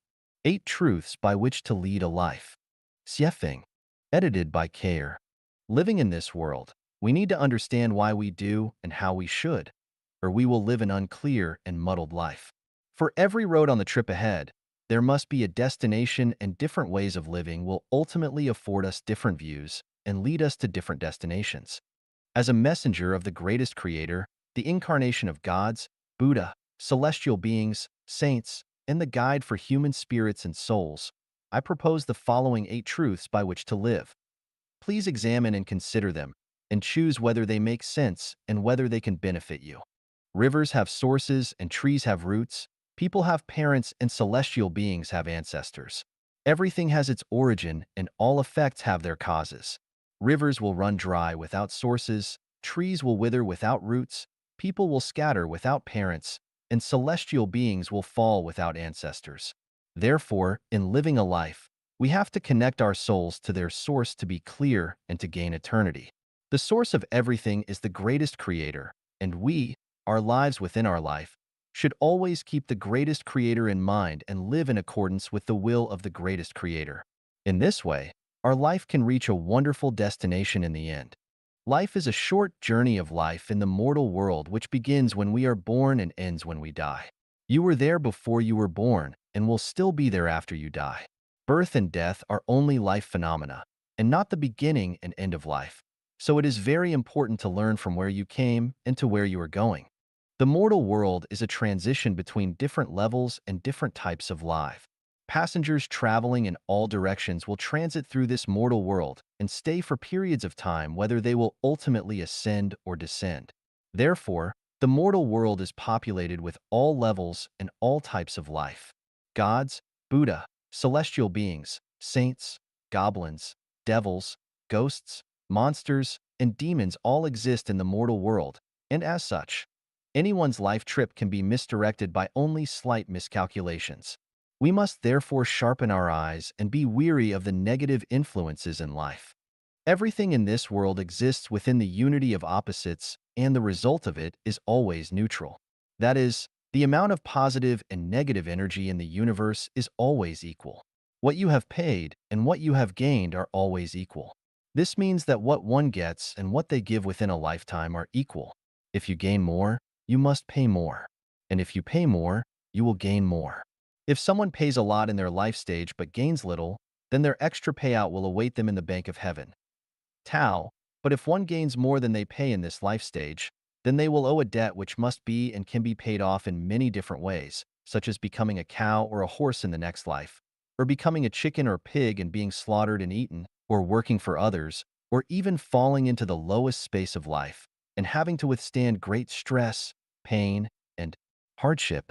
8 Truths by Which to Lead a Life. Xiefeng. Edited by Care. Living in this world, we need to understand why we do and how we should, or we will live an unclear and muddled life. For every road on the trip ahead, there must be a destination, and different ways of living will ultimately afford us different views and lead us to different destinations. As a messenger of the greatest creator, the incarnation of gods, Buddha, celestial beings, saints, and the guide for human spirits and souls, I propose the following 8 truths by which to live. Please examine and consider them, and choose whether they make sense and whether they can benefit you. Rivers have sources and trees have roots. People have parents and celestial beings have ancestors. Everything has its origin and all effects have their causes. Rivers will run dry without sources, trees will wither without roots, people will scatter without parents, and celestial beings will fall without ancestors. Therefore, in living a life, we have to connect our souls to their source to be clear and to gain eternity. The source of everything is the greatest creator, and we, our lives within our life, should always keep the greatest creator in mind and live in accordance with the will of the greatest creator. In this way, our life can reach a wonderful destination in the end. Life is a short journey of life in the mortal world which begins when we are born and ends when we die. You were there before you were born and will still be there after you die. Birth and death are only life phenomena, and not the beginning and end of life. So it is very important to learn from where you came and to where you are going. The mortal world is a transition between different levels and different types of life. Passengers traveling in all directions will transit through this mortal world and stay for periods of time, whether they will ultimately ascend or descend. Therefore, the mortal world is populated with all levels and all types of life. Gods, Buddha, celestial beings, saints, goblins, devils, ghosts, monsters, and demons all exist in the mortal world, and as such, anyone's life trip can be misdirected by only slight miscalculations. We must therefore sharpen our eyes and be weary of the negative influences in life. Everything in this world exists within the unity of opposites, and the result of it is always neutral. That is, the amount of positive and negative energy in the universe is always equal. What you have paid and what you have gained are always equal. This means that what one gets and what they give within a lifetime are equal. If you gain more, you must pay more. And if you pay more, you will gain more. If someone pays a lot in their life stage but gains little, then their extra payout will await them in the bank of heaven. Tao, but if one gains more than they pay in this life stage, then they will owe a debt which must be and can be paid off in many different ways, such as becoming a cow or a horse in the next life, or becoming a chicken or pig and being slaughtered and eaten, or working for others, or even falling into the lowest space of life and having to withstand great stress, pain, and hardship.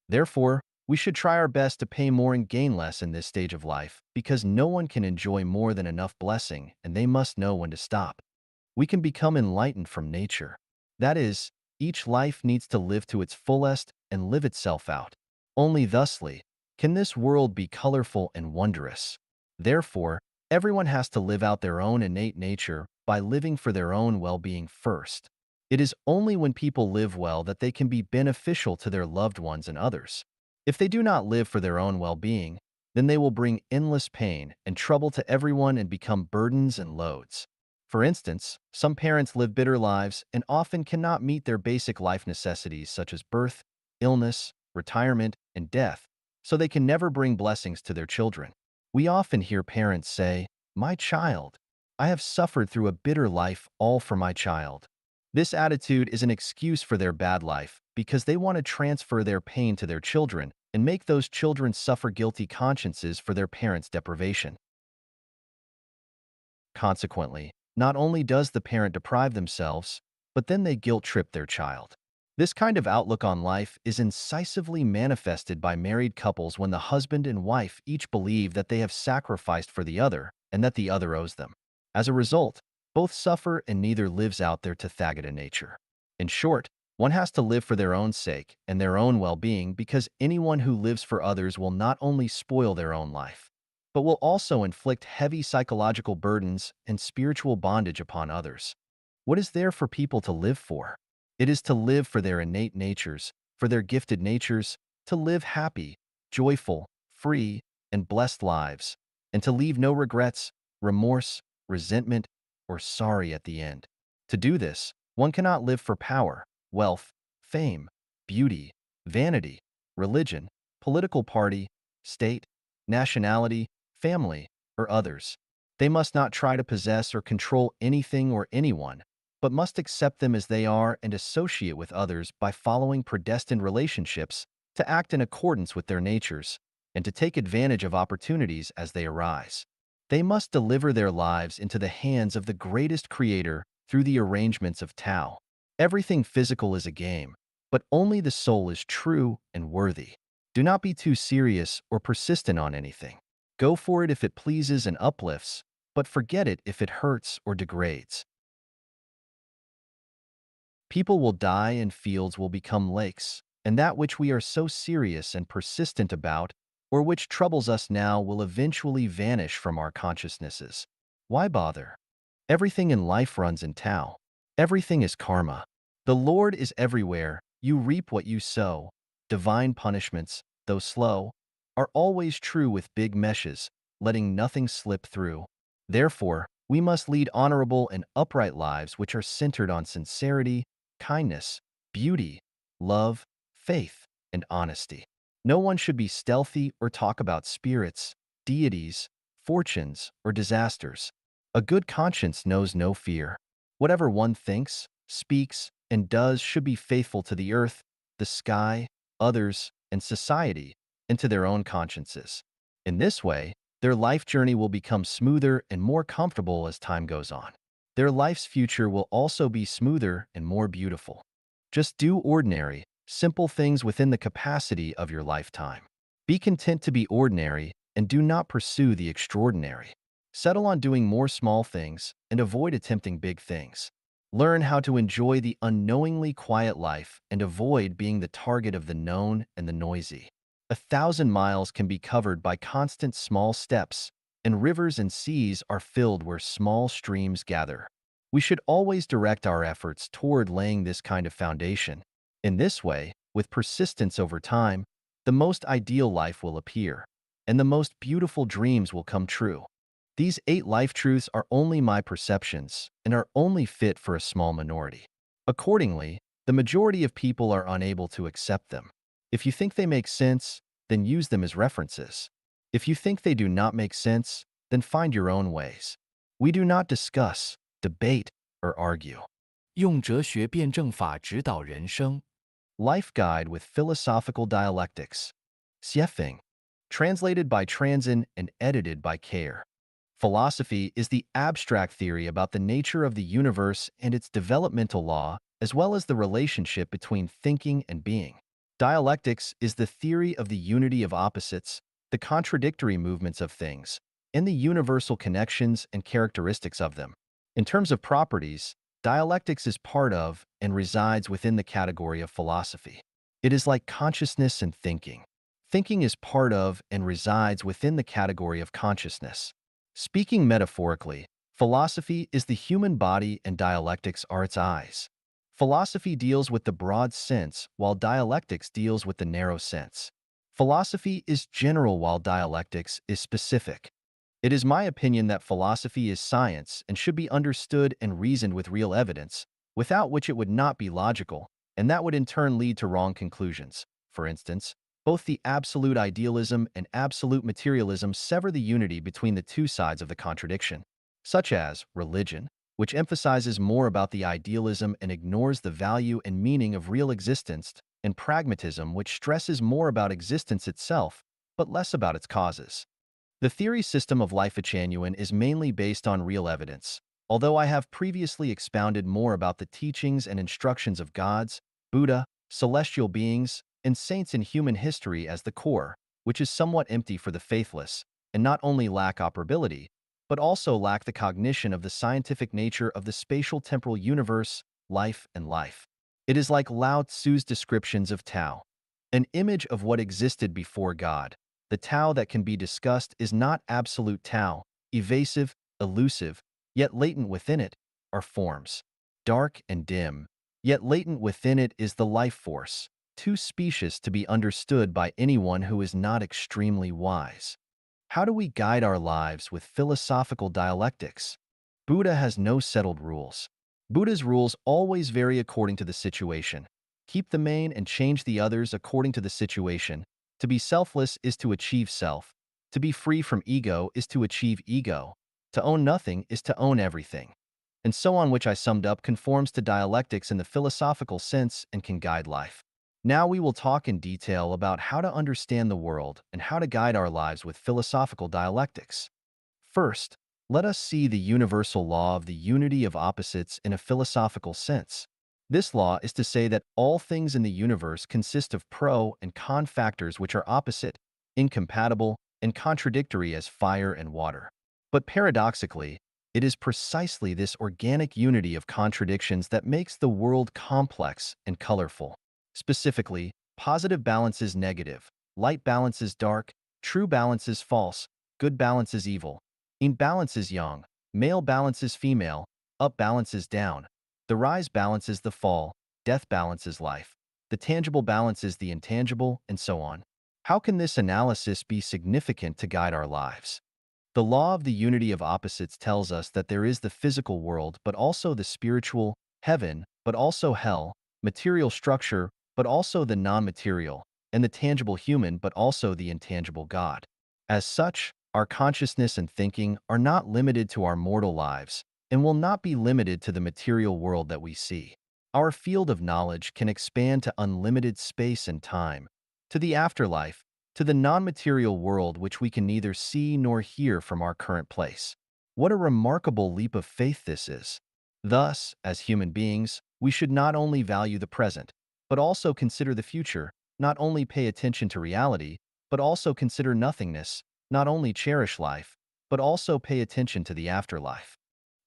Therefore, we should try our best to pay more and gain less in this stage of life because no one can enjoy more than enough blessing and they must know when to stop. We can become enlightened from nature. That is, each life needs to live to its fullest and live itself out. Only thusly can this world be colorful and wondrous. Therefore, everyone has to live out their own innate nature by living for their own well-being first. It is only when people live well that they can be beneficial to their loved ones and others. If they do not live for their own well-being, then they will bring endless pain and trouble to everyone and become burdens and loads. For instance, some parents live bitter lives and often cannot meet their basic life necessities such as birth, illness, retirement, and death, so they can never bring blessings to their children. We often hear parents say, "My child, I have suffered through a bitter life all for my child." This attitude is an excuse for their bad life because they want to transfer their pain to their children and make those children suffer guilty consciences for their parents' deprivation. Consequently, not only does the parent deprive themselves, but then they guilt-trip their child. This kind of outlook on life is incisively manifested by married couples when the husband and wife each believe that they have sacrificed for the other and that the other owes them. As a result, both suffer and neither lives out their Tathagata nature. In short, one has to live for their own sake and their own well-being because anyone who lives for others will not only spoil their own life, but will also inflict heavy psychological burdens and spiritual bondage upon others. What is there for people to live for? It is to live for their innate natures, for their gifted natures, to live happy, joyful, free, and blessed lives, and to leave no regrets, remorse, resentment, or sorry at the end. To do this, one cannot live for power, wealth, fame, beauty, vanity, religion, political party, state, nationality, family, or others. They must not try to possess or control anything or anyone, but must accept them as they are and associate with others by following predestined relationships to act in accordance with their natures and to take advantage of opportunities as they arise. They must deliver their lives into the hands of the greatest creator through the arrangements of Tao. Everything physical is a game, but only the soul is true and worthy. Do not be too serious or persistent on anything. Go for it if it pleases and uplifts, but forget it if it hurts or degrades. People will die and fields will become lakes, and that which we are so serious and persistent about, or which troubles us now, will eventually vanish from our consciousnesses. Why bother? Everything in life runs in Tao. Everything is karma. The Lord is everywhere. You reap what you sow. Divine punishments, though slow, are always true with big meshes, letting nothing slip through. Therefore, we must lead honorable and upright lives which are centered on sincerity, kindness, beauty, love, faith, and honesty. No one should be stealthy or talk about spirits, deities, fortunes, or disasters. A good conscience knows no fear. Whatever one thinks, speaks, and does should be faithful to the earth, the sky, others, and society, and to their own consciences. In this way, their life journey will become smoother and more comfortable as time goes on. Their life's future will also be smoother and more beautiful. Just do ordinary, simple things within the capacity of your lifetime. Be content to be ordinary and do not pursue the extraordinary. Settle on doing more small things and avoid attempting big things. Learn how to enjoy the unknowingly quiet life and avoid being the target of the known and the noisy. 1,000 miles can be covered by constant small steps, and rivers and seas are filled where small streams gather. We should always direct our efforts toward laying this kind of foundation. In this way, with persistence over time, the most ideal life will appear, and the most beautiful dreams will come true. These 8 life truths are only my perceptions and are only fit for a small minority. Accordingly, the majority of people are unable to accept them. If you think they make sense, then use them as references. If you think they do not make sense, then find your own ways. We do not discuss, debate, or argue. 用哲学辩证法指导人生。Life Guide with Philosophical Dialectics. Xiefeng. Translated by Transin and edited by Care. Philosophy is the abstract theory about the nature of the universe and its developmental law, as well as the relationship between thinking and being. Dialectics is the theory of the unity of opposites, the contradictory movements of things, and the universal connections and characteristics of them. In terms of properties, dialectics is part of and resides within the category of philosophy. It is like consciousness and thinking. Thinking is part of and resides within the category of consciousness. Speaking metaphorically, philosophy is the human body and dialectics are its eyes. Philosophy deals with the broad sense, while dialectics deals with the narrow sense. Philosophy is general while dialectics is specific. It is my opinion that philosophy is science and should be understood and reasoned with real evidence, without which it would not be logical, and that would in turn lead to wrong conclusions. For instance, both the absolute idealism and absolute materialism sever the unity between the two sides of the contradiction, such as religion, which emphasizes more about the idealism and ignores the value and meaning of real existence, and pragmatism, which stresses more about existence itself, but less about its causes. The theory system of Life-Genuine is mainly based on real evidence, although I have previously expounded more about the teachings and instructions of gods, Buddha, celestial beings, and saints in human history as the core, which is somewhat empty for the faithless, and not only lack operability, but also lack the cognition of the scientific nature of the spatial-temporal universe, life, and life. It is like Lao Tzu's descriptions of Tao, an image of what existed before God. The Tao that can be discussed is not absolute Tao, evasive, elusive, yet latent within it are forms. Dark and dim, yet latent within it is the life force, too specious to be understood by anyone who is not extremely wise. How do we guide our lives with philosophical dialectics? Buddha has no settled rules. Buddha's rules always vary according to the situation. Keep the main and change the others according to the situation. To be selfless is to achieve self. To be free from ego is to achieve ego. To own nothing is to own everything. And so on, which I summed up conforms to dialectics in the philosophical sense and can guide life. Now we will talk in detail about how to understand the world and how to guide our lives with philosophical dialectics. First, let us see the universal law of the unity of opposites in a philosophical sense. This law is to say that all things in the universe consist of pro and con factors which are opposite, incompatible, and contradictory as fire and water. But paradoxically, it is precisely this organic unity of contradictions that makes the world complex and colorful. Specifically, positive balance is negative, light balance is dark, true balance is false, good balance is evil, yin balance is yang, male balance is female, up balance is down, the rise balance is the fall, death balance is life, the tangible balance is the intangible, and so on. How can this analysis be significant to guide our lives? The law of the unity of opposites tells us that there is the physical world, but also the spiritual, heaven, but also hell, material structure, but also the non-material, and the tangible human, but also the intangible God. As such, our consciousness and thinking are not limited to our mortal lives and will not be limited to the material world that we see. Our field of knowledge can expand to unlimited space and time, to the afterlife, to the non-material world which we can neither see nor hear from our current place. What a remarkable leap of faith this is. Thus, as human beings, we should not only value the present, but also consider the future, not only pay attention to reality, but also consider nothingness, not only cherish life, but also pay attention to the afterlife.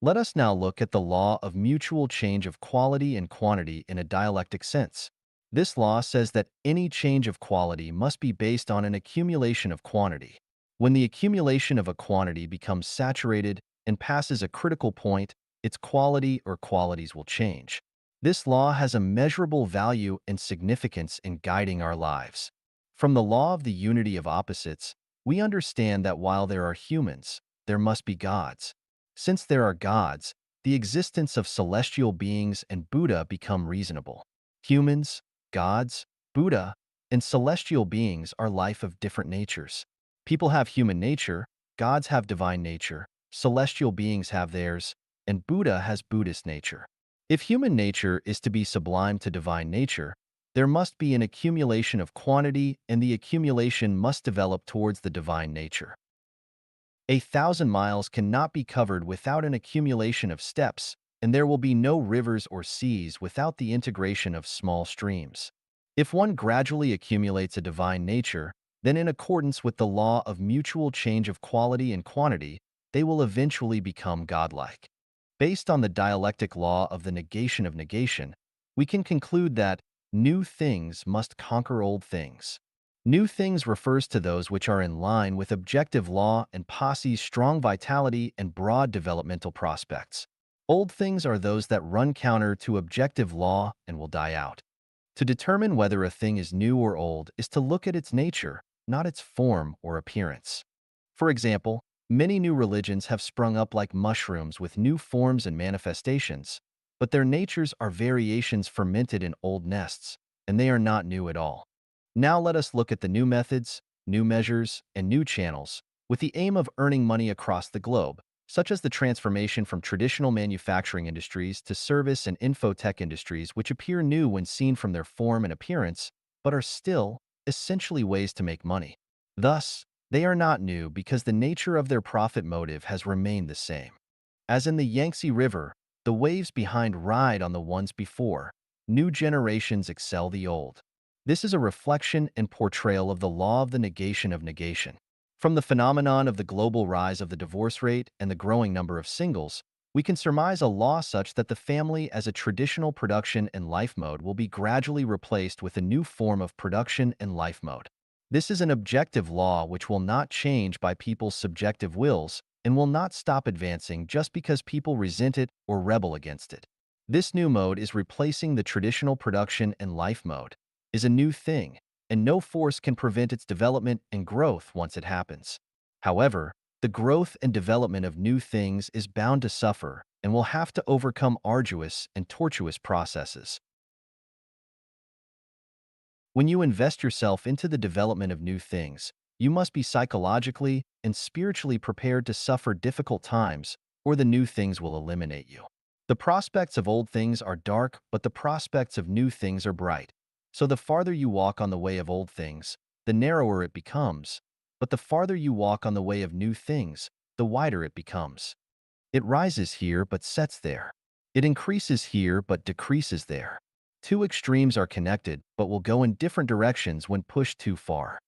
Let us now look at the law of mutual change of quality and quantity in a dialectic sense. This law says that any change of quality must be based on an accumulation of quantity. When the accumulation of a quantity becomes saturated and passes a critical point, its quality or qualities will change. This law has a measurable value and significance in guiding our lives. From the law of the unity of opposites, we understand that while there are humans, there must be gods. Since there are gods, the existence of celestial beings and Buddha become reasonable. Humans, gods, Buddha, and celestial beings are life of different natures. People have human nature, gods have divine nature, celestial beings have theirs, and Buddha has Buddhist nature. If human nature is to be sublime to divine nature, There must be an accumulation of quantity, and the accumulation must develop towards the divine nature. 1,000 miles cannot be covered without an accumulation of steps, and there will be no rivers or seas without the integration of small streams. If one gradually accumulates a divine nature, then in accordance with the law of mutual change of quality and quantity, they will eventually become godlike. Based on the dialectic law of the negation of negation, we can conclude that new things must conquer old things. New things refers to those which are in line with objective law and posse's strong vitality and broad developmental prospects. Old things are those that run counter to objective law and will die out. To determine whether a thing is new or old is to look at its nature, not its form or appearance. For example, many new religions have sprung up like mushrooms with new forms and manifestations, but their natures are variations fermented in old nests, and they are not new at all. Now let us look at the new methods, new measures, and new channels, with the aim of earning money across the globe, such as the transformation from traditional manufacturing industries to service and infotech industries, which appear new when seen from their form and appearance, but are still, essentially, ways to make money. Thus, they are not new because the nature of their profit motive has remained the same. As in the Yangtze River, the waves behind ride on the ones before. New generations excel the old. This is a reflection and portrayal of the law of the negation of negation. From the phenomenon of the global rise of the divorce rate and the growing number of singles, we can surmise a law such that the family as a traditional production and life mode will be gradually replaced with a new form of production and life mode. This is an objective law which will not change by people's subjective wills and will not stop advancing just because people resent it or rebel against it. This new mode is replacing the traditional production and life mode, is a new thing, and no force can prevent its development and growth once it happens. However, the growth and development of new things is bound to suffer and will have to overcome arduous and tortuous processes. When you invest yourself into the development of new things, you must be psychologically and spiritually prepared to suffer difficult times, or the new things will eliminate you. The prospects of old things are dark, but the prospects of new things are bright. So the farther you walk on the way of old things, the narrower it becomes, but the farther you walk on the way of new things, the wider it becomes. It rises here but sets there. It increases here but decreases there. Two extremes are connected but will go in different directions when pushed too far.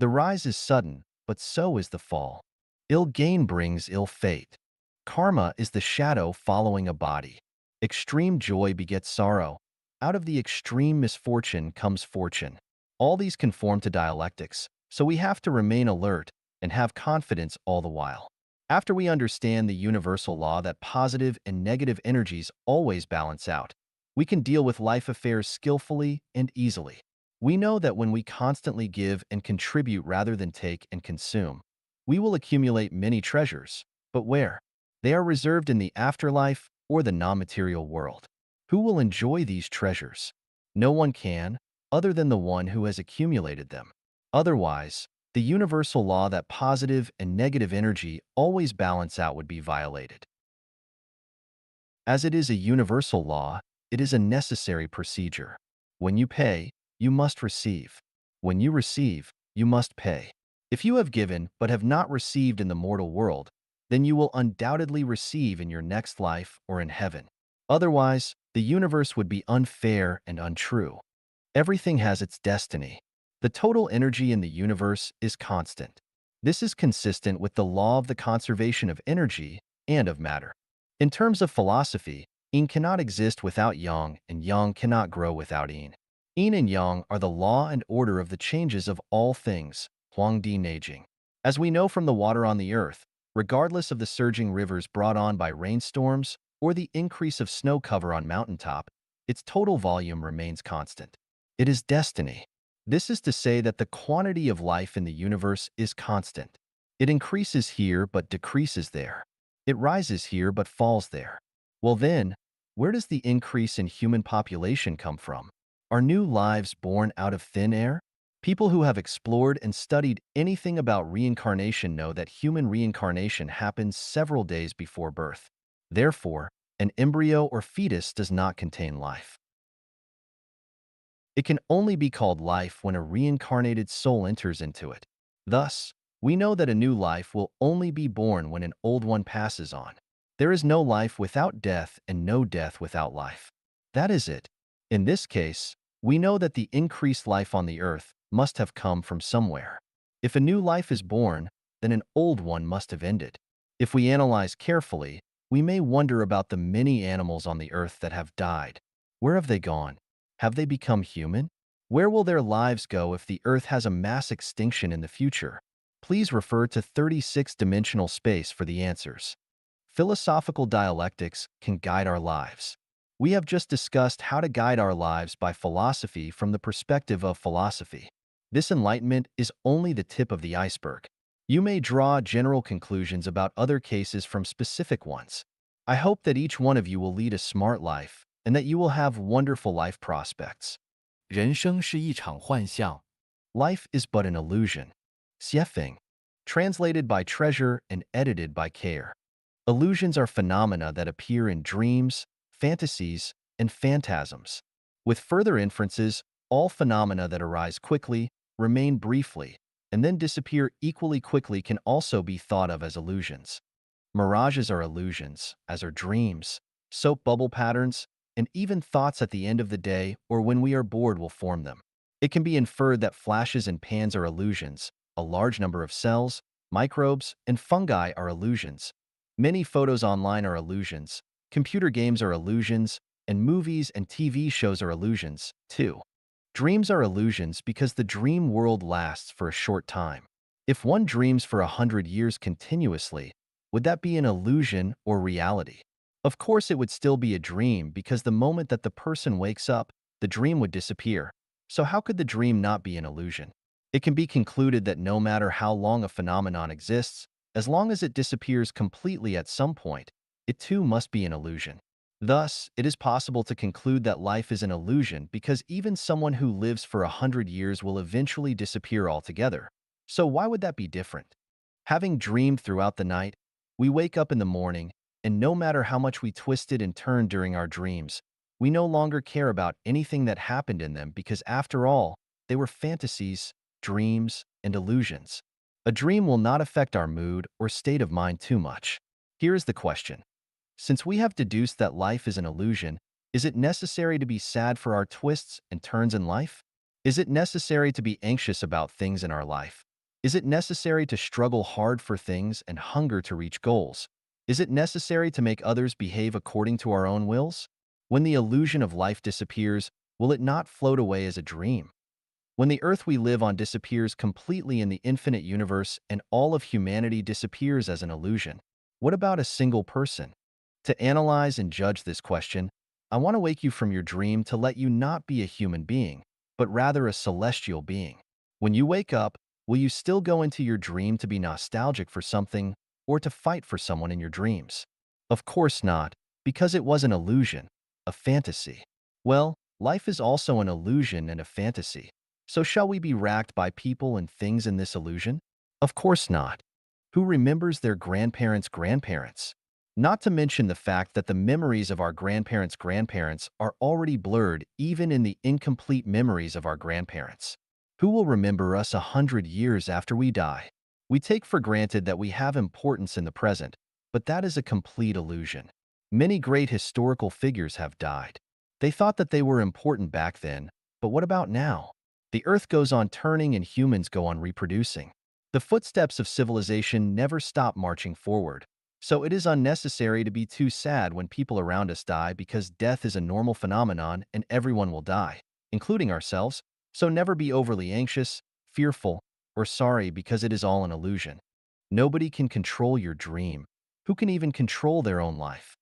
The rise is sudden, but so is the fall. Ill gain brings ill fate. Karma is the shadow following a body. Extreme joy begets sorrow. Out of the extreme misfortune comes fortune. All these conform to dialectics, so we have to remain alert and have confidence all the while. After we understand the universal law that positive and negative energies always balance out, we can deal with life affairs skillfully and easily. We know that when we constantly give and contribute rather than take and consume, we will accumulate many treasures. But where? They are reserved in the afterlife or the non-material world. Who will enjoy these treasures? No one can, other than the one who has accumulated them. Otherwise, the universal law that positive and negative energy always balance out would be violated. As it is a universal law, it is a necessary procedure. When you pay, you must receive. When you receive, you must pay. If you have given but have not received in the mortal world, then you will undoubtedly receive in your next life or in heaven. Otherwise, the universe would be unfair and untrue. Everything has its destiny. The total energy in the universe is constant. This is consistent with the law of the conservation of energy and of matter. In terms of philosophy, yin cannot exist without yang, and yang cannot grow without yin. Yin and yang are the law and order of the changes of all things, Huangdi Neijing. As we know from the water on the earth, regardless of the surging rivers brought on by rainstorms or the increase of snow cover on mountaintop, its total volume remains constant. It is destiny. This is to say that the quantity of life in the universe is constant. It increases here but decreases there. It rises here but falls there. Well then, where does the increase in human population come from? Are new lives born out of thin air? People who have explored and studied anything about reincarnation know that human reincarnation happens several days before birth. Therefore, an embryo or fetus does not contain life. It can only be called life when a reincarnated soul enters into it. Thus, we know that a new life will only be born when an old one passes on. There is no life without death and no death without life. That is it. In this case, we know that the increased life on the earth must have come from somewhere. If a new life is born, then an old one must have ended. If we analyze carefully, we may wonder about the many animals on the earth that have died. Where have they gone? Have they become human? Where will their lives go if the earth has a mass extinction in the future? Please refer to 36-dimensional space for the answers. Philosophical dialectics can guide our lives. We have just discussed how to guide our lives by philosophy from the perspective of philosophy. This enlightenment is only the tip of the iceberg. You may draw general conclusions about other cases from specific ones. I hope that each one of you will lead a smart life and that you will have wonderful life prospects. 人生是一场幻象， Life is but an illusion. Xiefeng, translated by Treasure and edited by Care. Illusions are phenomena that appear in dreams, fantasies, and phantasms. With further inferences, all phenomena that arise quickly, remain briefly, and then disappear equally quickly can also be thought of as illusions. Mirages are illusions, as are dreams, soap bubble patterns, and even thoughts at the end of the day or when we are bored will form them. It can be inferred that flashes and pans are illusions, a large number of cells, microbes, and fungi are illusions. Many photos online are illusions, computer games are illusions, and movies and TV shows are illusions, too. Dreams are illusions because the dream world lasts for a short time. If one dreams for 100 years continuously, would that be an illusion or reality? Of course, it would still be a dream because the moment that the person wakes up, the dream would disappear. So how could the dream not be an illusion? It can be concluded that no matter how long a phenomenon exists, as long as it disappears completely at some point, it too must be an illusion. Thus, it is possible to conclude that life is an illusion because even someone who lives for 100 years will eventually disappear altogether. So why would that be different? Having dreamed throughout the night, we wake up in the morning, and no matter how much we twisted and turned during our dreams, we no longer care about anything that happened in them because after all, they were fantasies, dreams, and illusions. A dream will not affect our mood or state of mind too much. Here is the question. Since we have deduced that life is an illusion, is it necessary to be sad for our twists and turns in life? Is it necessary to be anxious about things in our life? Is it necessary to struggle hard for things and hunger to reach goals? Is it necessary to make others behave according to our own wills? When the illusion of life disappears, will it not float away as a dream? When the earth we live on disappears completely in the infinite universe and all of humanity disappears as an illusion, what about a single person? To analyze and judge this question, I want to wake you from your dream to let you not be a human being, but rather a celestial being. When you wake up, will you still go into your dream to be nostalgic for something or to fight for someone in your dreams? Of course not, because it was an illusion, a fantasy. Well, life is also an illusion and a fantasy. So shall we be racked by people and things in this illusion? Of course not. Who remembers their grandparents' grandparents? Not to mention the fact that the memories of our grandparents' grandparents are already blurred even in the incomplete memories of our grandparents. Who will remember us 100 years after we die? We take for granted that we have importance in the present, but that is a complete illusion. Many great historical figures have died. They thought that they were important back then, but what about now? The earth goes on turning and humans go on reproducing. The footsteps of civilization never stop marching forward. So it is unnecessary to be too sad when people around us die because death is a normal phenomenon and everyone will die, including ourselves. So never be overly anxious, fearful, or sorry because it is all an illusion. Nobody can control your dream. Who can even control their own life?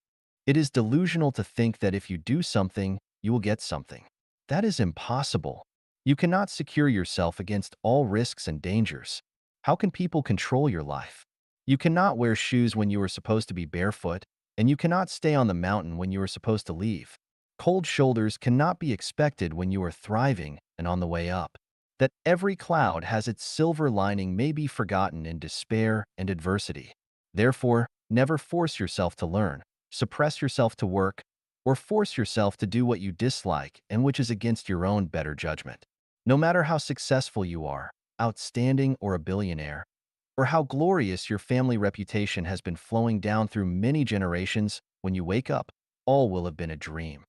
It is delusional to think that if you do something, you will get something. That is impossible. You cannot secure yourself against all risks and dangers. How can people control your life? You cannot wear shoes when you are supposed to be barefoot, and you cannot stay on the mountain when you are supposed to leave. Cold shoulders cannot be expected when you are thriving and on the way up. That every cloud has its silver lining may be forgotten in despair and adversity. Therefore, never force yourself to learn, suppress yourself to work, or force yourself to do what you dislike and which is against your own better judgment. No matter how successful you are, outstanding or a billionaire, or how glorious your family reputation has been flowing down through many generations, when you wake up, all will have been a dream.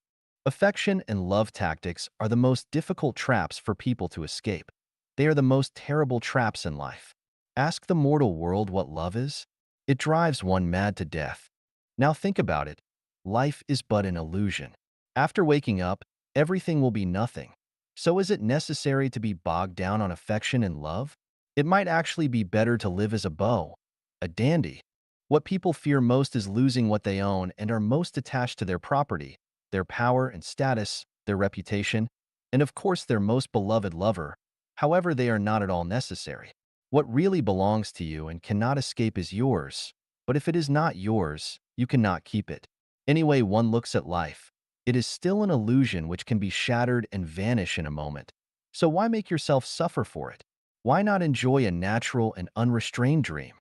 Affection and love tactics are the most difficult traps for people to escape. They are the most terrible traps in life. Ask the mortal world what love is. It drives one mad to death. Now think about it. Life is but an illusion. After waking up, everything will be nothing. So is it necessary to be bogged down on affection and love? It might actually be better to live as a beau, a dandy. What people fear most is losing what they own and are most attached to their property, their power and status, their reputation, and of course their most beloved lover. However, they are not at all necessary. What really belongs to you and cannot escape is yours, but if it is not yours, you cannot keep it. Any way one looks at life, it is still an illusion which can be shattered and vanish in a moment. So why make yourself suffer for it? Why not enjoy a natural and unrestrained dream?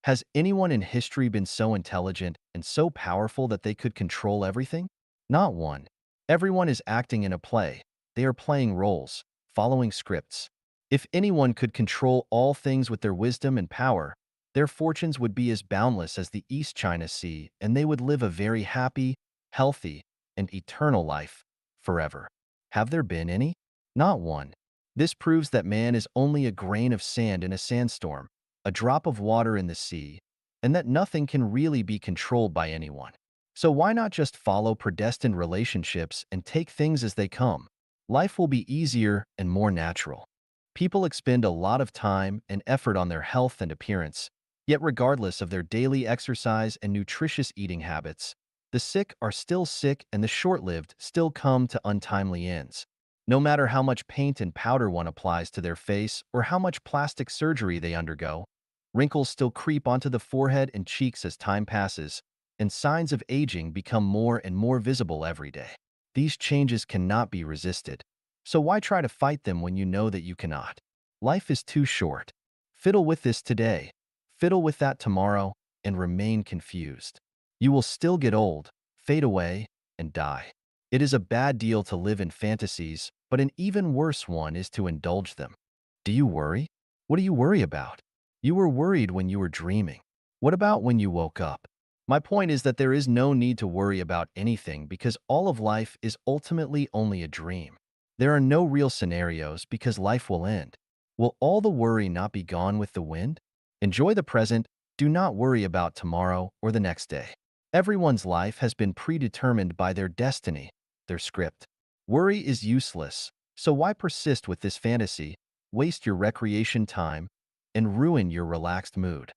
Has anyone in history been so intelligent and so powerful that they could control everything? Not one. Everyone is acting in a play. They are playing roles, following scripts. If anyone could control all things with their wisdom and power, their fortunes would be as boundless as the East China Sea, and they would live a very happy, healthy, and eternal life forever. Have there been any? Not one. This proves that man is only a grain of sand in a sandstorm, a drop of water in the sea, and that nothing can really be controlled by anyone. So why not just follow predestined relationships and take things as they come? Life will be easier and more natural. People expend a lot of time and effort on their health and appearance, yet regardless of their daily exercise and nutritious eating habits, the sick are still sick and the short-lived still come to untimely ends. No matter how much paint and powder one applies to their face or how much plastic surgery they undergo, wrinkles still creep onto the forehead and cheeks as time passes, and signs of aging become more and more visible every day. These changes cannot be resisted. So why try to fight them when you know that you cannot? Life is too short. Fiddle with this today, fiddle with that tomorrow, and remain confused. You will still get old, fade away, and die. It is a bad deal to live in fantasies, but an even worse one is to indulge them. Do you worry? What do you worry about? You were worried when you were dreaming. What about when you woke up? My point is that there is no need to worry about anything because all of life is ultimately only a dream. There are no real scenarios because life will end. Will all the worry not be gone with the wind? Enjoy the present. Do not worry about tomorrow or the next day. Everyone's life has been predetermined by their destiny, their script. Worry is useless, so why persist with this fantasy, waste your recreation time, and ruin your relaxed mood?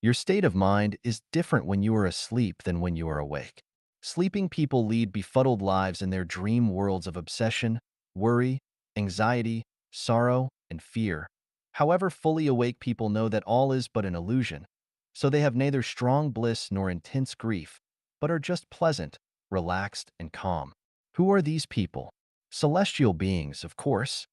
Your state of mind is different when you are asleep than when you are awake. Sleeping people lead befuddled lives in their dream worlds of obsession, worry, anxiety, sorrow, and fear. However, fully awake people know that all is but an illusion, so they have neither strong bliss nor intense grief, but are just pleasant, relaxed, and calm. Who are these people? Celestial beings, of course.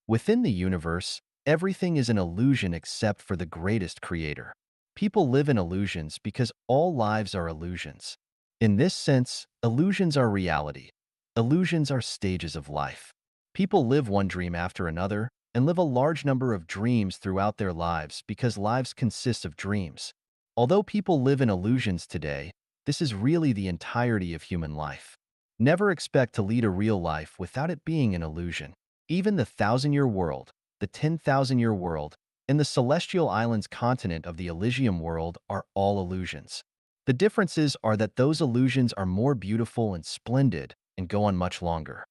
Within the universe, everything is an illusion except for the greatest creator. People live in illusions because all lives are illusions. In this sense, illusions are reality. Illusions are stages of life. People live one dream after another and live a large number of dreams throughout their lives because lives consist of dreams. Although people live in illusions today, this is really the entirety of human life. Never expect to lead a real life without it being an illusion. Even the thousand-year world, the 10,000-year world, and the celestial islands continent of the Elysium world are all illusions. The differences are that those illusions are more beautiful and splendid and go on much longer.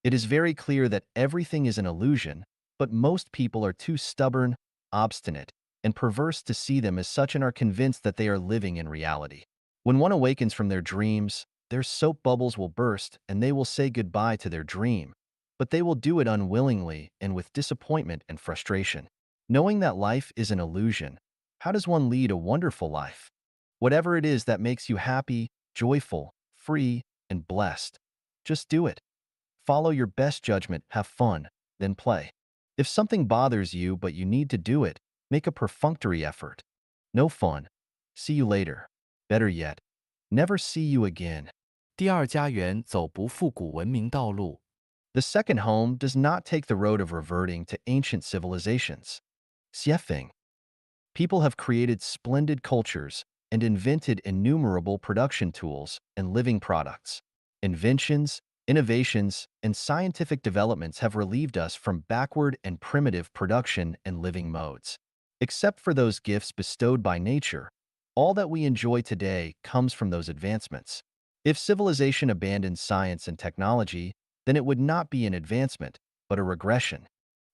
It is very clear that everything is an illusion, but most people are too stubborn, obstinate, and perverse to see them as such and are convinced that they are living in reality. When one awakens from their dreams, their soap bubbles will burst and they will say goodbye to their dream, but they will do it unwillingly and with disappointment and frustration. Knowing that life is an illusion, how does one lead a wonderful life? Whatever it is that makes you happy, joyful, free, and blessed, just do it. Follow your best judgment, have fun, then play. If something bothers you but you need to do it, make a perfunctory effort. No fun. See you later. Better yet, never see you again. 第二家园走不复古文明道路。The second home does not take the road of reverting to ancient civilizations. Xiefeng. People have created splendid cultures and invented innumerable production tools and living products. Inventions, innovations, and scientific developments have relieved us from backward and primitive production and living modes. Except for those gifts bestowed by nature, all that we enjoy today comes from those advancements. If civilization abandoned science and technology, then it would not be an advancement, but a regression.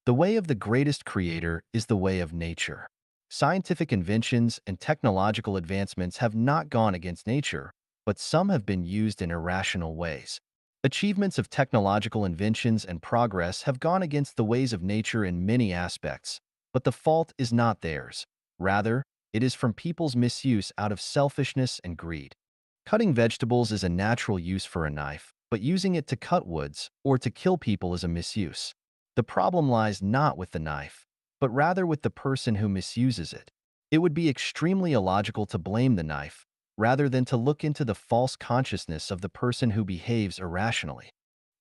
The way of the greatest creator is the way of nature. Scientific inventions and technological advancements have not gone against nature, but some have been used in irrational ways. Achievements of technological inventions and progress have gone against the ways of nature in many aspects, but the fault is not theirs. Rather, it is from people's misuse out of selfishness and greed. Cutting vegetables is a natural use for a knife, but using it to cut woods or to kill people is a misuse. The problem lies not with the knife, but rather with the person who misuses it. It would be extremely illogical to blame the knife, rather than to look into the false consciousness of the person who behaves irrationally.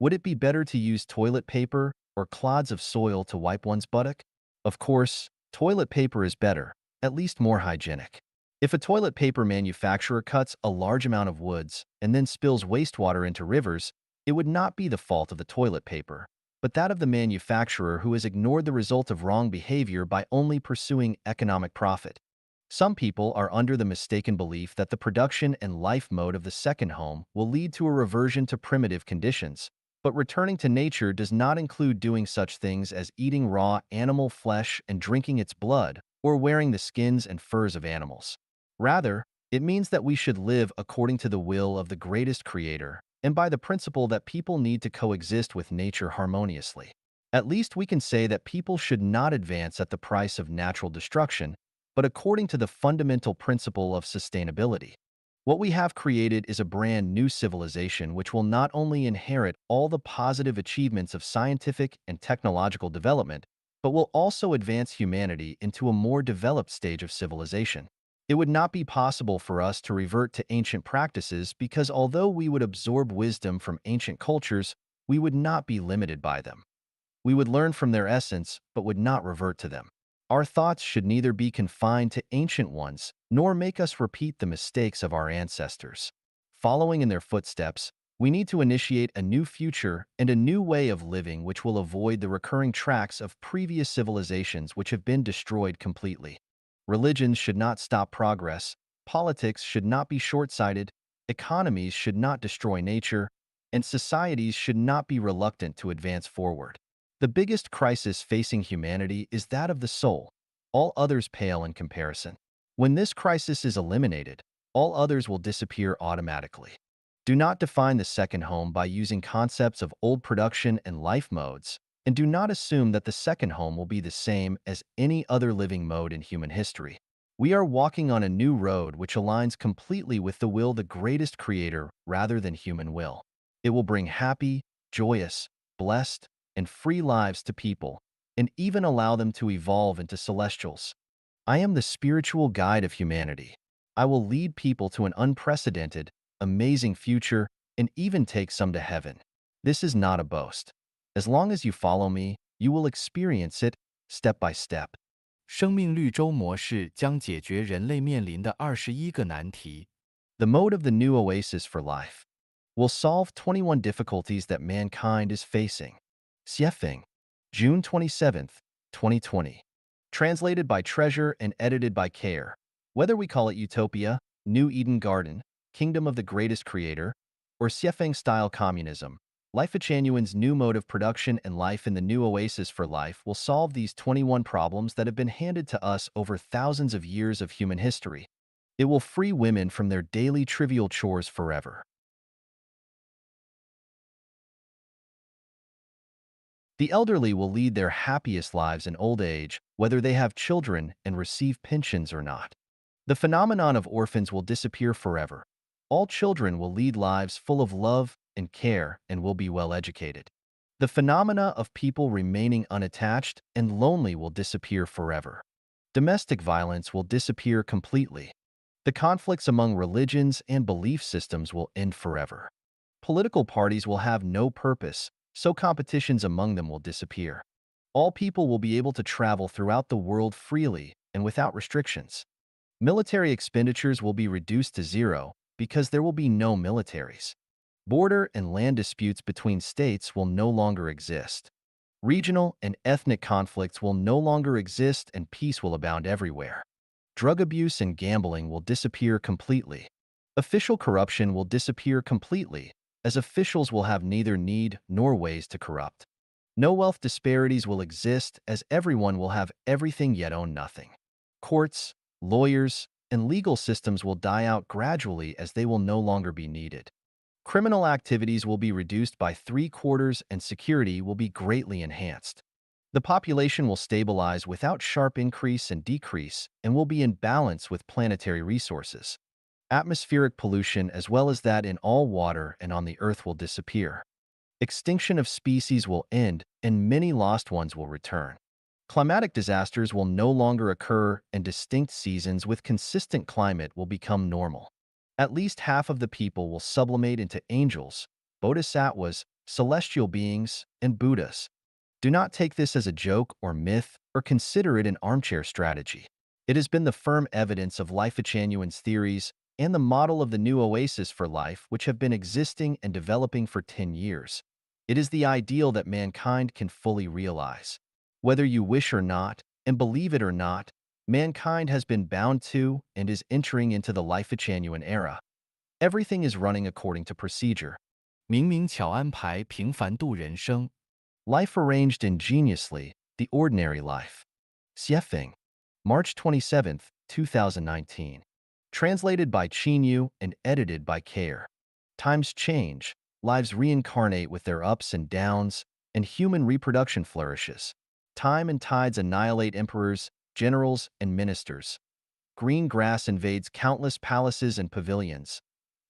Would it be better to use toilet paper or clods of soil to wipe one's buttock? Of course, toilet paper is better, at least more hygienic. If a toilet paper manufacturer cuts a large amount of woods and then spills wastewater into rivers, it would not be the fault of the toilet paper, but that of the manufacturer who has ignored the result of wrong behavior by only pursuing economic profit. Some people are under the mistaken belief that the production and life mode of the second home will lead to a reversion to primitive conditions, but returning to nature does not include doing such things as eating raw animal flesh and drinking its blood, or wearing the skins and furs of animals. Rather, it means that we should live according to the will of the greatest creator and by the principle that people need to coexist with nature harmoniously. At least we can say that people should not advance at the price of natural destruction, but according to the fundamental principle of sustainability. What we have created is a brand new civilization which will not only inherit all the positive achievements of scientific and technological development, but will also advance humanity into a more developed stage of civilization. It would not be possible for us to revert to ancient practices because although we would absorb wisdom from ancient cultures, we would not be limited by them. We would learn from their essence, but would not revert to them. Our thoughts should neither be confined to ancient ones, nor make us repeat the mistakes of our ancestors. Following in their footsteps, we need to initiate a new future and a new way of living which will avoid the recurring tracks of previous civilizations which have been destroyed completely. Religions should not stop progress, politics should not be short-sighted, economies should not destroy nature, and societies should not be reluctant to advance forward. The biggest crisis facing humanity is that of the soul. All others pale in comparison. When this crisis is eliminated, all others will disappear automatically. Do not define the second home by using concepts of old production and life modes, and do not assume that the second home will be the same as any other living mode in human history. We are walking on a new road which aligns completely with the will of the greatest creator rather than human will. It will bring happy, joyous, blessed, and free lives to people, and even allow them to evolve into celestials. I am the spiritual guide of humanity. I will lead people to an unprecedented, amazing future and even take some to heaven. This is not a boast. As long as you follow me, you will experience it step by step. 生命绿洲模式将解决人类面临的21个难题。The mode of the new oasis for life will solve 21 difficulties that mankind is facing. Xiefeng, June 27th, 2020. Translated by Treasure and edited by Care. Whether we call it Utopia, New Eden Garden, Kingdom of the Greatest Creator, or Xiefeng-style communism, Life Genuine's new mode of production and life in the new oasis for life will solve these 21 problems that have been handed to us over thousands of years of human history. It will free women from their daily trivial chores forever. The elderly will lead their happiest lives in old age, whether they have children and receive pensions or not. The phenomenon of orphans will disappear forever. All children will lead lives full of love and care and will be well educated. The phenomena of people remaining unattached and lonely will disappear forever. Domestic violence will disappear completely. The conflicts among religions and belief systems will end forever. Political parties will have no purpose, so competitions among them will disappear. All people will be able to travel throughout the world freely and without restrictions. Military expenditures will be reduced to zero because there will be no militaries. Border and land disputes between states will no longer exist. Regional and ethnic conflicts will no longer exist and peace will abound everywhere. Drug abuse and gambling will disappear completely. Official corruption will disappear completely, as officials will have neither need nor ways to corrupt. No wealth disparities will exist, as everyone will have everything yet own nothing. Courts, lawyers, and legal systems will die out gradually as they will no longer be needed. Criminal activities will be reduced by three-quarters and security will be greatly enhanced. The population will stabilize without sharp increase and decrease and will be in balance with planetary resources. Atmospheric pollution as well as that in all water and on the earth will disappear. Extinction of species will end and many lost ones will return. Climatic disasters will no longer occur and distinct seasons with consistent climate will become normal. At least half of the people will sublimate into angels, bodhisattvas, celestial beings, and Buddhas. Do not take this as a joke or myth or consider it an armchair strategy. It has been the firm evidence of Life-Chanuan's theories and the model of the new oasis for life which have been existing and developing for 10 years. It is the ideal that mankind can fully realize. Whether you wish or not, and believe it or not, mankind has been bound to and is entering into the Life-Chanuan era. Everything is running according to procedure. 明明巧安排平凡度人生。Life arranged ingeniously, the ordinary life. Xiefeng, March 27, 2019. Translated by Qinyu and edited by Care. Times change, lives reincarnate with their ups and downs, and human reproduction flourishes. Time and tides annihilate emperors, generals, and ministers. Green grass invades countless palaces and pavilions.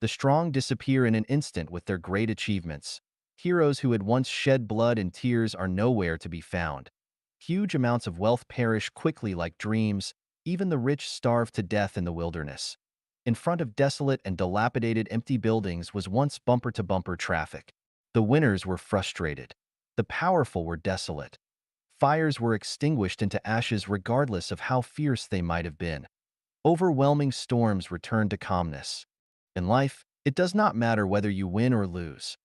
The strong disappear in an instant with their great achievements. Heroes who had once shed blood and tears are nowhere to be found. Huge amounts of wealth perish quickly like dreams, even the rich starve to death in the wilderness. In front of desolate and dilapidated empty buildings was once bumper-to-bumper traffic. The winners were frustrated. The powerful were desolate. Fires were extinguished into ashes regardless of how fierce they might have been. Overwhelming storms returned to calmness. In life, it does not matter whether you win or lose.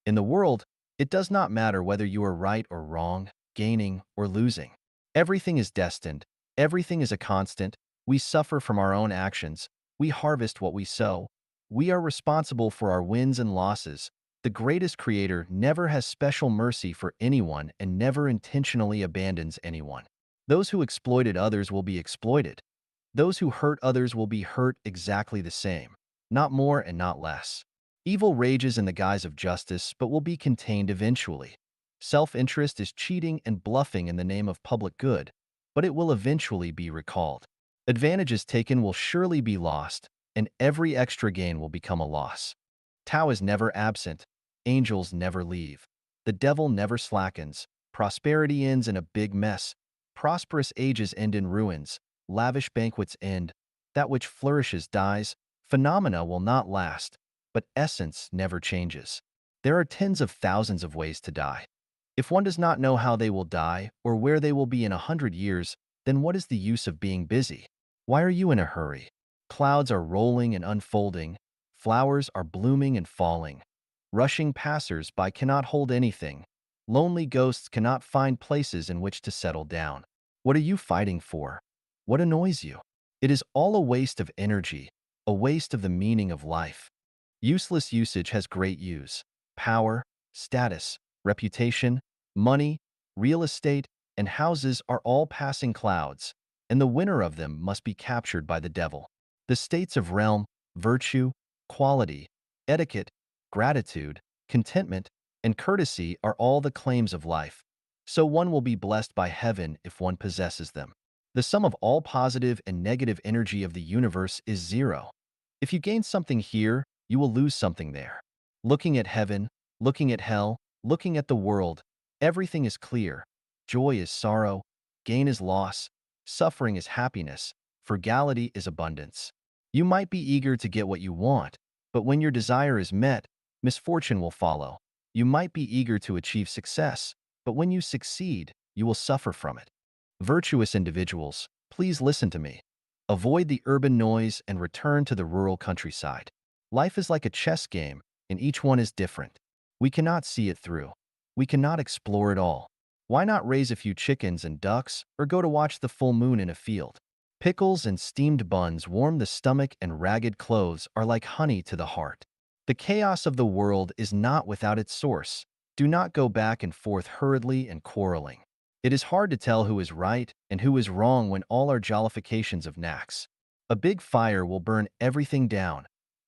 In the world, it does not matter whether you are right or wrong, gaining or losing. Everything is destined. Everything is a constant. We suffer from our own actions. We harvest what we sow. We are responsible for our wins and losses. The greatest creator never has special mercy for anyone and never intentionally abandons anyone. Those who exploited others will be exploited. Those who hurt others will be hurt exactly the same, not more and not less. Evil rages in the guise of justice but will be contained eventually. Self-interest is cheating and bluffing in the name of public good, but it will eventually be recalled. Advantages taken will surely be lost, and every extra gain will become a loss. Tao is never absent. Angels never leave. The devil never slackens. Prosperity ends in a big mess. Prosperous ages end in ruins. Lavish banquets end. That which flourishes dies. Phenomena will not last, but essence never changes. There are tens of thousands of ways to die. If one does not know how they will die or where they will be in 100 years, then what is the use of being busy? Why are you in a hurry? Clouds are rolling and unfolding. Flowers are blooming and falling. Rushing passers-by cannot hold anything. Lonely ghosts cannot find places in which to settle down. What are you fighting for? What annoys you? It is all a waste of energy, a waste of the meaning of life. Useless usage has great use. Power, status, reputation, money, real estate, and houses are all passing clouds, and the winner of them must be captured by the devil. The states of realm, virtue, quality, etiquette, gratitude, contentment, and courtesy are all the claims of life, so one will be blessed by heaven if one possesses them. The sum of all positive and negative energy of the universe is zero. If you gain something here, you will lose something there. Looking at heaven, looking at hell, looking at the world, everything is clear. Joy is sorrow, gain is loss, suffering is happiness, frugality is abundance. You might be eager to get what you want, but when your desire is met, Misfortune will follow. You might be eager to achieve success, but when you succeed, you will suffer from it. Virtuous individuals, please listen to me. Avoid the urban noise and return to the rural countryside. Life is like a chess game, and each one is different. We cannot see it through. We cannot explore it all. Why not raise a few chickens and ducks or go to watch the full moon in a field? Pickles and steamed buns warm the stomach and ragged clothes are like honey to the heart. The chaos of the world is not without its source. Do not go back and forth hurriedly and quarreling. It is hard to tell who is right and who is wrong when all are jollifications of knacks. A big fire will burn everything down.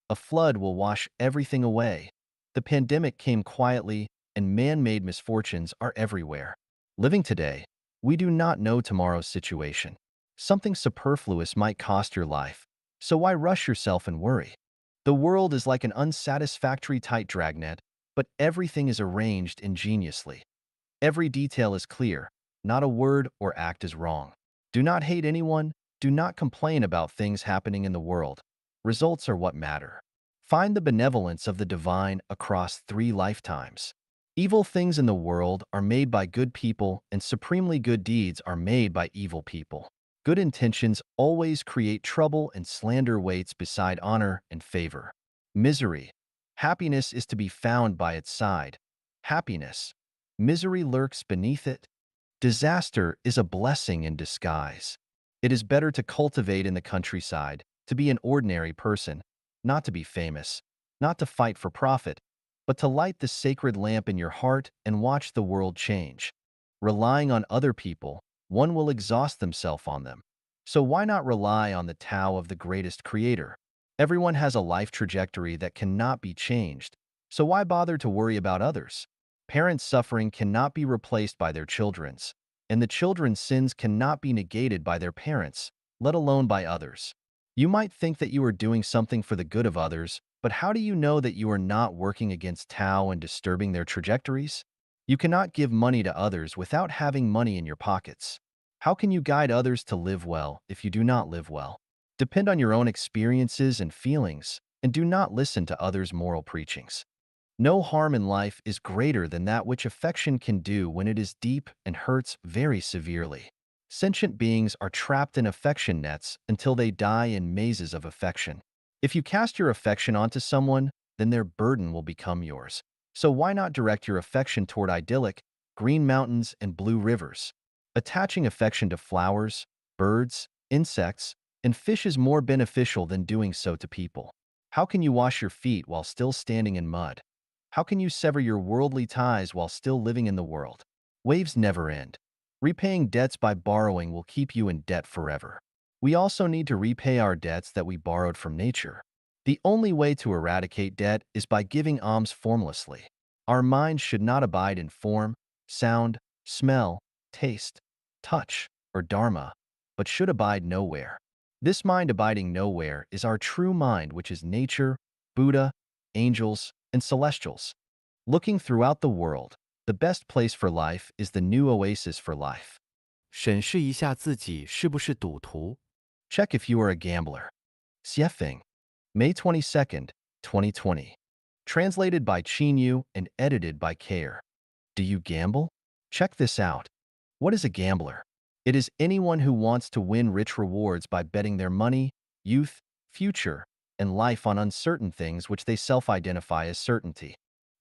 A flood will wash everything away. The pandemic came quietly, and man-made misfortunes are everywhere. Living today, we do not know tomorrow's situation. Something superfluous might cost your life, so why rush yourself and worry? The world is like an unsatisfactory tight dragnet, but everything is arranged ingeniously. Every detail is clear, not a word or act is wrong. Do not hate anyone, do not complain about things happening in the world. Results are what matter. Find the benevolence of the divine across 3 lifetimes. Evil things in the world are made by good people, and supremely good deeds are made by evil people. Good intentions always create trouble, and slander waits beside honor and favor. Misery. Happiness is to be found by its side. Happiness. Misery lurks beneath it. Disaster is a blessing in disguise. It is better to cultivate in the countryside, to be an ordinary person, not to be famous, not to fight for profit, but to light the sacred lamp in your heart and watch the world change. Relying on other people, one will exhaust themselves on them. So why not rely on the Tao of the greatest creator? Everyone has a life trajectory that cannot be changed, so why bother to worry about others? Parents' suffering cannot be replaced by their children's, and the children's sins cannot be negated by their parents, let alone by others. You might think that you are doing something for the good of others, but how do you know that you are not working against Tao and disturbing their trajectories? You cannot give money to others without having money in your pockets. How can you guide others to live well if you do not live well? Depend on your own experiences and feelings, and do not listen to others' moral preachings. No harm in life is greater than that which affection can do when it is deep and hurts very severely. Sentient beings are trapped in affection nets until they die in mazes of affection. If you cast your affection onto someone, then their burden will become yours. So why not direct your affection toward idyllic, green mountains and blue rivers? Attaching affection to flowers, birds, insects, and fish is more beneficial than doing so to people. How can you wash your feet while still standing in mud? How can you sever your worldly ties while still living in the world? Waves never end. Repaying debts by borrowing will keep you in debt forever. We also need to repay our debts that we borrowed from nature. The only way to eradicate debt is by giving alms formlessly. Our minds should not abide in form, sound, smell, taste, touch, or dharma, but should abide nowhere. This mind abiding nowhere is our true mind, which is nature, Buddha, angels, and celestials. Looking throughout the world, the best place for life is the new oasis for life. 审视一下自己是不是赌徒。Check if you are a gambler. Xiefeng, May 22nd, 2020. Translated by Qin Yu and edited by Care. Do you gamble? Check this out. What is a gambler? It is anyone who wants to win rich rewards by betting their money, youth, future, and life on uncertain things which they self-identify as certainty.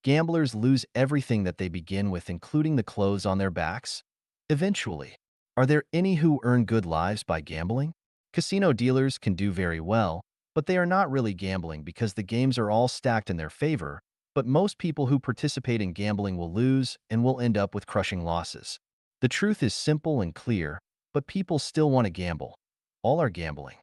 Gamblers lose everything that they begin with, including the clothes on their backs. Eventually, are there any who earn good lives by gambling? Casino dealers can do very well, but they are not really gambling because the games are all stacked in their favor, but most people who participate in gambling will lose and will end up with crushing losses. The truth is simple and clear, but people still want to gamble. All are gambling.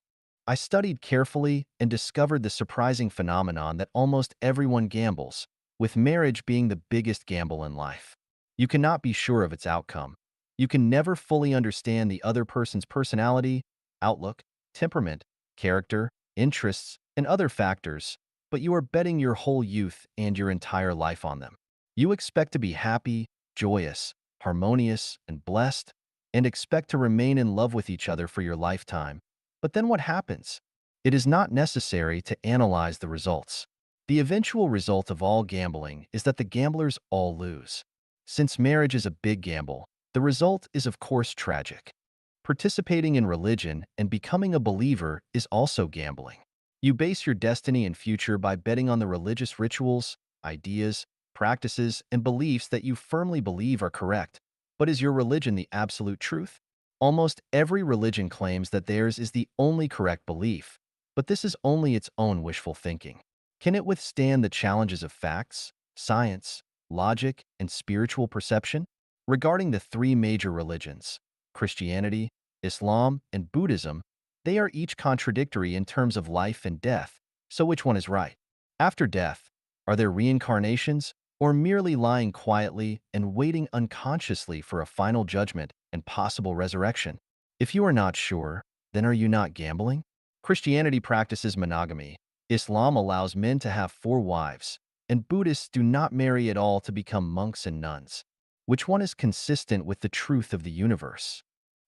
I studied carefully and discovered the surprising phenomenon that almost everyone gambles, with marriage being the biggest gamble in life. You cannot be sure of its outcome. You can never fully understand the other person's personality, outlook, temperament, character, interests, and other factors, but you are betting your whole youth and your entire life on them. You expect to be happy, joyous, harmonious, and blessed, and expect to remain in love with each other for your lifetime. But then what happens? It is not necessary to analyze the results. The eventual result of all gambling is that the gamblers all lose. Since marriage is a big gamble, the result is of course tragic. Participating in religion and becoming a believer is also gambling. You base your destiny and future by betting on the religious rituals, ideas, practices, and beliefs that you firmly believe are correct. But is your religion the absolute truth? Almost every religion claims that theirs is the only correct belief, but this is only its own wishful thinking. Can it withstand the challenges of facts, science, logic, and spiritual perception? Regarding the three major religions, Christianity, Islam, and Buddhism, they are each contradictory in terms of life and death. So which one is right? After death, are there reincarnations or merely lying quietly and waiting unconsciously for a final judgment and possible resurrection? If you are not sure, then are you not gambling? Christianity practices monogamy. Islam allows men to have 4 wives, and Buddhists do not marry at all to become monks and nuns. Which one is consistent with the truth of the universe?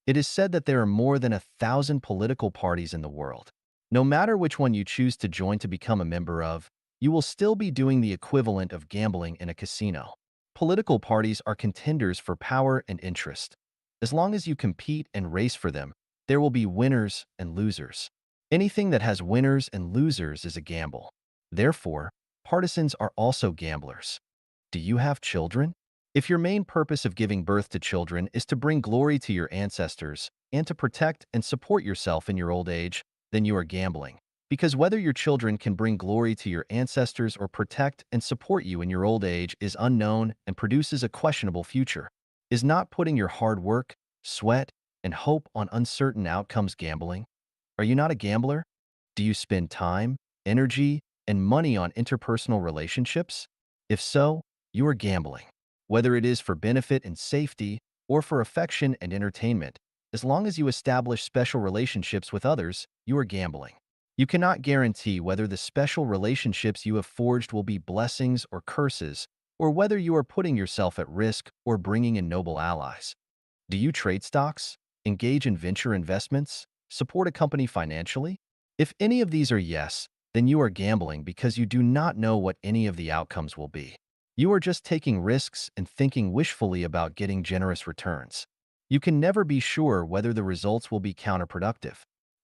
It is said that there are more than 1,000 political parties in the world. No matter which one you choose to join to become a member of, you will still be doing the equivalent of gambling in a casino. Political parties are contenders for power and interest. As long as you compete and race for them, there will be winners and losers. Anything that has winners and losers is a gamble. Therefore, partisans are also gamblers. Do you have children? If your main purpose of giving birth to children is to bring glory to your ancestors and to protect and support yourself in your old age, then you are gambling. Because whether your children can bring glory to your ancestors or protect and support you in your old age is unknown and produces a questionable future. Is not putting your hard work, sweat, and hope on uncertain outcomes gambling? Are you not a gambler? Do you spend time, energy, and money on interpersonal relationships? If so, you are gambling. Whether it is for benefit and safety or for affection and entertainment, as long as you establish special relationships with others, you are gambling. You cannot guarantee whether the special relationships you have forged will be blessings or curses, or whether you are putting yourself at risk or bringing in noble allies. Do you trade stocks, engage in venture investments, support a company financially? If any of these are yes, then you are gambling because you do not know what any of the outcomes will be. You are just taking risks and thinking wishfully about getting generous returns. You can never be sure whether the results will be counterproductive.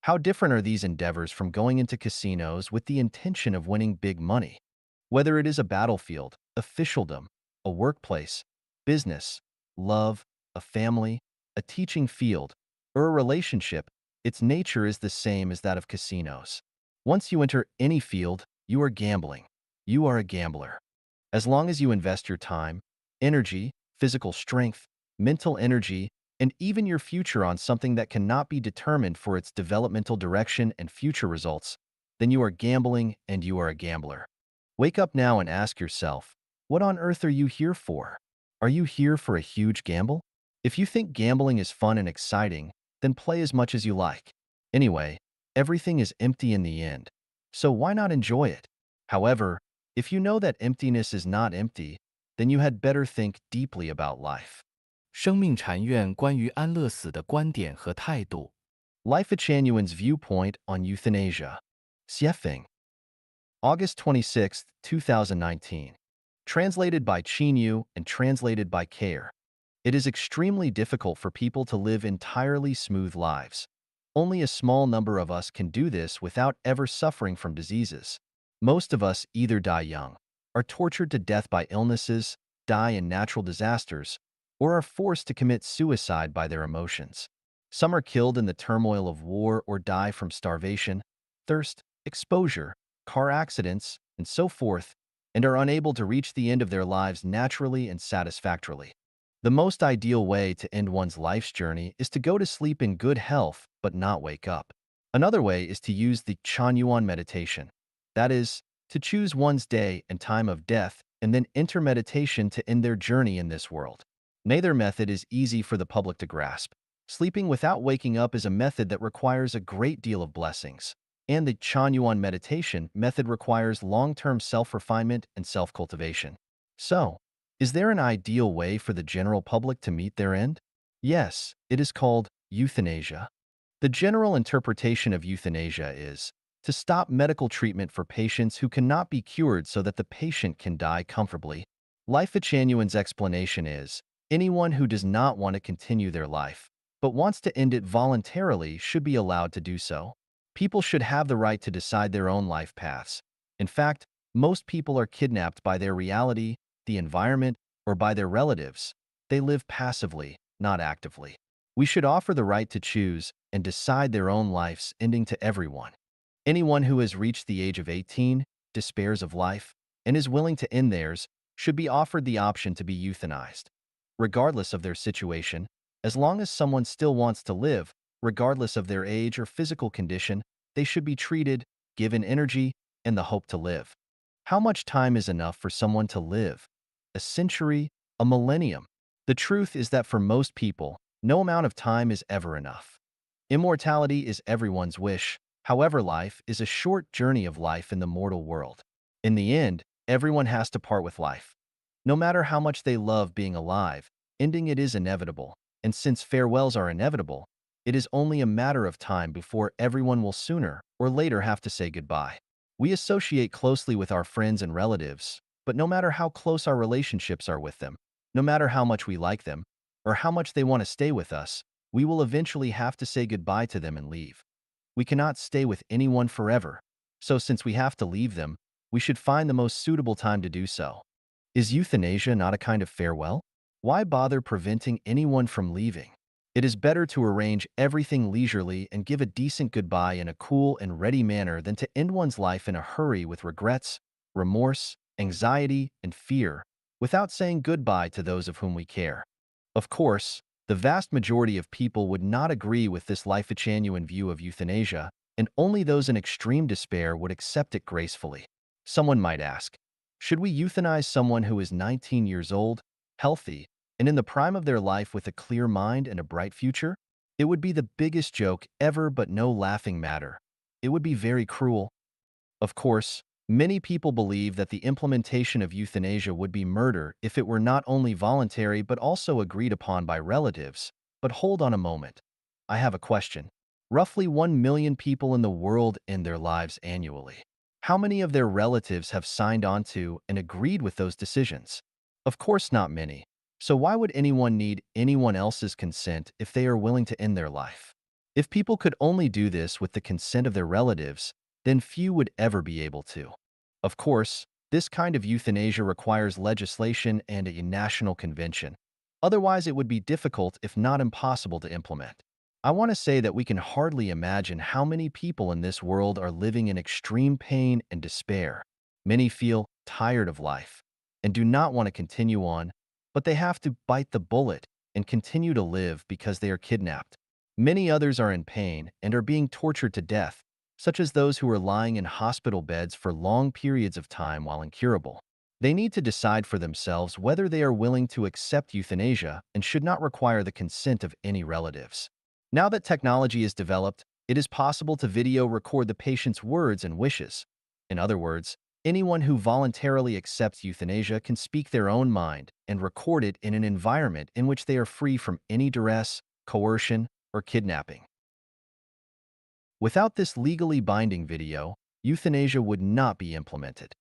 How different are these endeavors from going into casinos with the intention of winning big money? Whether it is a battlefield, officialdom, a workplace, business, love, a family, a teaching field, or a relationship, its nature is the same as that of casinos. Once you enter any field, you are gambling. You are a gambler. As long as you invest your time, energy, physical strength, mental energy, and even your future on something that cannot be determined for its developmental direction and future results, then you are gambling and you are a gambler. Wake up now and ask yourself, what on earth are you here for? Are you here for a huge gamble? If you think gambling is fun and exciting, then play as much as you like. Anyway, everything is empty in the end, so why not enjoy it? However, if you know that emptiness is not empty, then you had better think deeply about life. 生命禅院关于安乐死的观点和态度。Life Achanuan's viewpoint on euthanasia. Xiefeng. August 26, 2019. Translated by Qinyu and translated by Care. It is extremely difficult for people to live entirely smooth lives. Only a small number of us can do this without ever suffering from diseases. Most of us either die young, are tortured to death by illnesses, die in natural disasters, or are forced to commit suicide by their emotions. Some are killed in the turmoil of war or die from starvation, thirst, exposure, car accidents, and so forth, and are unable to reach the end of their lives naturally and satisfactorily. The most ideal way to end one's life's journey is to go to sleep in good health but not wake up. Another way is to use the Chanyuan meditation. That is, to choose one's day and time of death and then enter meditation to end their journey in this world. Neither method is easy for the public to grasp. Sleeping without waking up is a method that requires a great deal of blessings, and the Chanyuan meditation method requires long-term self-refinement and self-cultivation. So, is there an ideal way for the general public to meet their end? Yes, it is called euthanasia. The general interpretation of euthanasia is to stop medical treatment for patients who cannot be cured so that the patient can die comfortably. Life Achanuan's explanation is, anyone who does not want to continue their life, but wants to end it voluntarily should be allowed to do so. People should have the right to decide their own life paths. In fact, most people are kidnapped by their reality, the environment, or by their relatives. They live passively, not actively. We should offer the right to choose and decide their own life's ending to everyone. Anyone who has reached the age of 18, despairs of life, and is willing to end theirs should be offered the option to be euthanized. Regardless of their situation, as long as someone still wants to live, regardless of their age or physical condition, they should be treated, given energy, and the hope to live. How much time is enough for someone to live? A century? A millennium? The truth is that for most people, no amount of time is ever enough. Immortality is everyone's wish. However, life is a short journey of life in the mortal world. In the end, everyone has to part with life. No matter how much they love being alive, ending it is inevitable, and since farewells are inevitable, it is only a matter of time before everyone will sooner or later have to say goodbye. We associate closely with our friends and relatives, but no matter how close our relationships are with them, no matter how much we like them, or how much they want to stay with us, we will eventually have to say goodbye to them and leave. We cannot stay with anyone forever, so since we have to leave them, we should find the most suitable time to do so. Is euthanasia not a kind of farewell? Why bother preventing anyone from leaving? It is better to arrange everything leisurely and give a decent goodbye in a cool and ready manner than to end one's life in a hurry with regrets, remorse, anxiety, and fear, without saying goodbye to those of whom we care. Of course, the vast majority of people would not agree with this Lifechanuan view of euthanasia, and only those in extreme despair would accept it gracefully. Someone might ask, should we euthanize someone who is 19 years old, healthy, and in the prime of their life with a clear mind and a bright future? It would be the biggest joke ever, but no laughing matter. It would be very cruel. Of course, many people believe that the implementation of euthanasia would be murder if it were not only voluntary but also agreed upon by relatives. But hold on a moment. I have a question. Roughly 1 million people in the world end their lives annually. How many of their relatives have signed on to and agreed with those decisions? Of course, not many. So why would anyone need anyone else's consent if they are willing to end their life? If people could only do this with the consent of their relatives, then few would ever be able to. Of course, this kind of euthanasia requires legislation and a national convention. Otherwise, it would be difficult, if not impossible, to implement. I want to say that we can hardly imagine how many people in this world are living in extreme pain and despair. Many feel tired of life and do not want to continue on, but they have to bite the bullet and continue to live because they are kidnapped. Many others are in pain and are being tortured to death, such as those who are lying in hospital beds for long periods of time while incurable. They need to decide for themselves whether they are willing to accept euthanasia and should not require the consent of any relatives. Now that technology is developed, it is possible to video record the patient's words and wishes. In other words, anyone who voluntarily accepts euthanasia can speak their own mind and record it in an environment in which they are free from any duress, coercion, or kidnapping. Without this legally binding video, euthanasia would not be implemented.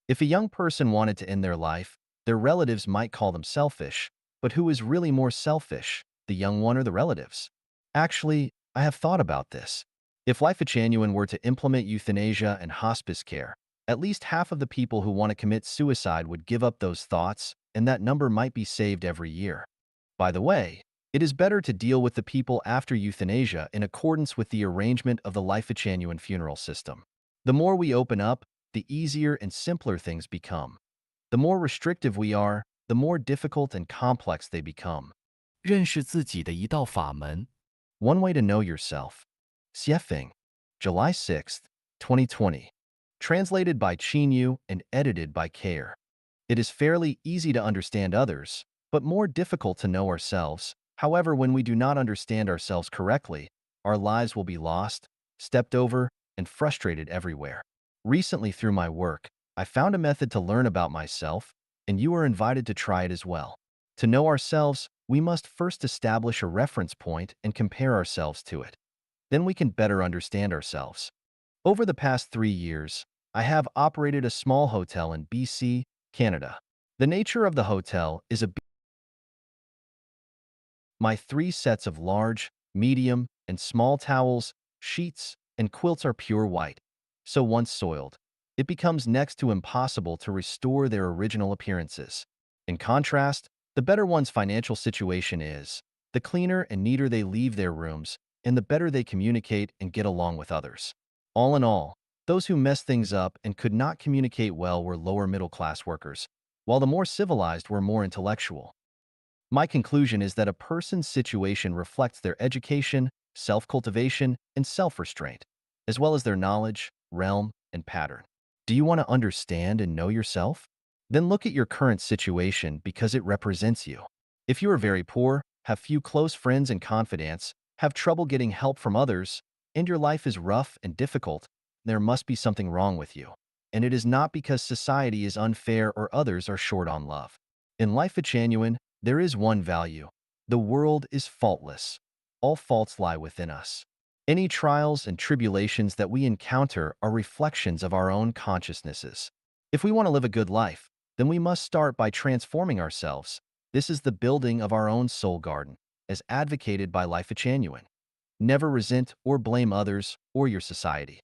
If a young person wanted to end their life, their relatives might call them selfish, but who is really more selfish, the young one or the relatives? Actually, I have thought about this. If Life Genuine were to implement euthanasia and hospice care, at least half of the people who want to commit suicide would give up those thoughts, and that number might be saved every year. By the way, it is better to deal with the people after euthanasia in accordance with the arrangement of the Life Genuine funeral system. The more we open up, the easier and simpler things become. The more restrictive we are, the more difficult and complex they become. 认识自己的一道法门。One way to know yourself. Xiefeng, July 6th, 2020. Translated by Qin Yu and edited by Care. It is fairly easy to understand others, but more difficult to know ourselves. However, when we do not understand ourselves correctly, our lives will be lost, stepped over, and frustrated everywhere. Recently, through my work, I found a method to learn about myself, and you are invited to try it as well. To know ourselves, we must first establish a reference point and compare ourselves to it. Then we can better understand ourselves. Over the past 3 years, I have operated a small hotel in BC, Canada. The nature of the hotel is my three sets of large, medium, and small towels, sheets, and quilts are pure white. So once soiled, it becomes next to impossible to restore their original appearances. In contrast, the better one's financial situation is, the cleaner and neater they leave their rooms, and the better they communicate and get along with others. All in all, those who messed things up and could not communicate well were lower middle class workers, while the more civilized were more intellectual. My conclusion is that a person's situation reflects their education, self-cultivation, and self-restraint, as well as their knowledge, realm, and pattern. Do you want to understand and know yourself? Then look at your current situation because it represents you. If you are very poor, have few close friends and confidants, have trouble getting help from others, and your life is rough and difficult, there must be something wrong with you. And it is not because society is unfair or others are short on love. In life at Genuine, there is one value. The world is faultless. All faults lie within us. Any trials and tribulations that we encounter are reflections of our own consciousnesses. If we want to live a good life, then we must start by transforming ourselves. This is the building of our own soul garden, as advocated by Life at Genuine. Never resent or blame others or your society.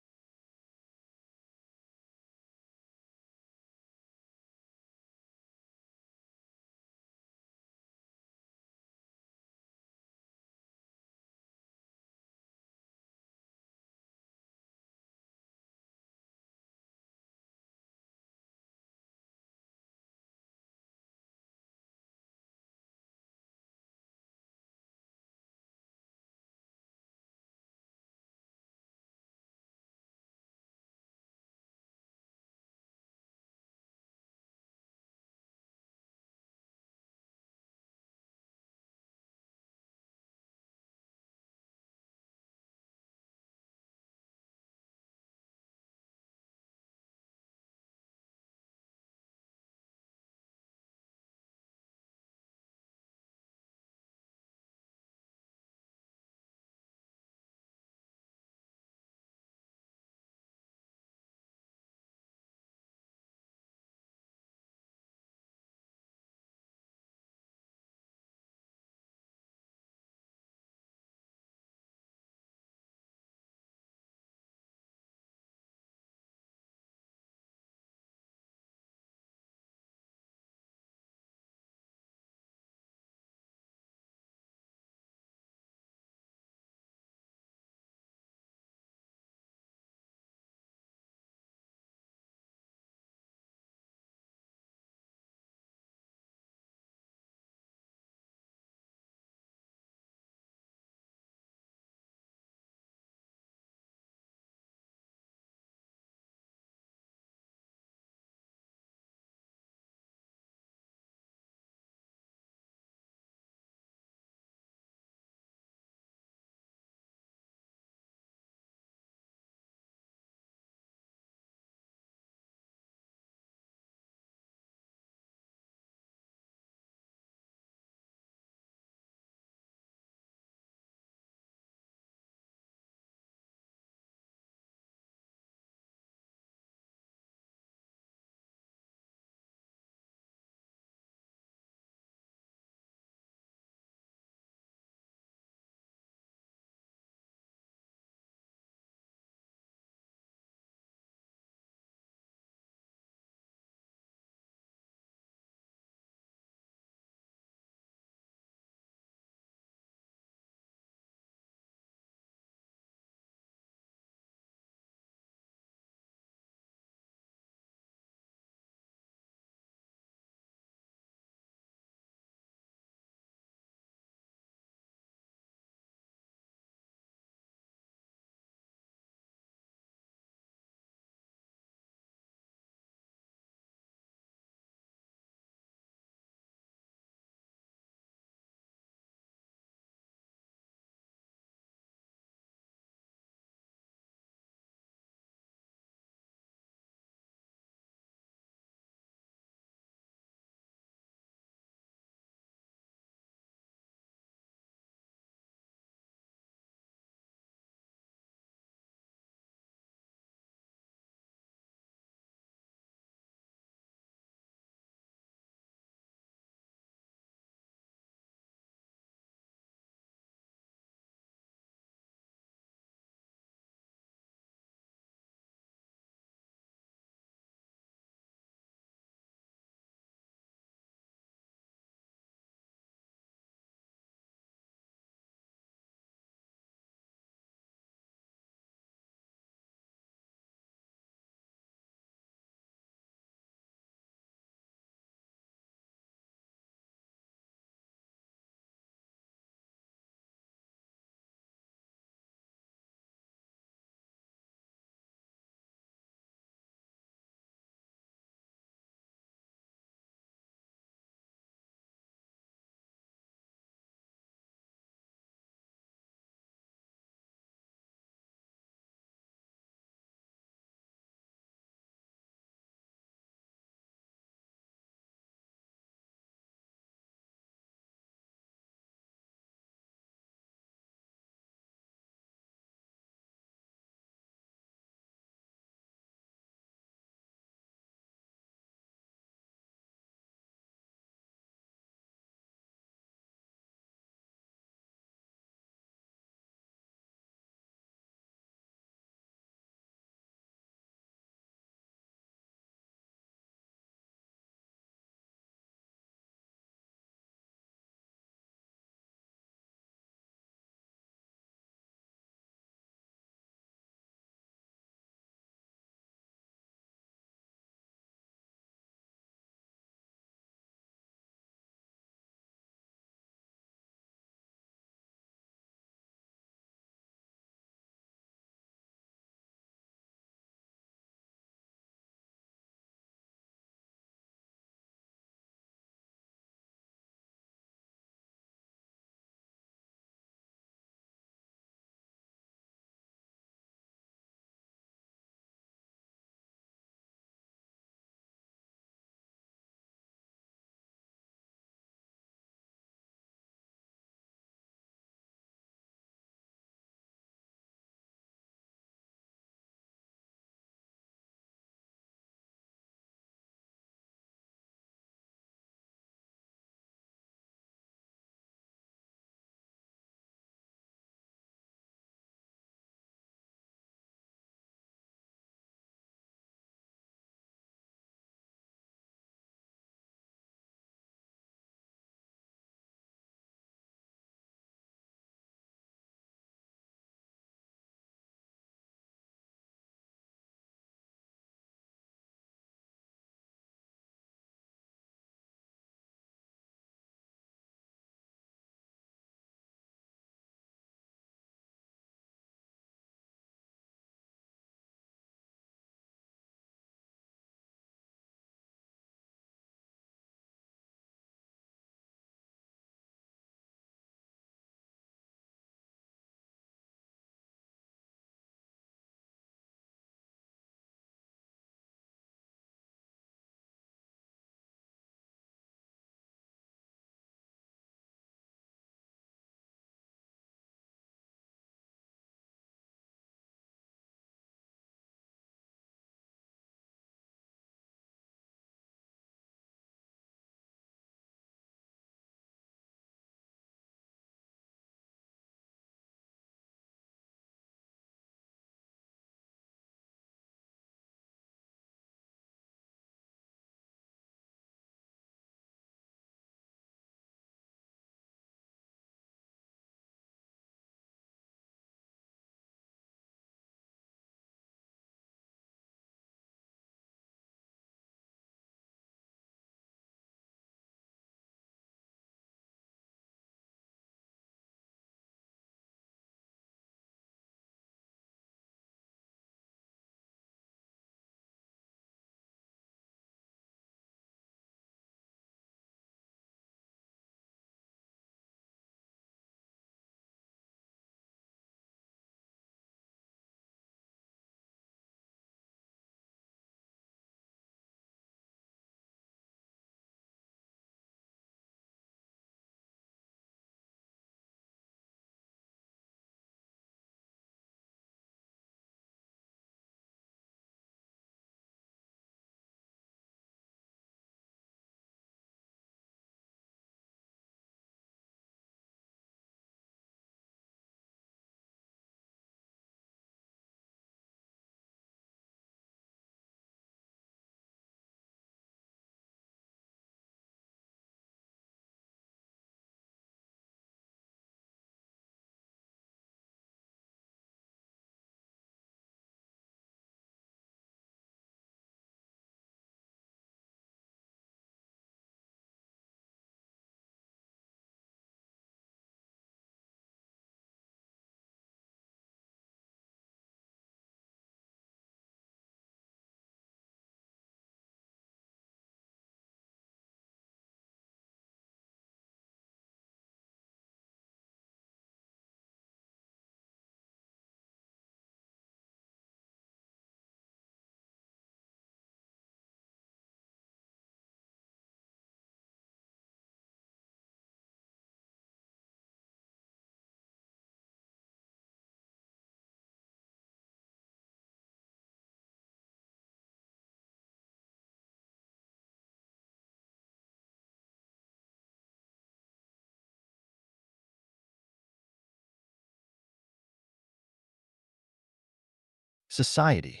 Society.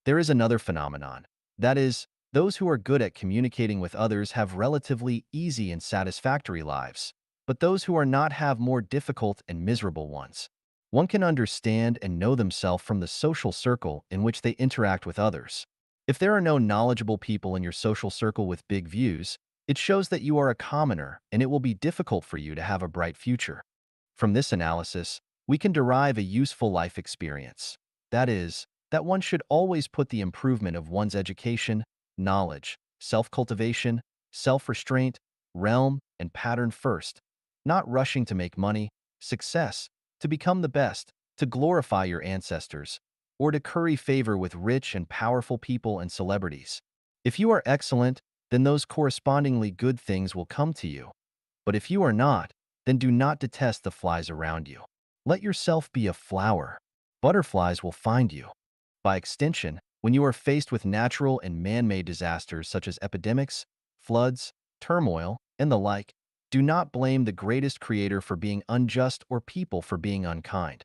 There is another phenomenon. That is, those who are good at communicating with others have relatively easy and satisfactory lives, but those who are not have more difficult and miserable ones. One can understand and know themselves from the social circle in which they interact with others. If there are no knowledgeable people in your social circle with big views, it shows that you are a commoner and it will be difficult for you to have a bright future. From this analysis, we can derive a useful life experience. That is, that one should always put the improvement of one's education, knowledge, self-cultivation, self-restraint, realm, and pattern first, not rushing to make money, success, to become the best, to glorify your ancestors, or to curry favor with rich and powerful people and celebrities. If you are excellent, then those correspondingly good things will come to you. But if you are not, then do not detest the flies around you. Let yourself be a flower. Butterflies will find you. By extension, when you are faced with natural and man-made disasters such as epidemics, floods, turmoil, and the like, do not blame the greatest creator for being unjust or people for being unkind.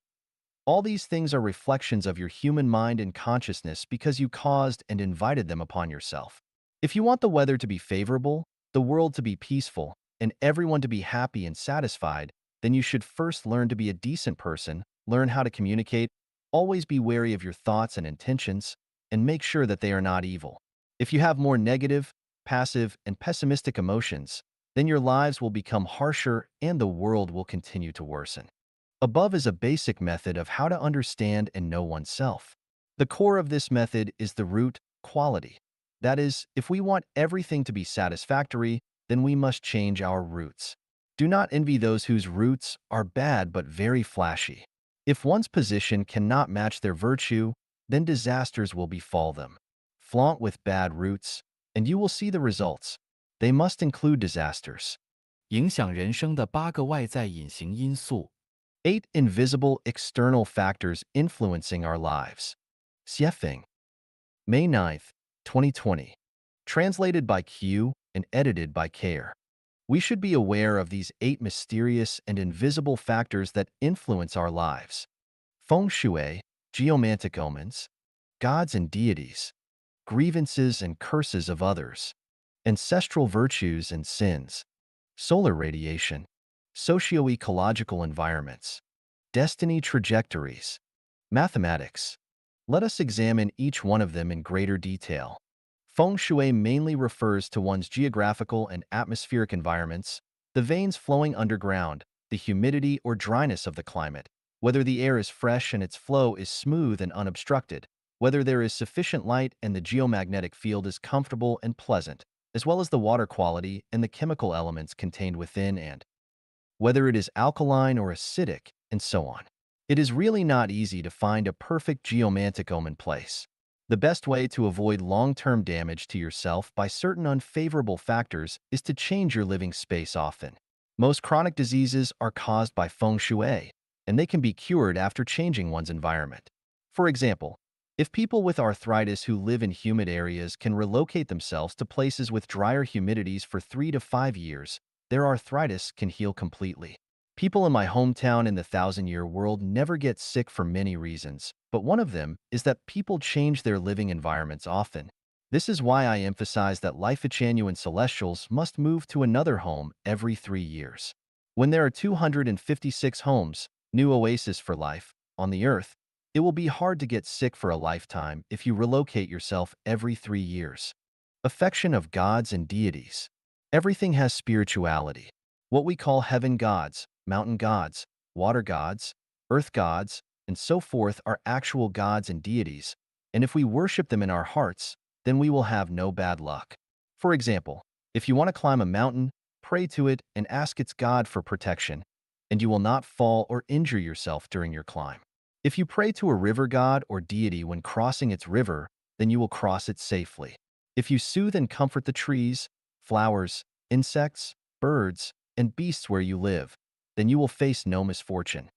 All these things are reflections of your human mind and consciousness because you caused and invited them upon yourself. If you want the weather to be favorable, the world to be peaceful, and everyone to be happy and satisfied, then you should first learn to be a decent person, learn how to communicate, always be wary of your thoughts and intentions, and make sure that they are not evil. If you have more negative, passive, and pessimistic emotions, then your lives will become harsher and the world will continue to worsen. Above is a basic method of how to understand and know oneself. The core of this method is the root, quality. That is, if we want everything to be satisfactory, then we must change our roots. Do not envy those whose roots are bad but very flashy. If one's position cannot match their virtue, then disasters will befall them. Flaunt with bad roots, and you will see the results. They must include disasters. 影响人生的8个外在隐形因素。8 invisible external factors influencing our lives. Xiefeng, May 9th, 2020. Translated by Q and edited by Care. We should be aware of these 8 mysterious and invisible factors that influence our lives. Feng Shui, geomantic omens, gods and deities, grievances and curses of others, ancestral virtues and sins, solar radiation, socio-ecological environments, destiny trajectories, mathematics. Let us examine each one of them in greater detail. Feng Shui mainly refers to one's geographical and atmospheric environments, the veins flowing underground, the humidity or dryness of the climate, whether the air is fresh and its flow is smooth and unobstructed, whether there is sufficient light and the geomagnetic field is comfortable and pleasant, as well as the water quality and the chemical elements contained within and whether it is alkaline or acidic, and so on. It is really not easy to find a perfect geomantic omen place. The best way to avoid long-term damage to yourself by certain unfavorable factors is to change your living space often. Most chronic diseases are caused by feng shui, and they can be cured after changing one's environment. For example, if people with arthritis who live in humid areas can relocate themselves to places with drier humidities for 3 to 5 years, their arthritis can heal completely. People in my hometown in the thousand-year world never get sick for many reasons, but one of them is that people change their living environments often. This is why I emphasize that Life-Genuine Celestials must move to another home every 3 years. When there are 256 homes, new oasis for life, on the earth, it will be hard to get sick for a lifetime if you relocate yourself every 3 years. Affection of gods and deities. Everything has spirituality. What we call heaven gods, mountain gods, water gods, earth gods, and so forth are actual gods and deities, and if we worship them in our hearts, then we will have no bad luck. For example, if you want to climb a mountain, pray to it and ask its God for protection, and you will not fall or injure yourself during your climb. If you pray to a river god or deity when crossing its river, then you will cross it safely. If you soothe and comfort the trees, flowers, insects, birds, and beasts where you live, then you will face no misfortune.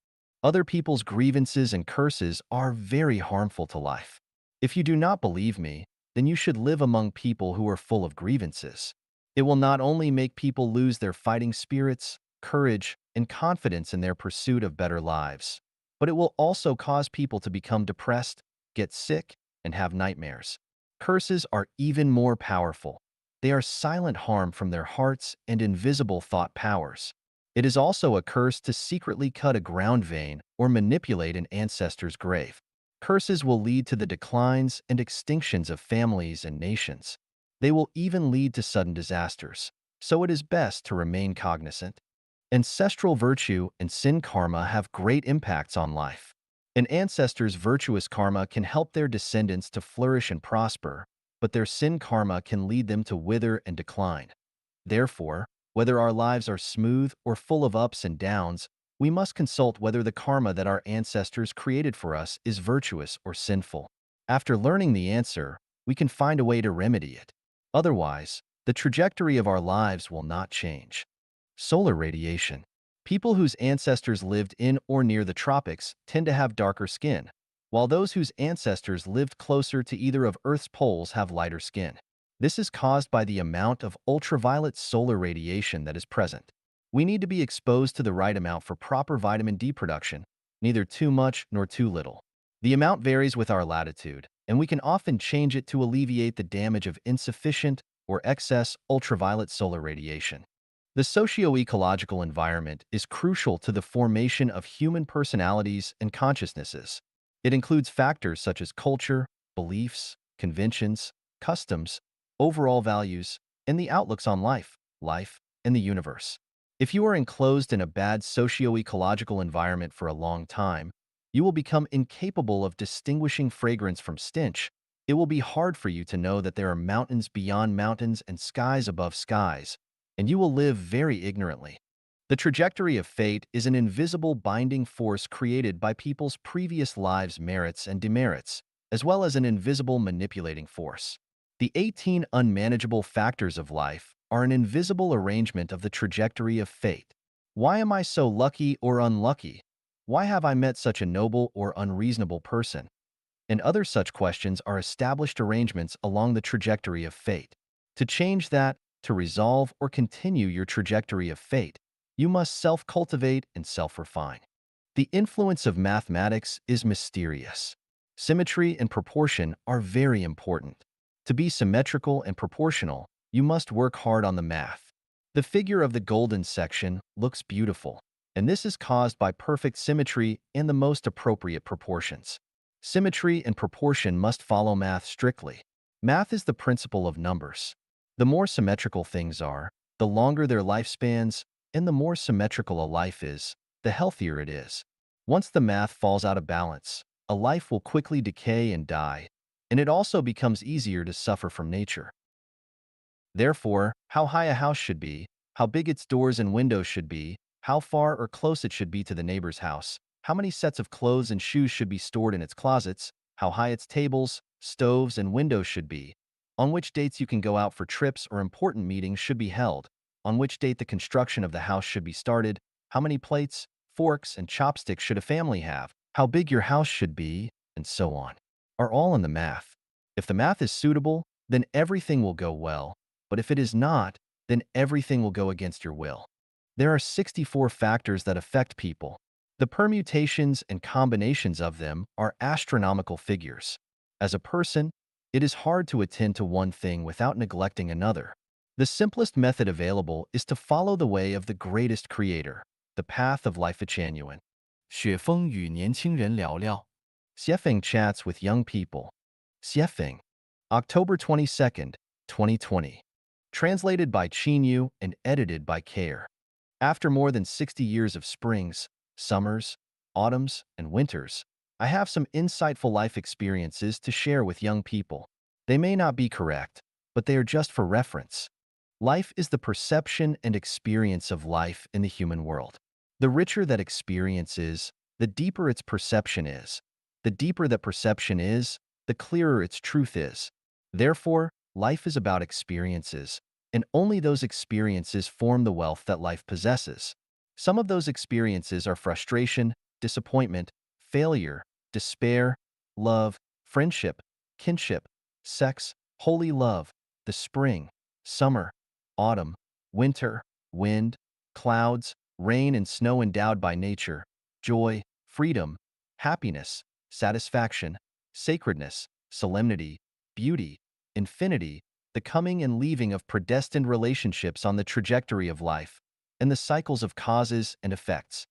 Other people's grievances and curses are very harmful to life. If you do not believe me, then you should live among people who are full of grievances. It will not only make people lose their fighting spirits, courage, and confidence in their pursuit of better lives, but it will also cause people to become depressed, get sick, and have nightmares. Curses are even more powerful. They are silent harm from their hearts and invisible thought powers. It is also a curse to secretly cut a ground vein or manipulate an ancestor's grave. Curses will lead to the declines and extinctions of families and nations. They will even lead to sudden disasters, so it is best to remain cognizant. Ancestral virtue and sin karma have great impacts on life. An ancestor's virtuous karma can help their descendants to flourish and prosper, but their sin karma can lead them to wither and decline. Therefore, whether our lives are smooth or full of ups and downs, we must consult whether the karma that our ancestors created for us is virtuous or sinful. After learning the answer, we can find a way to remedy it. Otherwise, the trajectory of our lives will not change. Solar radiation. People whose ancestors lived in or near the tropics tend to have darker skin, while those whose ancestors lived closer to either of Earth's poles have lighter skin. This is caused by the amount of ultraviolet solar radiation that is present. We need to be exposed to the right amount for proper vitamin D production, neither too much nor too little. The amount varies with our latitude, and we can often change it to alleviate the damage of insufficient or excess ultraviolet solar radiation. The socio-ecological environment is crucial to the formation of human personalities and consciousnesses. It includes factors such as culture, beliefs, conventions, customs, overall values, and the outlooks on life, and the universe. If you are enclosed in a bad socio-ecological environment for a long time, you will become incapable of distinguishing fragrance from stench. It will be hard for you to know that there are mountains beyond mountains and skies above skies, and you will live very ignorantly. The trajectory of fate is an invisible binding force created by people's previous lives' merits and demerits, as well as an invisible manipulating force. The 18 unmanageable factors of life are an invisible arrangement of the trajectory of fate. Why am I so lucky or unlucky? Why have I met such a noble or unreasonable person? And other such questions are established arrangements along the trajectory of fate. To change that, to resolve or continue your trajectory of fate, you must self-cultivate and self-refine. The influence of mathematics is mysterious. Symmetry and proportion are very important. To be symmetrical and proportional, you must work hard on the math. The figure of the golden section looks beautiful, and this is caused by perfect symmetry and the most appropriate proportions. Symmetry and proportion must follow math strictly. Math is the principle of numbers. The more symmetrical things are, the longer their lifespans, and the more symmetrical a life is, the healthier it is. Once the math falls out of balance, a life will quickly decay and die, and it also becomes easier to suffer from nature. Therefore, how high a house should be, how big its doors and windows should be, how far or close it should be to the neighbor's house, how many sets of clothes and shoes should be stored in its closets, how high its tables, stoves, and windows should be, on which dates you can go out for trips or important meetings should be held, on which date the construction of the house should be started, how many plates, forks, and chopsticks should a family have, how big your house should be, and so on, are all in the math. If the math is suitable, then everything will go well, but if it is not, then everything will go against your will. There are 64 factors that affect people. The permutations and combinations of them are astronomical figures. As a person, it is hard to attend to one thing without neglecting another. The simplest method available is to follow the way of the greatest creator, the path of life genuine. 雪峰与年轻人聊聊。Xiefeng chats with young people. Xiefeng, October 22nd, 2020. Translated by Qinyu and edited by Care. After more than 60 years of springs, summers, autumns, and winters, I have some insightful life experiences to share with young people. They may not be correct, but they are just for reference. Life is the perception and experience of life in the human world. The richer that experience is, the deeper its perception is. The deeper that perception is, the clearer its truth is. Therefore, life is about experiences, and only those experiences form the wealth that life possesses. Some of those experiences are frustration, disappointment, failure, despair, love, friendship, kinship, sex, holy love, the spring, summer, autumn, winter, wind, clouds, rain and snow endowed by nature, joy, freedom, happiness, satisfaction, sacredness, solemnity, beauty, infinity, the coming and leaving of predestined relationships on the trajectory of life, and the cycles of causes and effects.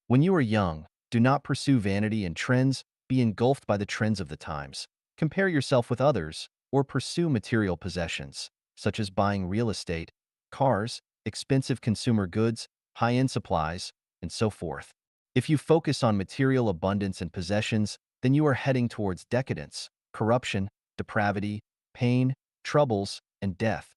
When you are young, do not pursue vanity and trends, be engulfed by the trends of the times. Compare yourself with others, or pursue material possessions, such as buying real estate, cars, expensive consumer goods, high-end supplies, and so forth. If you focus on material abundance and possessions, then you are heading towards decadence, corruption, depravity, pain, troubles, and death.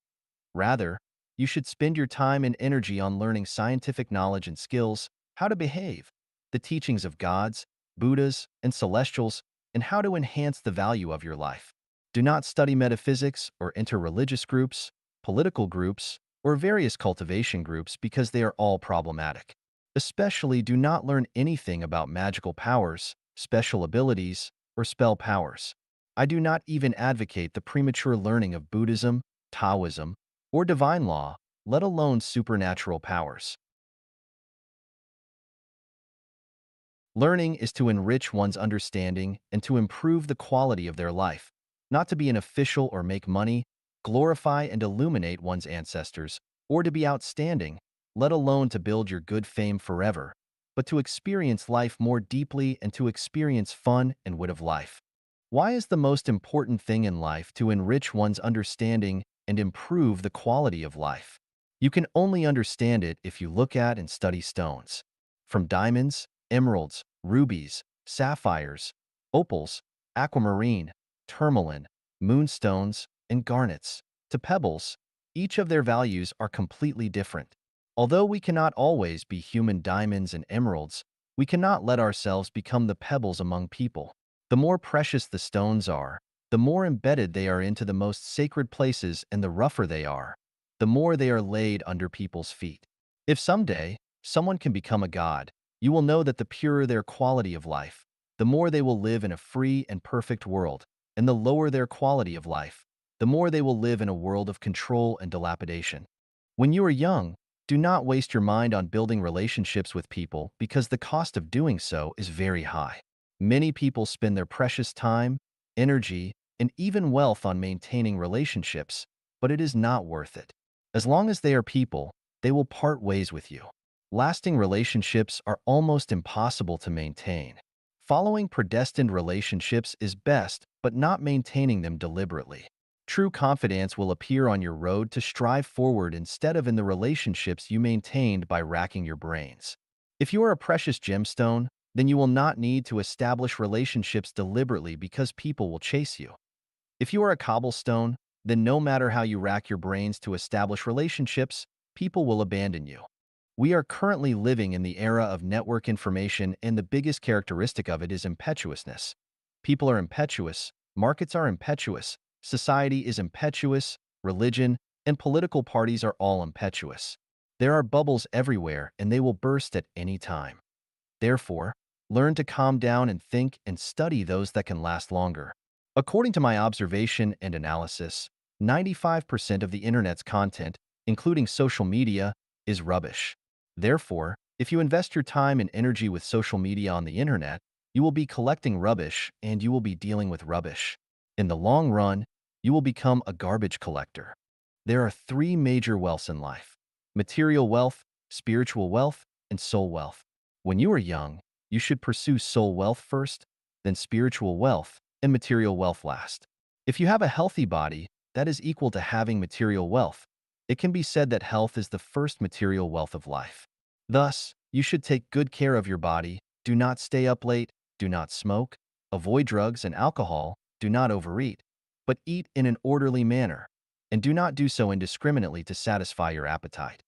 Rather, you should spend your time and energy on learning scientific knowledge and skills, how to behave, the teachings of gods, Buddhas, and celestials, and how to enhance the value of your life. Do not study metaphysics or enter religious groups, political groups, or various cultivation groups because they are all problematic. Especially do not learn anything about magical powers, special abilities, or spell powers. I do not even advocate the premature learning of Buddhism, Taoism, or divine law, let alone supernatural powers. Learning is to enrich one's understanding and to improve the quality of their life, not to be an official or make money, glorify and illuminate one's ancestors, or to be outstanding, let alone to build your good fame forever, but to experience life more deeply and to experience fun and wit of life. Why is the most important thing in life to enrich one's understanding and improve the quality of life? You can only understand it if you look at and study stones. From diamonds, emeralds, rubies, sapphires, opals, aquamarine, tourmaline, moonstones, and garnets, to pebbles, each of their values are completely different. Although we cannot always be human diamonds and emeralds, we cannot let ourselves become the pebbles among people. The more precious the stones are, the more embedded they are into the most sacred places, and the rougher they are, the more they are laid under people's feet. If someday someone can become a god, you will know that the purer their quality of life, the more they will live in a free and perfect world, and the lower their quality of life, the more they will live in a world of control and dilapidation. When you are young, do not waste your mind on building relationships with people because the cost of doing so is very high. Many people spend their precious time, energy, and even wealth on maintaining relationships, but it is not worth it. As long as they are people, they will part ways with you. Lasting relationships are almost impossible to maintain. Following predestined relationships is best, but not maintaining them deliberately. True confidence will appear on your road to strive forward instead of in the relationships you maintained by racking your brains. If you are a precious gemstone, then you will not need to establish relationships deliberately because people will chase you. If you are a cobblestone, then no matter how you rack your brains to establish relationships, people will abandon you. We are currently living in the era of network information, and the biggest characteristic of it is impetuousness. People are impetuous, markets are impetuous, society is impetuous, religion and political parties are all impetuous. There are bubbles everywhere, and they will burst at any time. Therefore, learn to calm down and think and study those that can last longer. According to my observation and analysis, 95% of the internet's content, including social media, is rubbish. Therefore, if you invest your time and energy with social media on the internet, you will be collecting rubbish and you will be dealing with rubbish. In the long run, you will become a garbage collector. There are three major wealths in life: material wealth, spiritual wealth, and soul wealth. When you are young, you should pursue soul wealth first, then spiritual wealth, and material wealth last. If you have a healthy body, that is equal to having material wealth. It can be said that health is the first material wealth of life. Thus, you should take good care of your body, do not stay up late, do not smoke, avoid drugs and alcohol, do not overeat, but eat in an orderly manner, and do not do so indiscriminately to satisfy your appetite.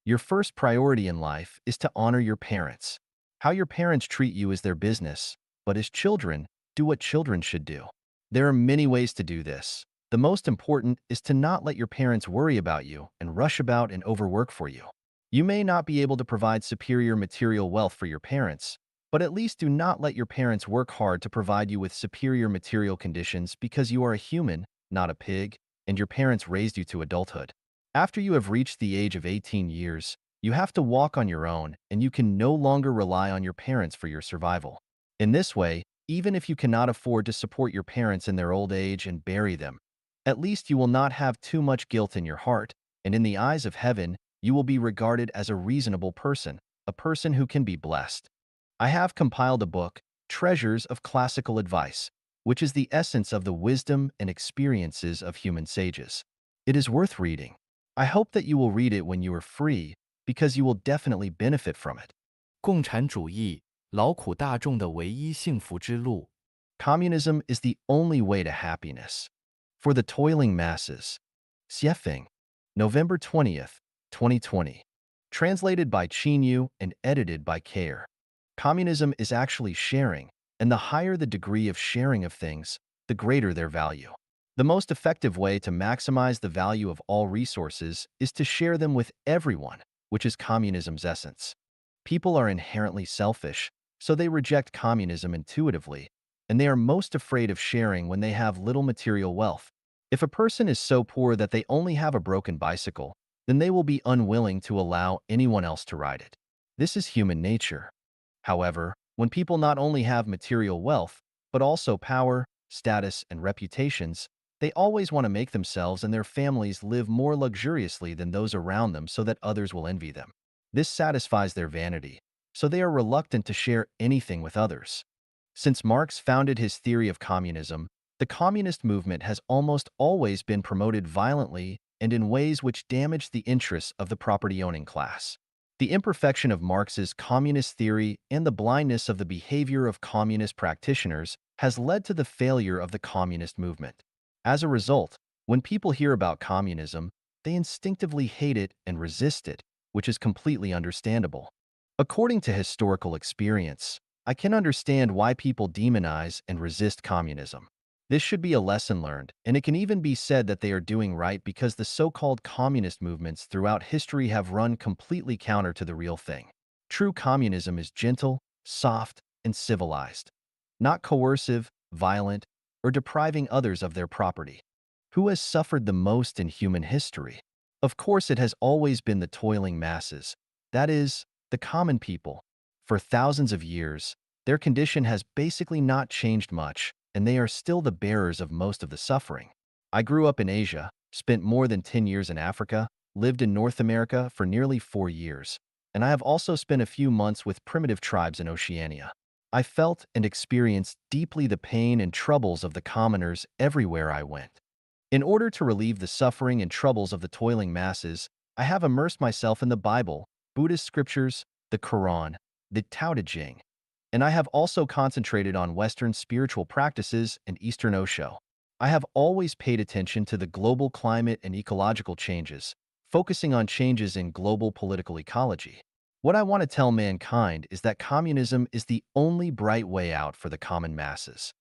Your first priority in life is to honor your parents. How your parents treat you is their business, but as children, do what children should do. There are many ways to do this. The most important is to not let your parents worry about you and rush about and overwork for you. You may not be able to provide superior material wealth for your parents, but at least do not let your parents work hard to provide you with superior material conditions because you are a human, not a pig, and your parents raised you to adulthood. After you have reached the age of 18 years, you have to walk on your own, and you can no longer rely on your parents for your survival. In this way, Even if you cannot afford to support your parents in their old age and bury them, at least you will not have too much guilt in your heart, and in the eyes of heaven, you will be regarded as a reasonable person, a person who can be blessed. I have compiled a book, Treasures of Classical Advice, which is the essence of the wisdom and experiences of human sages. It is worth reading. I hope that you will read it when you are free, because you will definitely benefit from it. 共产主义，劳苦大众的唯一幸福之路。Communism is the only way to happiness. For the toiling masses. Xiefeng, November 20th, 2020. Translated by Qinyu and edited by Care. Communism is actually sharing, and the higher the degree of sharing of things, the greater their value. The most effective way to maximize the value of all resources is to share them with everyone, which is communism's essence. People are inherently selfish, so they reject communism intuitively, and they are most afraid of sharing when they have little material wealth. If a person is so poor that they only have a broken bicycle, then they will be unwilling to allow anyone else to ride it. This is human nature. However, when people not only have material wealth, but also power, status, and reputations, they always want to make themselves and their families live more luxuriously than those around them so that others will envy them. This satisfies their vanity, so they are reluctant to share anything with others. Since Marx founded his theory of communism, the communist movement has almost always been promoted violently and in ways which damage the interests of the property-owning class. The imperfection of Marx's communist theory and the blindness of the behavior of communist practitioners has led to the failure of the communist movement. As a result, when people hear about communism, they instinctively hate it and resist it, which is completely understandable. According to historical experience, I can understand why people demonize and resist communism. This should be a lesson learned, and it can even be said that they are doing right because the so-called communist movements throughout history have run completely counter to the real thing. True communism is gentle, soft, and civilized, not coercive, violent, or depriving others of their property. Who has suffered the most in human history? Of course, it has always been the toiling masses, that is, the common people. For thousands of years, their condition has basically not changed much, and they are still the bearers of most of the suffering. I grew up in Asia, spent more than 10 years in Africa, lived in North America for nearly 4 years, and I have also spent a few months with primitive tribes in Oceania. I felt and experienced deeply the pain and troubles of the commoners everywhere I went. In order to relieve the suffering and troubles of the toiling masses, I have immersed myself in the Bible, Buddhist scriptures, the Quran, the Tao Te Ching, and I have also concentrated on Western spiritual practices and Eastern Osho. I have always paid attention to the global climate and ecological changes, focusing on changes in global political ecology. What I want to tell mankind is that communism is the only bright way out for the common masses.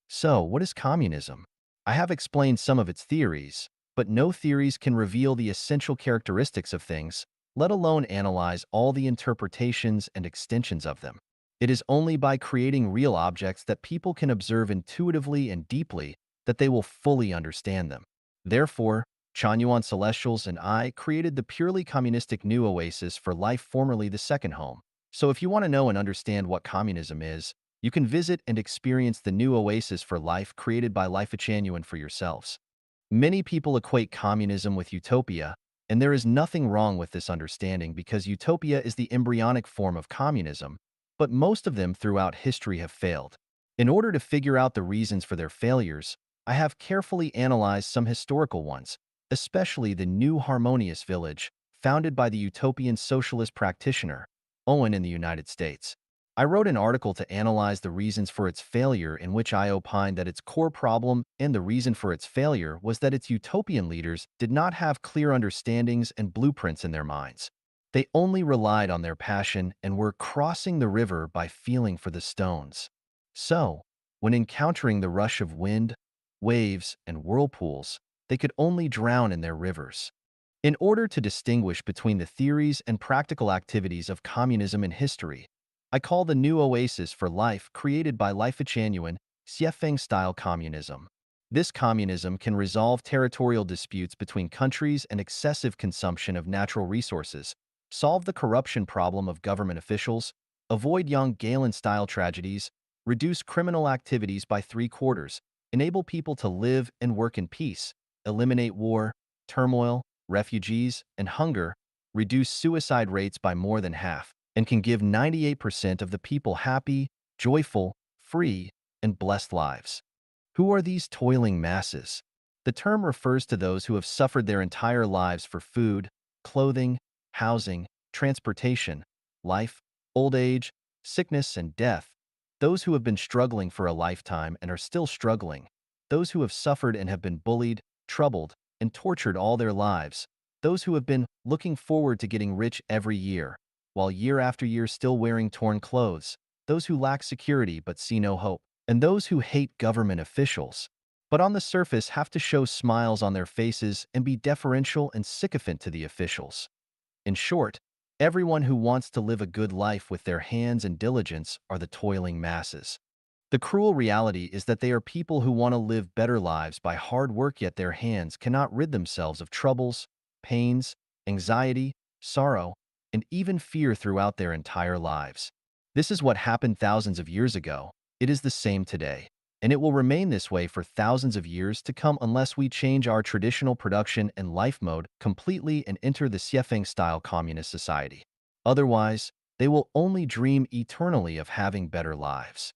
So, what is communism? I have explained some of its theories, but no theories can reveal the essential characteristics of things, let alone analyze all the interpretations and extensions of them. It is only by creating real objects that people can observe intuitively and deeply that they will fully understand them. Therefore, Chanyuan Celestials and I created the purely communistic new oasis for life, formerly the second home. So if you want to know and understand what communism is, you can visit and experience the new oasis for life created by Life Chanyuan for yourselves. Many people equate communism with utopia, and there is nothing wrong with this understanding because utopia is the embryonic form of communism, but most of them throughout history have failed. In order to figure out the reasons for their failures, I have carefully analyzed some historical ones, especially the New Harmonious Village, founded by the utopian socialist practitioner, Owen in the United States. I wrote an article to analyze the reasons for its failure in which I opined that its core problem and the reason for its failure was that its utopian leaders did not have clear understandings and blueprints in their minds. They only relied on their passion and were crossing the river by feeling for the stones. So, when encountering the rush of wind, waves, and whirlpools, they could only drown in their rivers. In order to distinguish between the theories and practical activities of communism in history, I call the new oasis for life created by Life Chanyuan Xiefeng-style communism. This communism can resolve territorial disputes between countries and excessive consumption of natural resources, solve the corruption problem of government officials, avoid Yang Galen-style tragedies, reduce criminal activities by three-quarters, enable people to live and work in peace, eliminate war, turmoil, refugees, and hunger, reduce suicide rates by more than half, and can give 98% of the people happy, joyful, free, and blessed lives. Who are these toiling masses? The term refers to those who have suffered their entire lives for food, clothing, housing, transportation, life, old age, sickness, and death. Those who have been struggling for a lifetime and are still struggling. Those who have suffered and have been bullied, troubled, and tortured all their lives. Those who have been looking forward to getting rich every year, while year after year still wearing torn clothes. Those who lack security but see no hope. And those who hate government officials, but on the surface have to show smiles on their faces and be deferential and sycophant to the officials. In short, everyone who wants to live a good life with their hands and diligence are the toiling masses. The cruel reality is that they are people who want to live better lives by hard work, yet their hands cannot rid themselves of troubles, pains, anxiety, sorrow, and even fear throughout their entire lives. This is what happened thousands of years ago. It is the same today, and it will remain this way for thousands of years to come unless we change our traditional production and life mode completely and enter the Xiefeng-style communist society. Otherwise, they will only dream eternally of having better lives.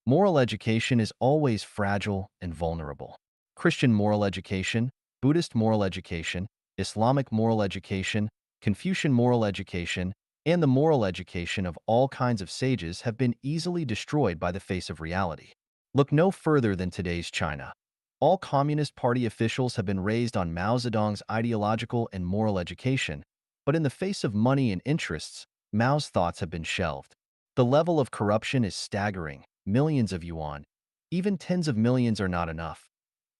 Moral education is always fragile and vulnerable. Christian moral education, Buddhist moral education, Islamic moral education, Confucian moral education, and the moral education of all kinds of sages have been easily destroyed by the face of reality. Look no further than today's China. All Communist Party officials have been raised on Mao Zedong's ideological and moral education, but in the face of money and interests, Mao's thoughts have been shelved. The level of corruption is staggering. Millions of yuan, even tens of millions are not enough.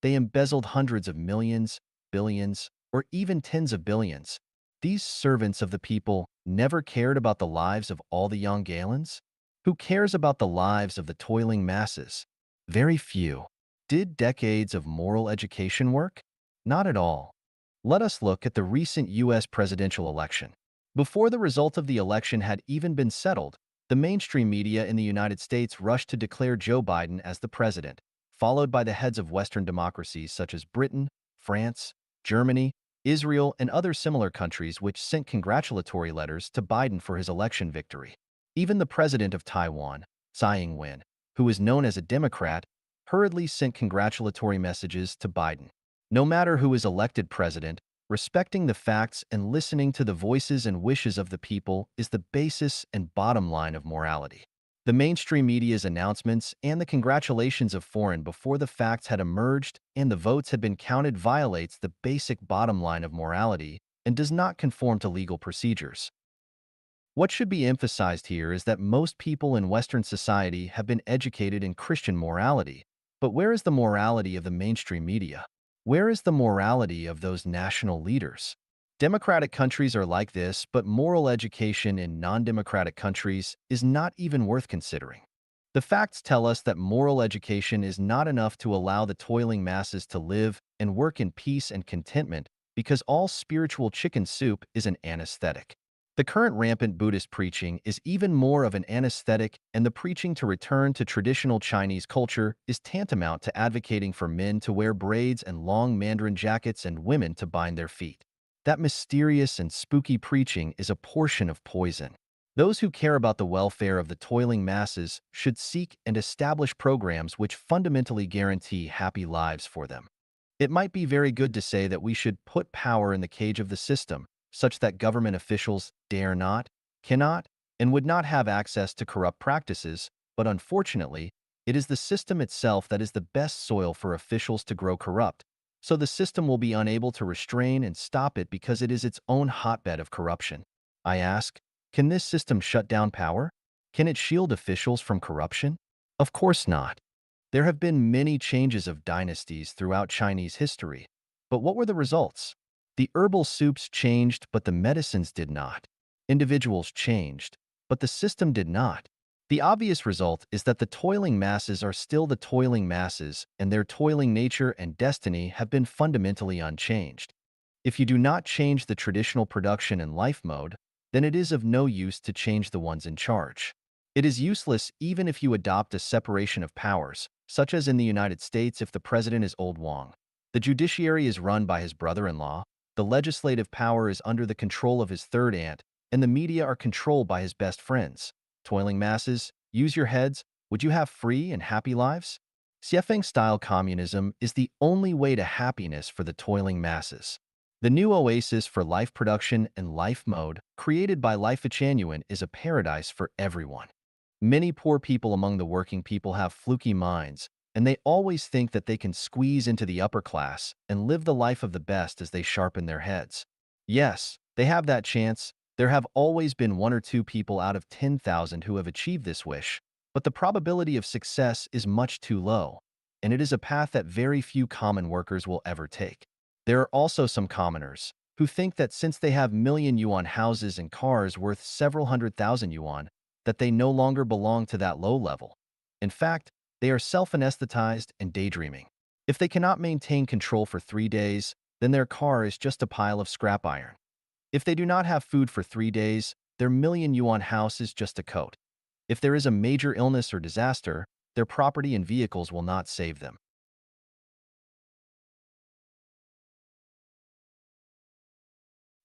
They embezzled hundreds of millions, billions, or even tens of billions. These servants of the people never cared about the lives of all the young Galens? Who cares about the lives of the toiling masses? Very few. Did decades of moral education work? Not at all. Let us look at the recent U.S. presidential election. Before the result of the election had even been settled, the mainstream media in the United States rushed to declare Joe Biden as the president, followed by the heads of Western democracies such as Britain, France, Germany, Israel, and other similar countries which sent congratulatory letters to Biden for his election victory. Even the president of Taiwan, Tsai Ing-wen, who is known as a Democrat, hurriedly sent congratulatory messages to Biden. No matter who is elected president, respecting the facts and listening to the voices and wishes of the people is the basis and bottom line of morality. The mainstream media's announcements and the congratulations of foreign before the facts had emerged and the votes had been counted violates the basic bottom line of morality and does not conform to legal procedures. What should be emphasized here is that most people in Western society have been educated in Christian morality. But where is the morality of the mainstream media? Where is the morality of those national leaders? Democratic countries are like this, but moral education in non-democratic countries is not even worth considering. The facts tell us that moral education is not enough to allow the toiling masses to live and work in peace and contentment because all spiritual chicken soup is an anesthetic. The current rampant Buddhist preaching is even more of an anesthetic, and the preaching to return to traditional Chinese culture is tantamount to advocating for men to wear braids and long mandarin jackets and women to bind their feet. That mysterious and spooky preaching is a portion of poison. Those who care about the welfare of the toiling masses should seek and establish programs which fundamentally guarantee happy lives for them. It might be very good to say that we should put power in the cage of the system, such that government officials dare not, cannot, and would not have access to corrupt practices, but unfortunately, it is the system itself that is the best soil for officials to grow corrupt, so the system will be unable to restrain and stop it because it is its own hotbed of corruption. I ask, can this system shut down power? Can it shield officials from corruption? Of course not. There have been many changes of dynasties throughout Chinese history, but what were the results? The herbal soups changed, but the medicines did not. Individuals changed, but the system did not. The obvious result is that the toiling masses are still the toiling masses, and their toiling nature and destiny have been fundamentally unchanged. If you do not change the traditional production and life mode, then it is of no use to change the ones in charge. It is useless even if you adopt a separation of powers, such as in the United States if the president is Old Wong. The judiciary is run by his brother-in-law, the legislative power is under the control of his third aunt, and the media are controlled by his best friends. Toiling masses, use your heads, would you have free and happy lives? Xiefeng-style communism is the only way to happiness for the toiling masses. The new oasis for life production and life mode, created by Life Genuine, is a paradise for everyone. Many poor people among the working people have fluky minds, and they always think that they can squeeze into the upper class and live the life of the best as they sharpen their heads. Yes, they have that chance. There have always been one or two people out of 10,000 who have achieved this wish, but the probability of success is much too low, and it is a path that very few common workers will ever take. There are also some commoners who think that since they have million yuan houses and cars worth several 100,000 yuan, that they no longer belong to that low level. In fact, they are self-anesthetized and daydreaming. If they cannot maintain control for 3 days, then their car is just a pile of scrap iron. If they do not have food for 3 days, their million yuan house is just a coat. If there is a major illness or disaster, their property and vehicles will not save them.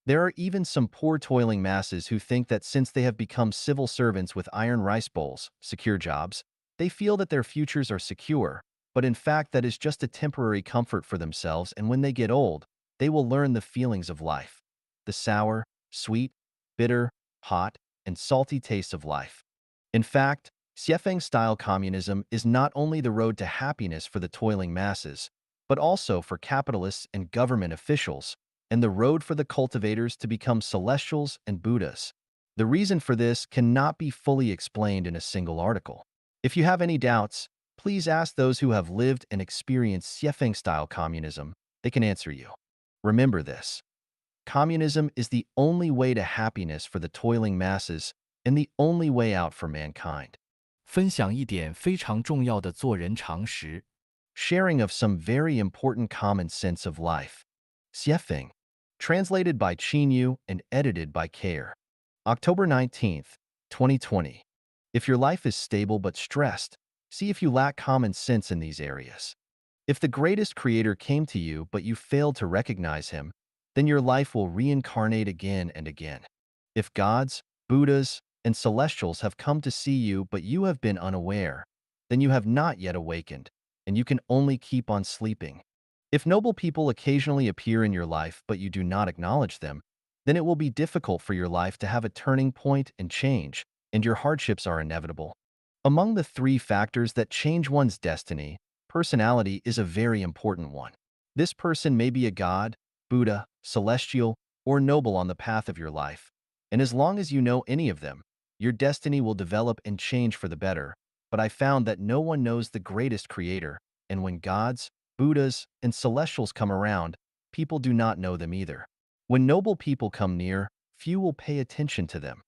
There are even some poor toiling masses who think that since they have become civil servants with iron rice bowls, secure jobs, they feel that their futures are secure, but in fact that is just a temporary comfort for themselves, and when they get old, they will learn the feelings of life. The sour, sweet, bitter, hot, and salty taste of life. In fact, Xiefeng-style communism is not only the road to happiness for the toiling masses, but also for capitalists and government officials, and the road for the cultivators to become celestials and Buddhas. The reason for this cannot be fully explained in a single article. If you have any doubts, please ask those who have lived and experienced Xiefeng-style communism. They can answer you. Remember this. Communism is the only way to happiness for the toiling masses and the only way out for mankind. 分享一点非常重要的做人常识。Sharing of some very important common sense of life. Xiefeng. Translated by Qinyu and edited by Care. October 19th, 2020. If your life is stable but stressed, see if you lack common sense in these areas. If the greatest creator came to you but you failed to recognize him, then your life will reincarnate again and again. If gods, Buddhas, and celestials have come to see you but you have been unaware, then you have not yet awakened, and you can only keep on sleeping. If noble people occasionally appear in your life but you do not acknowledge them, then it will be difficult for your life to have a turning point and change, and your hardships are inevitable. Among the three factors that change one's destiny, personality is a very important one. This person may be a god, Buddha, celestial, or noble on the path of your life, and as long as you know any of them, your destiny will develop and change for the better. But I found that no one knows the greatest creator, and when gods, Buddhas, and celestials come around, people do not know them either. When noble people come near, few will pay attention to them.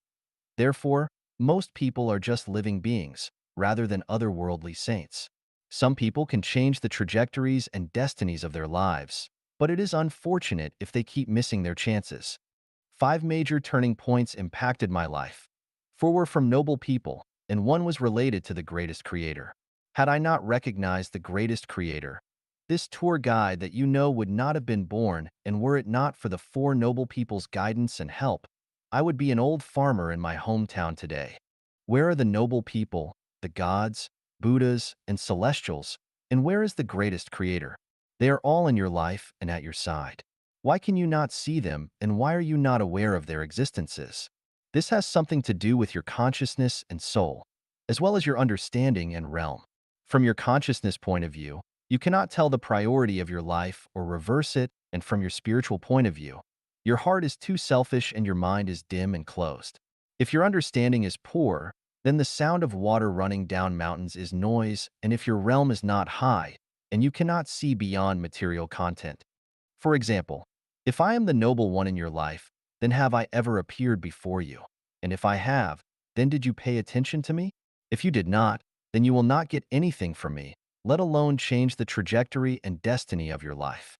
Therefore, most people are just living beings, rather than otherworldly saints. Some people can change the trajectories and destinies of their lives, but it is unfortunate if they keep missing their chances. 5 major turning points impacted my life. 4 were from noble people, and 1 was related to the greatest creator. Had I not recognized the greatest creator, this tour guide that you know would not have been born, and were it not for the 4 noble people's guidance and help, I would be an old farmer in my hometown today. Where are the noble people, the gods, Buddhas, and celestials, and where is the greatest creator? They are all in your life and at your side. Why can you not see them, and why are you not aware of their existences? This has something to do with your consciousness and soul, as well as your understanding and realm. From your consciousness point of view, you cannot tell the priority of your life or reverse it, and from your spiritual point of view, your heart is too selfish and your mind is dim and closed. If your understanding is poor, then the sound of water running down mountains is noise, and if your realm is not high, and you cannot see beyond material content. For example, if I am the noble one in your life, then have I ever appeared before you? And if I have, then did you pay attention to me? If you did not, then you will not get anything from me, let alone change the trajectory and destiny of your life.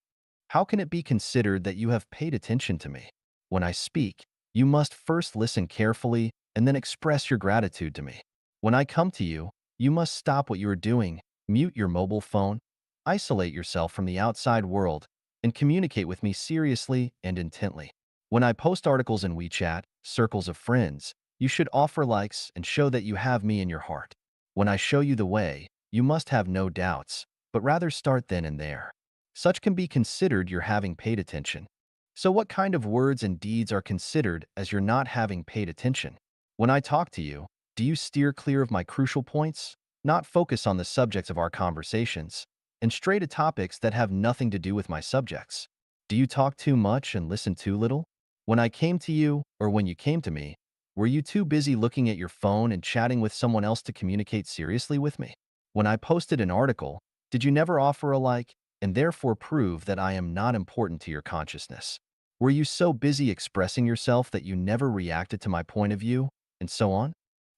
How can it be considered that you have paid attention to me? When I speak, you must first listen carefully and then express your gratitude to me. When I come to you, you must stop what you are doing, mute your mobile phone, isolate yourself from the outside world, and communicate with me seriously and intently. When I post articles in WeChat, circles of friends, you should offer likes and show that you have me in your heart. When I show you the way, you must have no doubts, but rather start then and there. Such can be considered your having paid attention. So what kind of words and deeds are considered as your not having paid attention? When I talk to you, do you steer clear of my crucial points, not focus on the subjects of our conversations, and stray to topics that have nothing to do with my subjects? Do you talk too much and listen too little? When I came to you, or when you came to me, were you too busy looking at your phone and chatting with someone else to communicate seriously with me? When I posted an article, did you never offer a like, and therefore prove that I am not important to your consciousness? Were you so busy expressing yourself that you never reacted to my point of view, and so on?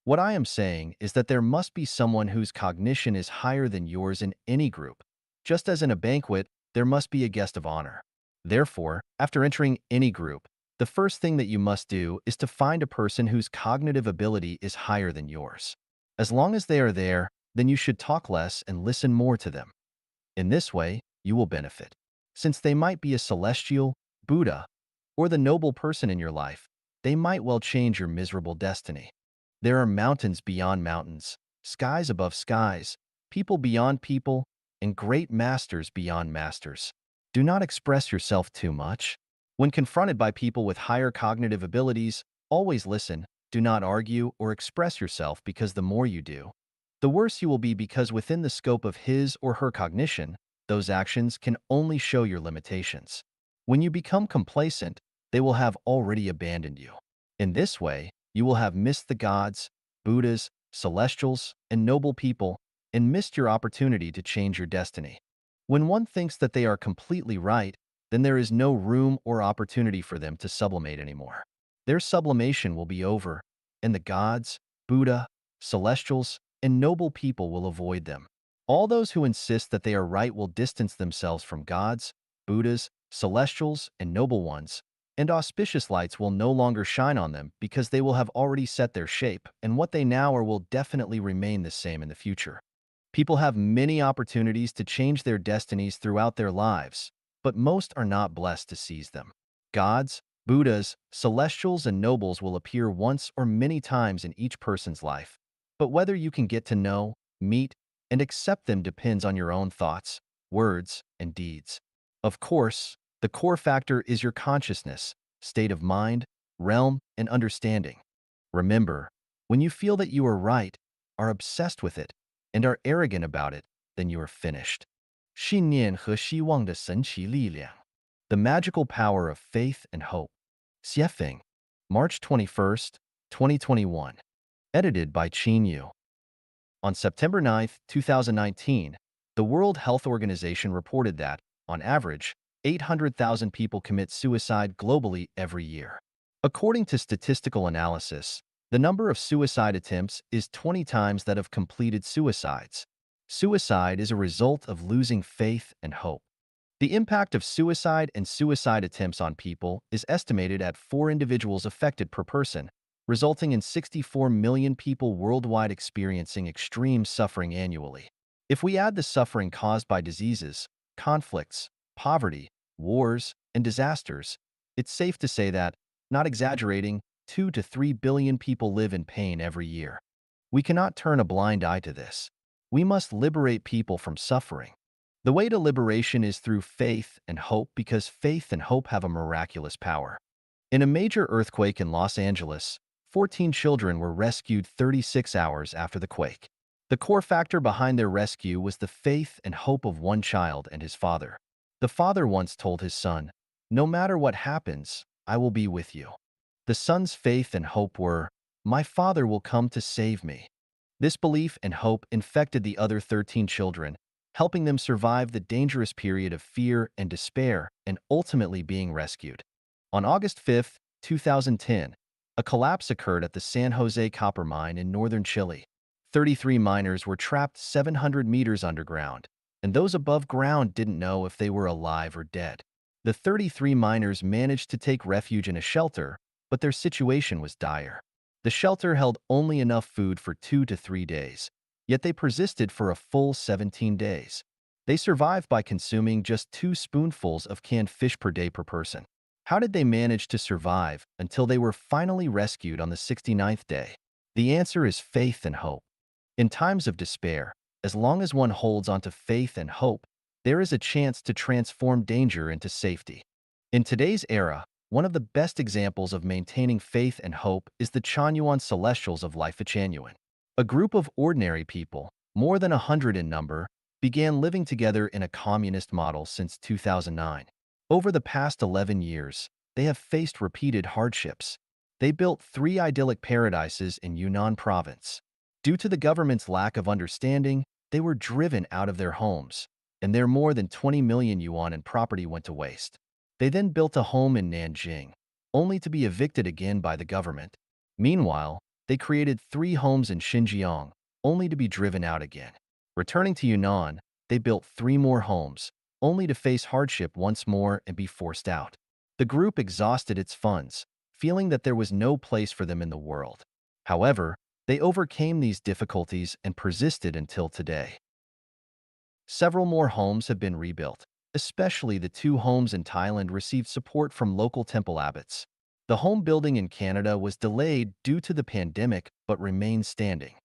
What I am saying is that there must be someone whose cognition is higher than yours in any group. Just as in a banquet, there must be a guest of honor. Therefore, after entering any group, the first thing that you must do is to find a person whose cognitive ability is higher than yours. As long as they are there, then you should talk less and listen more to them. In this way, you will benefit. Since they might be a celestial, Buddha, or the noble person in your life, they might well change your miserable destiny. There are mountains beyond mountains, skies above skies, people beyond people, and great masters beyond masters. Do not express yourself too much. When confronted by people with higher cognitive abilities, always listen, do not argue or express yourself because the more you do, the worse you will be because within the scope of his or her cognition, those actions can only show your limitations. When you become complacent, they will have already abandoned you. In this way, you will have missed the gods, Buddhas, celestials, and noble people, and missed your opportunity to change your destiny. When one thinks that they are completely right, then there is no room or opportunity for them to sublimate anymore. Their sublimation will be over, and the gods, Buddha, celestials, and noble people will avoid them. All those who insist that they are right will distance themselves from gods, Buddhas, celestials, and noble ones, and auspicious lights will no longer shine on them because they will have already set their shape, and what they now are will definitely remain the same in the future. People have many opportunities to change their destinies throughout their lives, but most are not blessed to seize them. Gods, Buddhas, celestials, and nobles will appear once or many times in each person's life, but whether you can get to know, meet, and accept them depends on your own thoughts, words, and deeds. Of course, the core factor is your consciousness, state of mind, realm, and understanding. Remember, when you feel that you are right, are obsessed with it, and are arrogant about it, then you are finished. 信念和希望的神奇力量. The magical power of faith and hope. Xiefeng, March 21st, 2021. Edited by Qin Yu. On September 9th, 2019, the World Health Organization reported that, on average, 800,000 people commit suicide globally every year. According to statistical analysis, the number of suicide attempts is 20 times that of completed suicides. Suicide is a result of losing faith and hope. The impact of suicide and suicide attempts on people is estimated at 4 individuals affected per person, resulting in 64 million people worldwide experiencing extreme suffering annually. If we add the suffering caused by diseases, conflicts, poverty, wars, and disasters, it's safe to say that, not exaggerating, 2 to 3 billion people live in pain every year. We cannot turn a blind eye to this. We must liberate people from suffering. The way to liberation is through faith and hope because faith and hope have a miraculous power. In a major earthquake in Los Angeles, 14 children were rescued 36 hours after the quake. The core factor behind their rescue was the faith and hope of one child and his father. The father once told his son, "No matter what happens, I will be with you." The son's faith and hope were, "My father will come to save me." This belief and hope infected the other 13 children, helping them survive the dangerous period of fear and despair and ultimately being rescued. On August 5, 2010, a collapse occurred at the San Jose copper mine in northern Chile. 33 miners were trapped 700 meters underground, and those above ground didn't know if they were alive or dead. The 33 miners managed to take refuge in a shelter, but their situation was dire. The shelter held only enough food for 2 to 3 days, yet they persisted for a full 17 days. They survived by consuming just 2 spoonfuls of canned fish per day per person. How did they manage to survive until they were finally rescued on the 69th day? The answer is faith and hope. In times of despair, as long as one holds onto faith and hope, there is a chance to transform danger into safety. In today's era, one of the best examples of maintaining faith and hope is the Chanyuan Celestials of Life Changyuan. A group of ordinary people, more than 100 in number, began living together in a communist model since 2009. Over the past 11 years, they have faced repeated hardships. They built 3 idyllic paradises in Yunnan province. Due to the government's lack of understanding, they were driven out of their homes, and their more than 20 million yuan in property went to waste. They then built a home in Nanjing, only to be evicted again by the government. Meanwhile, they created 3 homes in Xinjiang, only to be driven out again. Returning to Yunnan, they built 3 more homes, only to face hardship once more and be forced out. The group exhausted its funds, feeling that there was no place for them in the world. However, they overcame these difficulties and persisted until today. Several more homes have been rebuilt. Especially the 2 homes in Thailand received support from local temple abbots. The home building in Canada was delayed due to the pandemic but remained standing.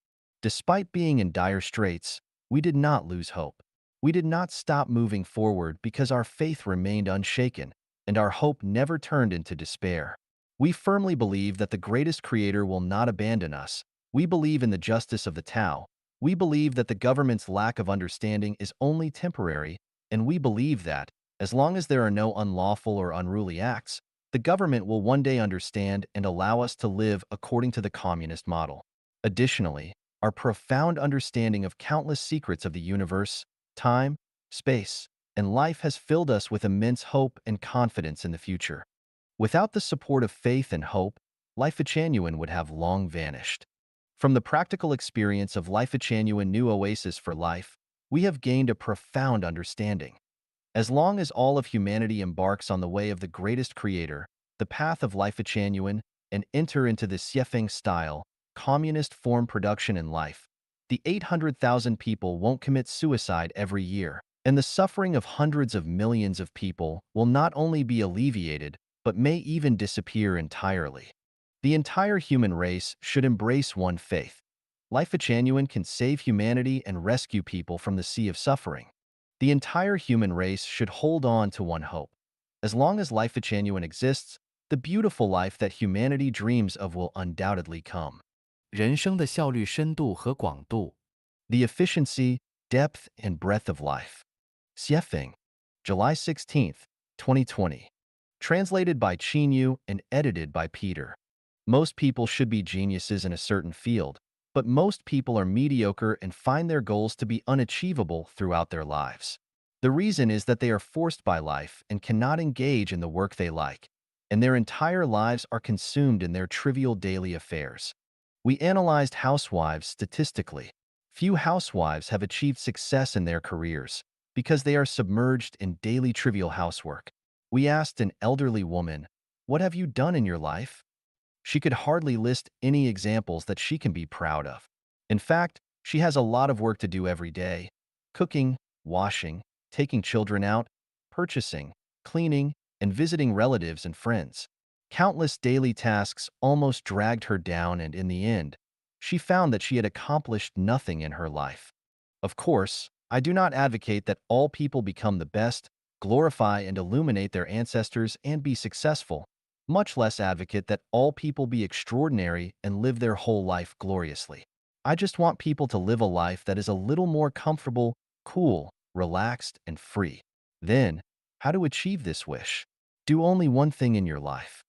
Despite being in dire straits, we did not lose hope. We did not stop moving forward because our faith remained unshaken and our hope never turned into despair. We firmly believe that the greatest creator will not abandon us. We believe in the justice of the Tao. We believe that the government's lack of understanding is only temporary, and we believe that, as long as there are no unlawful or unruly acts, the government will one day understand and allow us to live according to the communist model. Additionally, our profound understanding of countless secrets of the universe, time, space, and life has filled us with immense hope and confidence in the future. Without the support of faith and hope, Life Changyuan would have long vanished. From the practical experience of Life Changyuan New Oasis for Life, we have gained a profound understanding. As long as all of humanity embarks on the way of the greatest creator, the path of Life Changyuan, and enter into the Xiefeng style, communist form production in life, the 800,000 people won't commit suicide every year, and the suffering of hundreds of millions of people will not only be alleviated, but may even disappear entirely. The entire human race should embrace one faith. Life Changyuan can save humanity and rescue people from the sea of suffering. The entire human race should hold on to one hope. As long as Life Changyuan exists, the beautiful life that humanity dreams of will undoubtedly come. 人生的效率、深度和广度。The efficiency, depth, and breadth of life. Xiefeng, July 16th, 2020. Translated by Qinyu and edited by Peter. Most people should be geniuses in a certain field, but most people are mediocre and find their goals to be unachievable throughout their lives. The reason is that they are forced by life and cannot engage in the work they like, and their entire lives are consumed in their trivial daily affairs. We analyzed housewives statistically. Few housewives have achieved success in their careers because they are submerged in daily trivial housework. We asked an elderly woman, "What have you done in your life?" She could hardly list any examples that she can be proud of. In fact, she has a lot of work to do every day: cooking, washing, taking children out, purchasing, cleaning, and visiting relatives and friends. Countless daily tasks almost dragged her down, and in the end, she found that she had accomplished nothing in her life. Of course, I do not advocate that all people become the best, glorify and illuminate their ancestors, and be successful, much less advocate that all people be extraordinary and live their whole life gloriously. I just want people to live a life that is a little more comfortable, cool, relaxed, and free. Then, how to achieve this wish? Do only one thing in your life.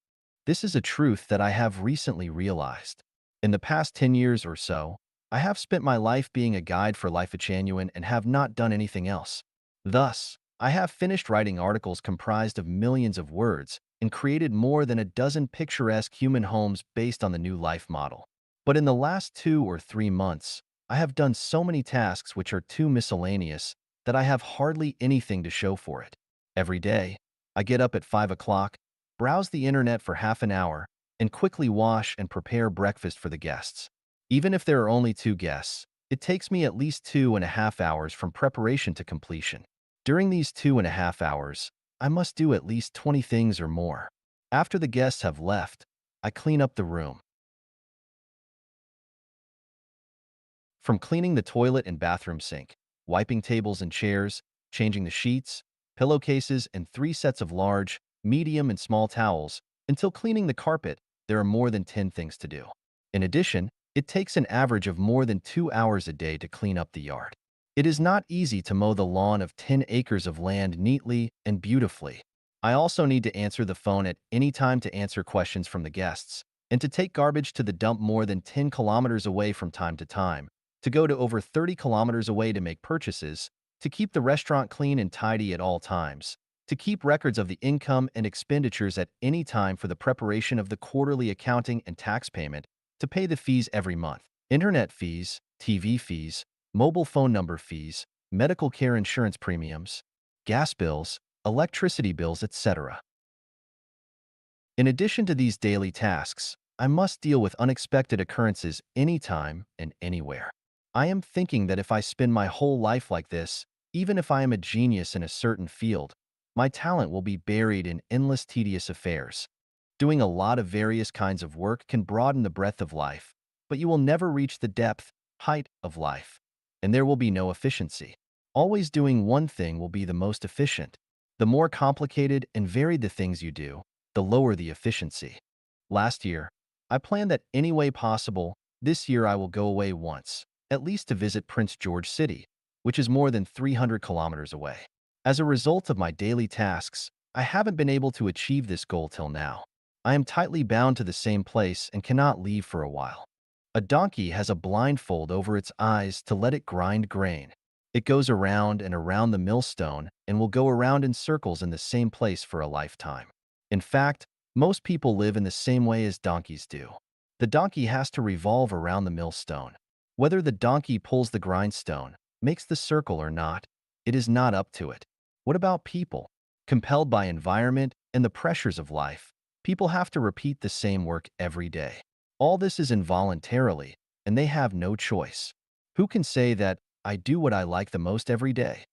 This is a truth that I have recently realized. In the past 10 years or so, I have spent my life being a guide for Life Changyuan and have not done anything else. Thus, I have finished writing articles comprised of millions of words and created more than a dozen picturesque human homes based on the new life model. But in the last 2 or 3 months, I have done so many tasks which are too miscellaneous that I have hardly anything to show for it. Every day, I get up at 5 o'clock, browse the internet for half an hour, and quickly wash and prepare breakfast for the guests. Even if there are only 2 guests, it takes me at least 2.5 hours from preparation to completion. During these 2.5 hours, I must do at least 20 things or more. After the guests have left, I clean up the room. From cleaning the toilet and bathroom sink, wiping tables and chairs, changing the sheets, pillowcases, and 3 sets of large, medium, and small towels, until cleaning the carpet, there are more than 10 things to do. In addition, it takes an average of more than 2 hours a day to clean up the yard. It is not easy to mow the lawn of 10 acres of land neatly and beautifully. I also need to answer the phone at any time to answer questions from the guests, and to take garbage to the dump more than 10 kilometers away from time to time, to go to over 30 kilometers away to make purchases, to keep the restaurant clean and tidy at all times, to keep records of the income and expenditures at any time for the preparation of the quarterly accounting and tax payment, to pay the fees every month, internet fees, TV fees, mobile phone number fees, medical care insurance premiums, gas bills, electricity bills, etc. In addition to these daily tasks, I must deal with unexpected occurrences anytime and anywhere. I am thinking that if I spend my whole life like this, even if I am a genius in a certain field, my talent will be buried in endless tedious affairs. Doing a lot of various kinds of work can broaden the breadth of life, but you will never reach the depth, height of life, and there will be no efficiency. Always doing one thing will be the most efficient. The more complicated and varied the things you do, the lower the efficiency. Last year, I planned that any way possible, this year I will go away once, at least to visit Prince George City, which is more than 300 kilometers away. As a result of my daily tasks, I haven't been able to achieve this goal till now. I am tightly bound to the same place and cannot leave for a while. A donkey has a blindfold over its eyes to let it grind grain. It goes around and around the millstone and will go around in circles in the same place for a lifetime. In fact, most people live in the same way as donkeys do. The donkey has to revolve around the millstone. Whether the donkey pulls the grindstone, makes the circle or not, it is not up to it. What about people? Compelled by environment and the pressures of life, people have to repeat the same work every day. All this is involuntarily, and they have no choice. Who can say that I do what I like the most every day?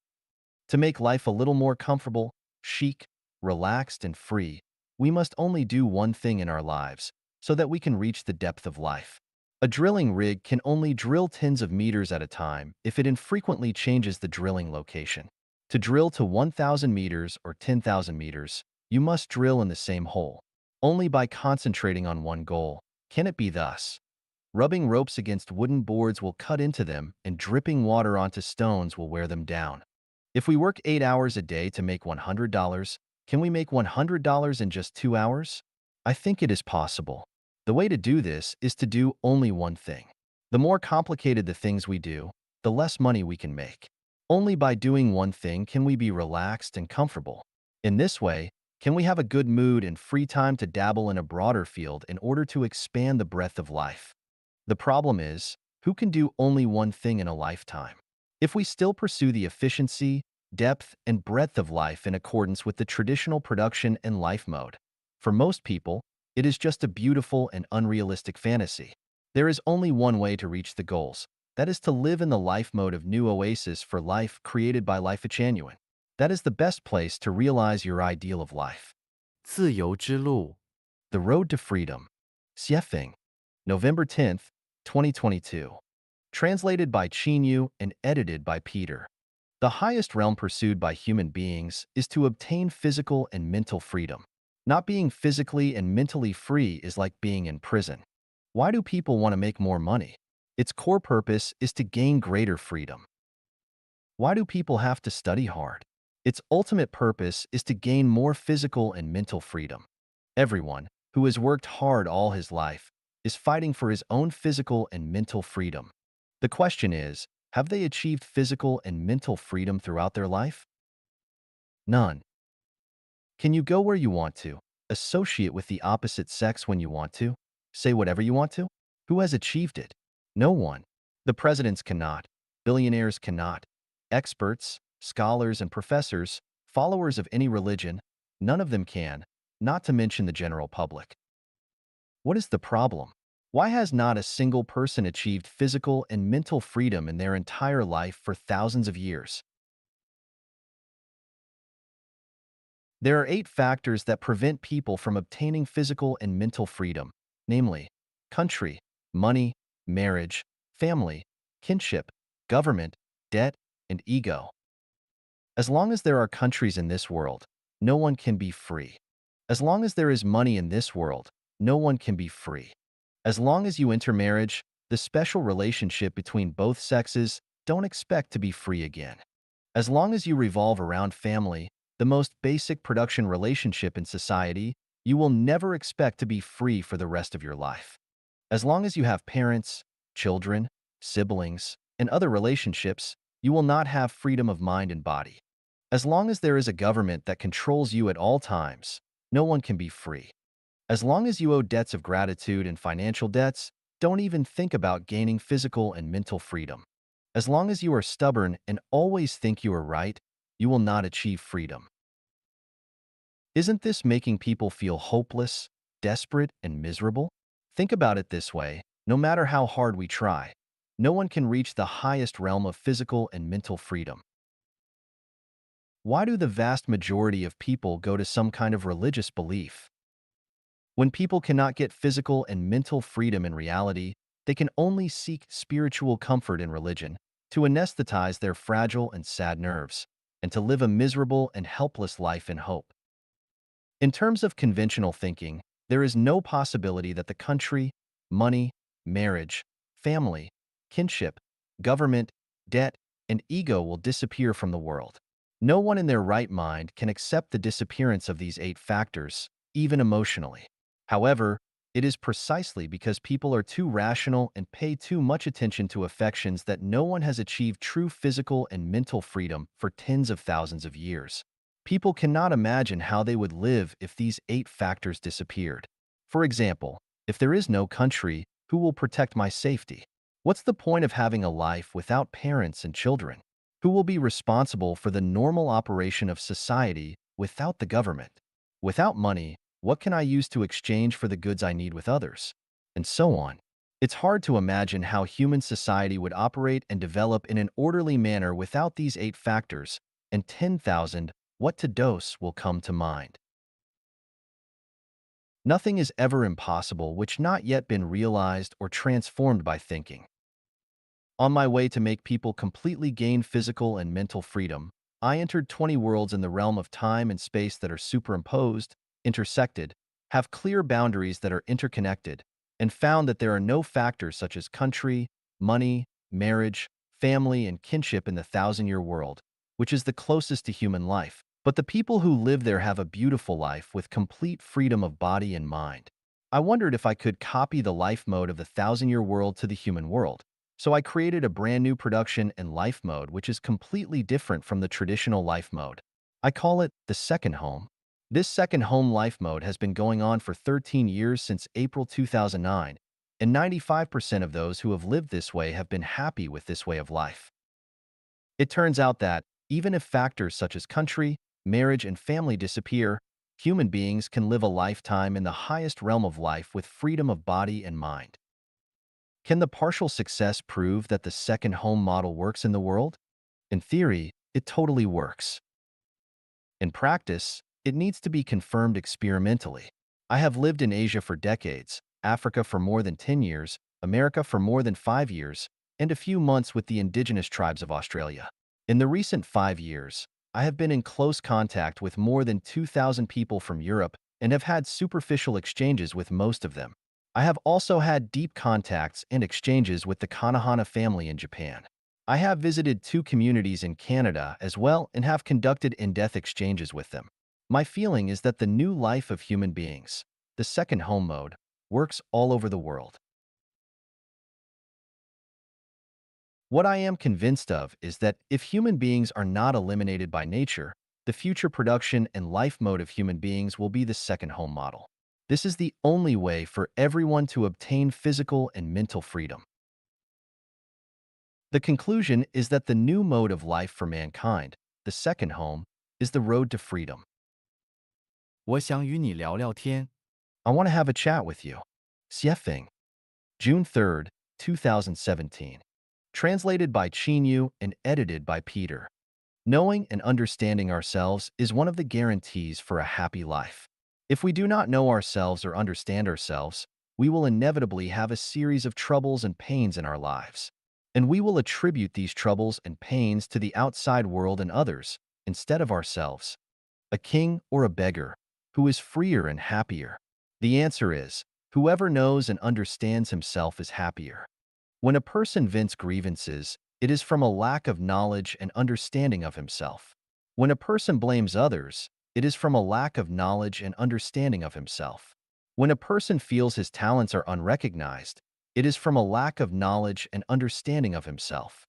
To make life a little more comfortable, chic, relaxed, and free, we must only do one thing in our lives so that we can reach the depth of life. A drilling rig can only drill tens of meters at a time if it infrequently changes the drilling location. To drill to 1,000 meters or 10,000 meters, you must drill in the same hole. Only by concentrating on one goal can it be thus. Rubbing ropes against wooden boards will cut into them, and dripping water onto stones will wear them down. If we work 8 hours a day to make $100, can we make $100 in just 2 hours? I think it is possible. The way to do this is to do only one thing. The more complicated the things we do, the less money we can make. Only by doing one thing can we be relaxed and comfortable. In this way, can we have a good mood and free time to dabble in a broader field in order to expand the breadth of life. The problem is, who can do only one thing in a lifetime? If we still pursue the efficiency, depth, and breadth of life in accordance with the traditional production and life mode, for most people, it is just a beautiful and unrealistic fantasy. There is only one way to reach the goals. That is to live in the life mode of New Oasis for Life created by Life Genuine. That is the best place to realize your ideal of life. 自由之路 The Road to Freedom. Xiefeng. November 10th, 2022. Translated by Qinyu and edited by Peter. The highest realm pursued by human beings is to obtain physical and mental freedom. Not being physically and mentally free is like being in prison. Why do people want to make more money? Its core purpose is to gain greater freedom. Why do people have to study hard? Its ultimate purpose is to gain more physical and mental freedom. Everyone who has worked hard all his life is fighting for his own physical and mental freedom. The question is, have they achieved physical and mental freedom throughout their life? None. Can you go where you want to, associate with the opposite sex when you want to, say whatever you want to? Who has achieved it? No one. The presidents cannot, billionaires cannot, experts, scholars, and professors, followers of any religion, none of them can, not to mention the general public. What is the problem? Why has not a single person achieved physical and mental freedom in their entire life for thousands of years? There are 8 factors that prevent people from obtaining physical and mental freedom, namely country, money, marriage, family, kinship, government, debt, and ego. As long as there are countries in this world, no one can be free. As long as there is money in this world, no one can be free. As long as you enter marriage, the special relationship between both sexes, don't expect to be free again. As long as you revolve around family, the most basic production relationship in society, you will never expect to be free for the rest of your life. As long as you have parents, children, siblings, and other relationships, you will not have freedom of mind and body. As long as there is a government that controls you at all times, no one can be free. As long as you owe debts of gratitude and financial debts, don't even think about gaining physical and mental freedom. As long as you are stubborn and always think you are right, you will not achieve freedom. Isn't this making people feel hopeless, desperate, and miserable? Think about it this way: no matter how hard we try, no one can reach the highest realm of physical and mental freedom. Why do the vast majority of people go to some kind of religious belief? When people cannot get physical and mental freedom in reality, they can only seek spiritual comfort in religion to anesthetize their fragile and sad nerves, and to live a miserable and helpless life in hope. In terms of conventional thinking, there is no possibility that the country, money, marriage, family, kinship, government, debt, and ego will disappear from the world. No one in their right mind can accept the disappearance of these 8 factors, even emotionally. However, it is precisely because people are too rational and pay too much attention to affections that no one has achieved true physical and mental freedom for tens of thousands of years. People cannot imagine how they would live if these 8 factors disappeared. For example, if there is no country, who will protect my safety? What's the point of having a life without parents and children? Who will be responsible for the normal operation of society without the government? Without money, what can I use to exchange for the goods I need with others? And so on. It's hard to imagine how human society would operate and develop in an orderly manner without these 8 factors, and 10,000 what to dose will come to mind. Nothing is ever impossible which not yet been realized or transformed by thinking. On my way to make people completely gain physical and mental freedom, I entered 20 worlds in the realm of time and space that are superimposed, intersected, have clear boundaries that are interconnected, and found that there are no factors such as country, money, marriage, family, and kinship in the thousand-year world, which is the closest to human life. But the people who live there have a beautiful life with complete freedom of body and mind. I wondered if I could copy the life mode of the thousand-year world to the human world. So I created a brand new production and life mode which is completely different from the traditional life mode. I call it the second home. This second home life mode has been going on for 13 years since April 2009, and 95% of those who have lived this way have been happy with this way of life. It turns out that, even if factors such as country, marriage, and family disappear, human beings can live a lifetime in the highest realm of life with freedom of body and mind. Can the partial success prove that the second home model works in the world? In theory, it totally works. In practice, it needs to be confirmed experimentally. I have lived in Asia for decades, Africa for more than 10 years, America for more than 5 years, and a few months with the indigenous tribes of Australia. In the recent 5 years, I have been in close contact with more than 2,000 people from Europe and have had superficial exchanges with most of them. I have also had deep contacts and exchanges with the Kanahana family in Japan. I have visited 2 communities in Canada as well and have conducted in-depth exchanges with them. My feeling is that the new life of human beings, the second home mode, works all over the world. What I am convinced of is that if human beings are not eliminated by nature, the future production and life mode of human beings will be the second home model. This is the only way for everyone to obtain physical and mental freedom. The conclusion is that the new mode of life for mankind, the second home, is the road to freedom. 我想与你聊聊天。I want to have a chat with you. Xiefeng, June 3rd, 2017. Translated by Qinyu and edited by Peter. Knowing and understanding ourselves is one of the guarantees for a happy life. If we do not know ourselves or understand ourselves, we will inevitably have a series of troubles and pains in our lives. And we will attribute these troubles and pains to the outside world and others, instead of ourselves. A king or a beggar, who is freer and happier? The answer is, whoever knows and understands himself is happier. When a person vents grievances, it is from a lack of knowledge and understanding of himself. When a person blames others, it is from a lack of knowledge and understanding of himself. When a person feels his talents are unrecognized, it is from a lack of knowledge and understanding of himself.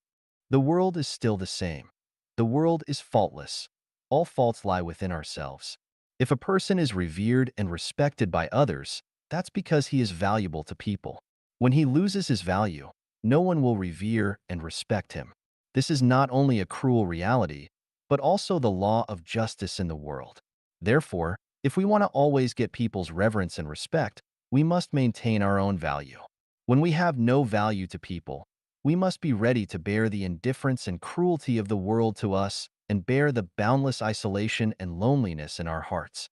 The world is still the same. The world is faultless. All faults lie within ourselves. If a person is revered and respected by others, that's because he is valuable to people. When he loses his value, no one will revere and respect him. This is not only a cruel reality, but also the law of justice in the world. Therefore, if we want to always get people's reverence and respect, we must maintain our own value. When we have no value to people, we must be ready to bear the indifference and cruelty of the world to us and bear the boundless isolation and loneliness in our hearts.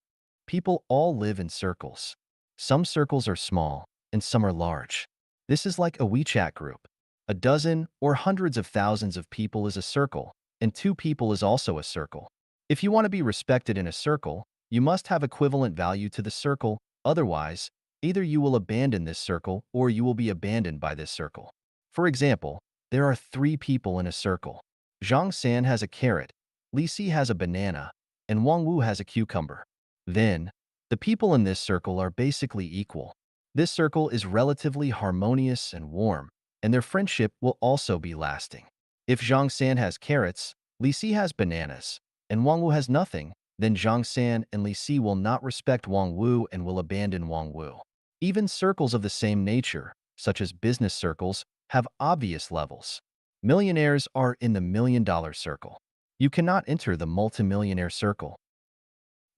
People all live in circles. Some circles are small, and some are large. This is like a WeChat group. A dozen or hundreds of thousands of people is a circle, and two people is also a circle. If you want to be respected in a circle, you must have equivalent value to the circle, otherwise, either you will abandon this circle or you will be abandoned by this circle. For example, there are three people in a circle. Zhang San has a carrot, Li Si has a banana, and Wang Wu has a cucumber. Then, the people in this circle are basically equal. This circle is relatively harmonious and warm, and their friendship will also be lasting. If Zhang San has carrots, Li Si has bananas, and Wang Wu has nothing, then Zhang San and Li Si will not respect Wang Wu and will abandon Wang Wu. Even circles of the same nature, such as business circles, have obvious levels. Millionaires are in the million-dollar circle. You cannot enter the multimillionaire circle.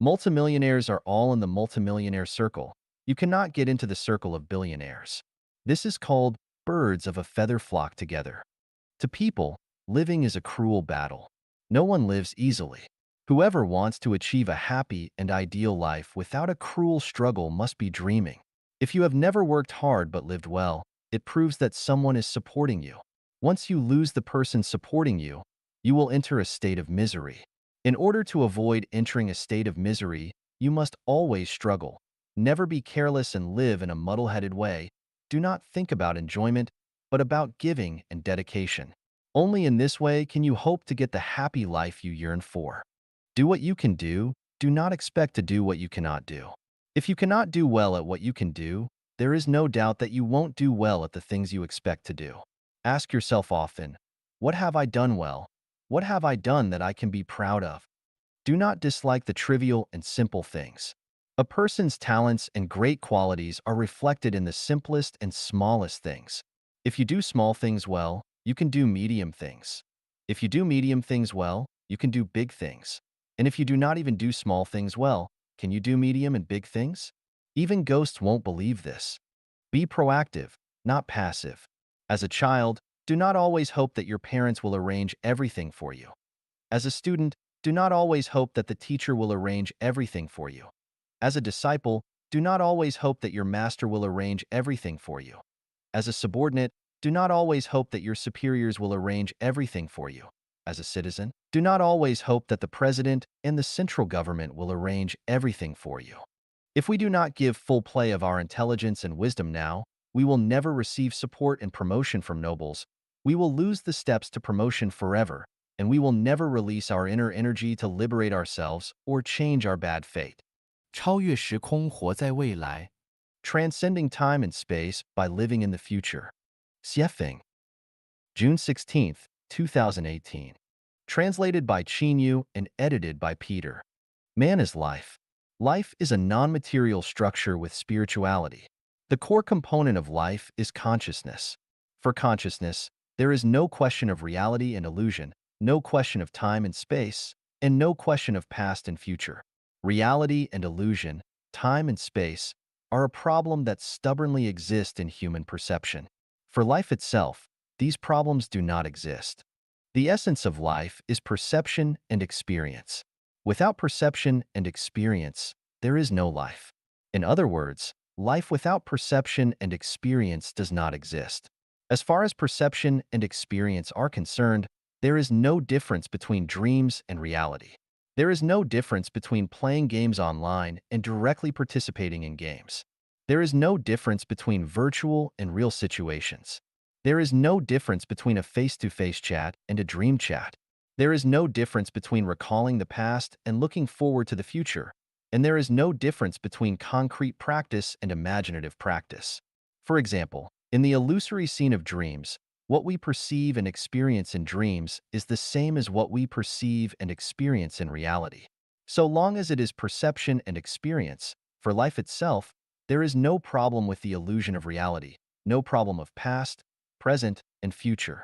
Multimillionaires are all in the multimillionaire circle. You cannot get into the circle of billionaires. This is called birds of a feather flock together. To people, living is a cruel battle. No one lives easily. Whoever wants to achieve a happy and ideal life without a cruel struggle must be dreaming. If you have never worked hard but lived well, it proves that someone is supporting you. Once you lose the person supporting you, you will enter a state of misery. In order to avoid entering a state of misery, you must always struggle. Never be careless and live in a muddle-headed way. Do not think about enjoyment, but about giving and dedication. Only in this way can you hope to get the happy life you yearn for. Do what you can do. Do not expect to do what you cannot do. If you cannot do well at what you can do, there is no doubt that you won't do well at the things you expect to do. Ask yourself often, what have I done well? What have I done that I can be proud of? Do not dislike the trivial and simple things. A person's talents and great qualities are reflected in the simplest and smallest things. If you do small things well, you can do medium things. If you do medium things well, you can do big things. And if you do not even do small things well, can you do medium and big things? Even ghosts won't believe this. Be proactive, not passive. As a child, do not always hope that your parents will arrange everything for you. As a student, do not always hope that the teacher will arrange everything for you. As a disciple, do not always hope that your master will arrange everything for you. As a subordinate, do not always hope that your superiors will arrange everything for you. As a citizen, do not always hope that the president and the central government will arrange everything for you. If we do not give full play of our intelligence and wisdom now, we will never receive support and promotion from nobles. We will lose the steps to promotion forever, and we will never release our inner energy to liberate ourselves or change our bad fate. 超越时空，活在未来。Transcending time and space by living in the future. Xiefeng, June 16th, 2018. Translated by Qinyu and edited by Peter. Man is life. Life is a non-material structure with spirituality. The core component of life is consciousness. For consciousness, there is no question of reality and illusion, no question of time and space, and no question of past and future. Reality and illusion, time and space, are a problem that stubbornly exist in human perception. For life itself, these problems do not exist. The essence of life is perception and experience. Without perception and experience, there is no life. In other words, life without perception and experience does not exist. As far as perception and experience are concerned, there is no difference between dreams and reality. There is no difference between playing games online and directly participating in games. There is no difference between virtual and real situations. There is no difference between a face-to-face chat and a dream chat. There is no difference between recalling the past and looking forward to the future. And there is no difference between concrete practice and imaginative practice. For example, in the illusory scene of dreams, what we perceive and experience in dreams is the same as what we perceive and experience in reality. So long as it is perception and experience, for life itself, there is no problem with the illusion of reality, no problem of past, present, and future.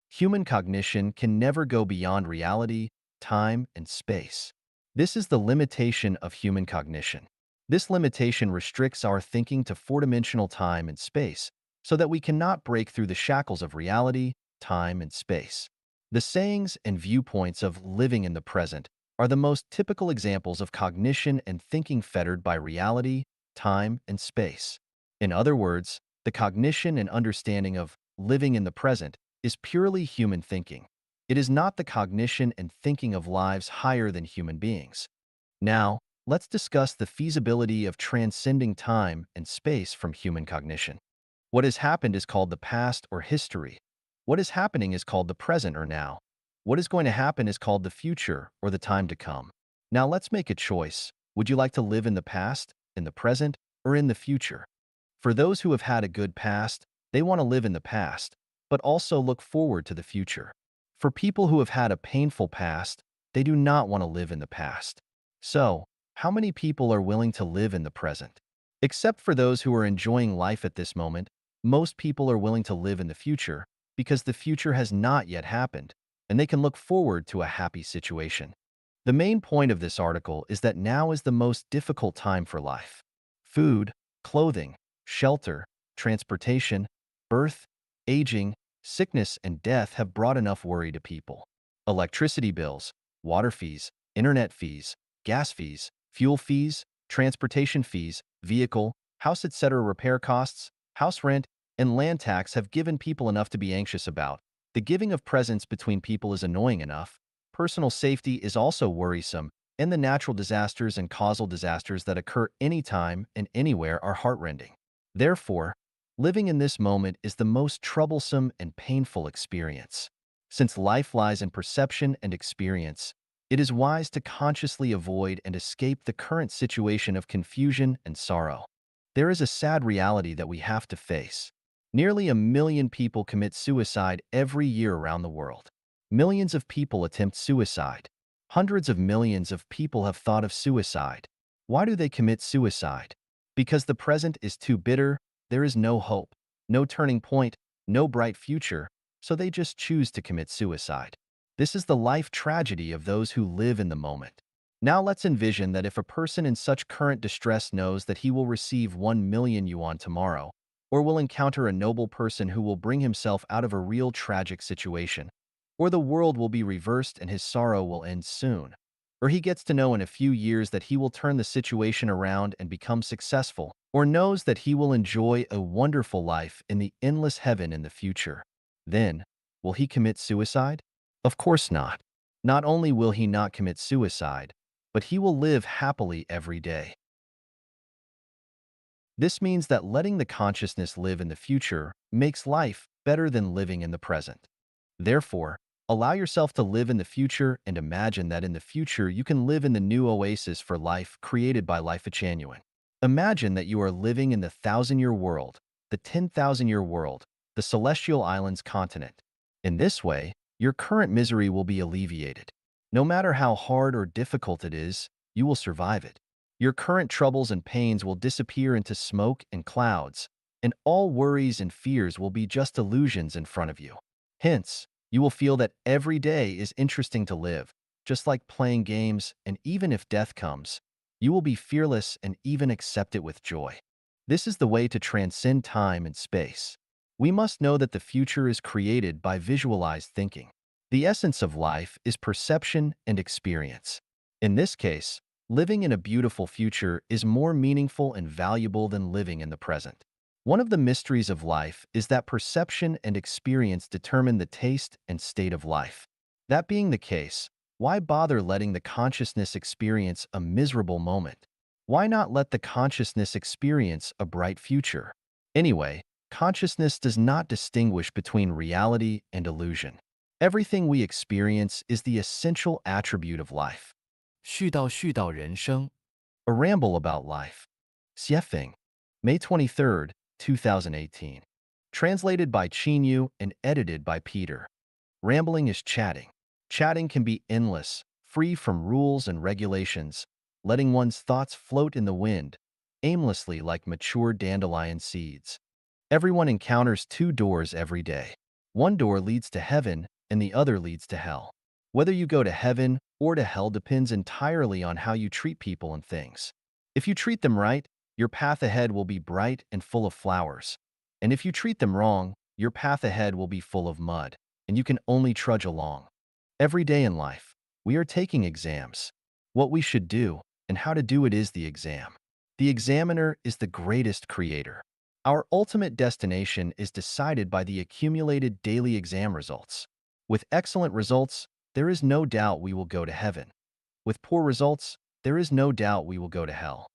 Human cognition can never go beyond reality, time, and space. This is the limitation of human cognition. This limitation restricts our thinking to four-dimensional time and space, so that we cannot break through the shackles of reality, time, and space. The sayings and viewpoints of living in the present are the most typical examples of cognition and thinking fettered by reality, time, and space. In other words, the cognition and understanding of living in the present is purely human thinking. It is not the cognition and thinking of lives higher than human beings. Now, let's discuss the feasibility of transcending time and space from human cognition. What has happened is called the past or history. What is happening is called the present or now. What is going to happen is called the future or the time to come. Now let's make a choice. Would you like to live in the past, in the present, or in the future? For those who have had a good past, they want to live in the past, but also look forward to the future. For people who have had a painful past, they do not want to live in the past. So, how many people are willing to live in the present? Except for those who are enjoying life at this moment, most people are willing to live in the future because the future has not yet happened, and they can look forward to a happy situation. The main point of this article is that now is the most difficult time for life. Food, clothing, shelter, transportation, birth, aging, sickness, and death have brought enough worry to people. Electricity bills, water fees, internet fees, gas fees, fuel fees, transportation fees, vehicle, house etc. repair costs, house rent, and land tax have given people enough to be anxious about. The giving of presents between people is annoying enough. Personal safety is also worrisome, and the natural disasters and causal disasters that occur anytime and anywhere are heartrending. Therefore, living in this moment is the most troublesome and painful experience. Since life lies in perception and experience, it is wise to consciously avoid and escape the current situation of confusion and sorrow. There is a sad reality that we have to face. Nearly 1 million people commit suicide every year around the world. Millions of people attempt suicide. Hundreds of millions of people have thought of suicide. Why do they commit suicide? Because the present is too bitter, there is no hope, no turning point, no bright future, so they just choose to commit suicide. This is the life tragedy of those who live in the moment. Now let's envision that if a person in such current distress knows that he will receive 1 million yuan tomorrow, or will encounter a noble person who will bring himself out of a real tragic situation, or the world will be reversed and his sorrow will end soon, or he gets to know in a few years that he will turn the situation around and become successful, or knows that he will enjoy a wonderful life in the endless heaven in the future, then, will he commit suicide? Of course not. Not only will he not commit suicide, but he will live happily every day. This means that letting the consciousness live in the future makes life better than living in the present. Therefore, allow yourself to live in the future and imagine that in the future you can live in the new oasis for life created by Life Genuine. Imagine that you are living in the 1,000-year world, the 10,000-year world, the celestial islands continent. In this way, your current misery will be alleviated. No matter how hard or difficult it is, you will survive it. Your current troubles and pains will disappear into smoke and clouds, and all worries and fears will be just illusions in front of you. Hence, you will feel that every day is interesting to live, just like playing games, and even if death comes, you will be fearless and even accept it with joy. This is the way to transcend time and space. We must know that the future is created by visualized thinking. The essence of life is perception and experience. In this case, living in a beautiful future is more meaningful and valuable than living in the present. One of the mysteries of life is that perception and experience determine the taste and state of life. That being the case, why bother letting the consciousness experience a miserable moment? Why not let the consciousness experience a bright future? Anyway, consciousness does not distinguish between reality and illusion. Everything we experience is the essential attribute of life. 絮叨人生。A Ramble About Life. Xiefeng, May 23rd, 2018. Translated by Qinyu and edited by Peter. Rambling is chatting. Chatting can be endless, free from rules and regulations, letting one's thoughts float in the wind, aimlessly like mature dandelion seeds. Everyone encounters two doors every day. One door leads to heaven, and the other leads to hell. Whether you go to heaven or to hell depends entirely on how you treat people and things. If you treat them right, your path ahead will be bright and full of flowers. And if you treat them wrong, your path ahead will be full of mud, and you can only trudge along. Every day in life, we are taking exams. What we should do and how to do it is the exam. The examiner is the greatest creator. Our ultimate destination is decided by the accumulated daily exam results. With excellent results, there is no doubt we will go to heaven. With poor results, there is no doubt we will go to hell.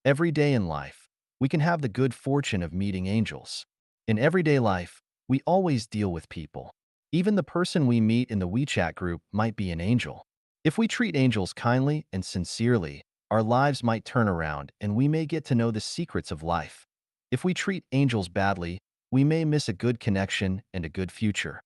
Every day in life, we can have the good fortune of meeting angels. In everyday life, we always deal with people. Even the person we meet in the WeChat group might be an angel. If we treat angels kindly and sincerely, our lives might turn around and we may get to know the secrets of life. If we treat angels badly, we may miss a good connection and a good future.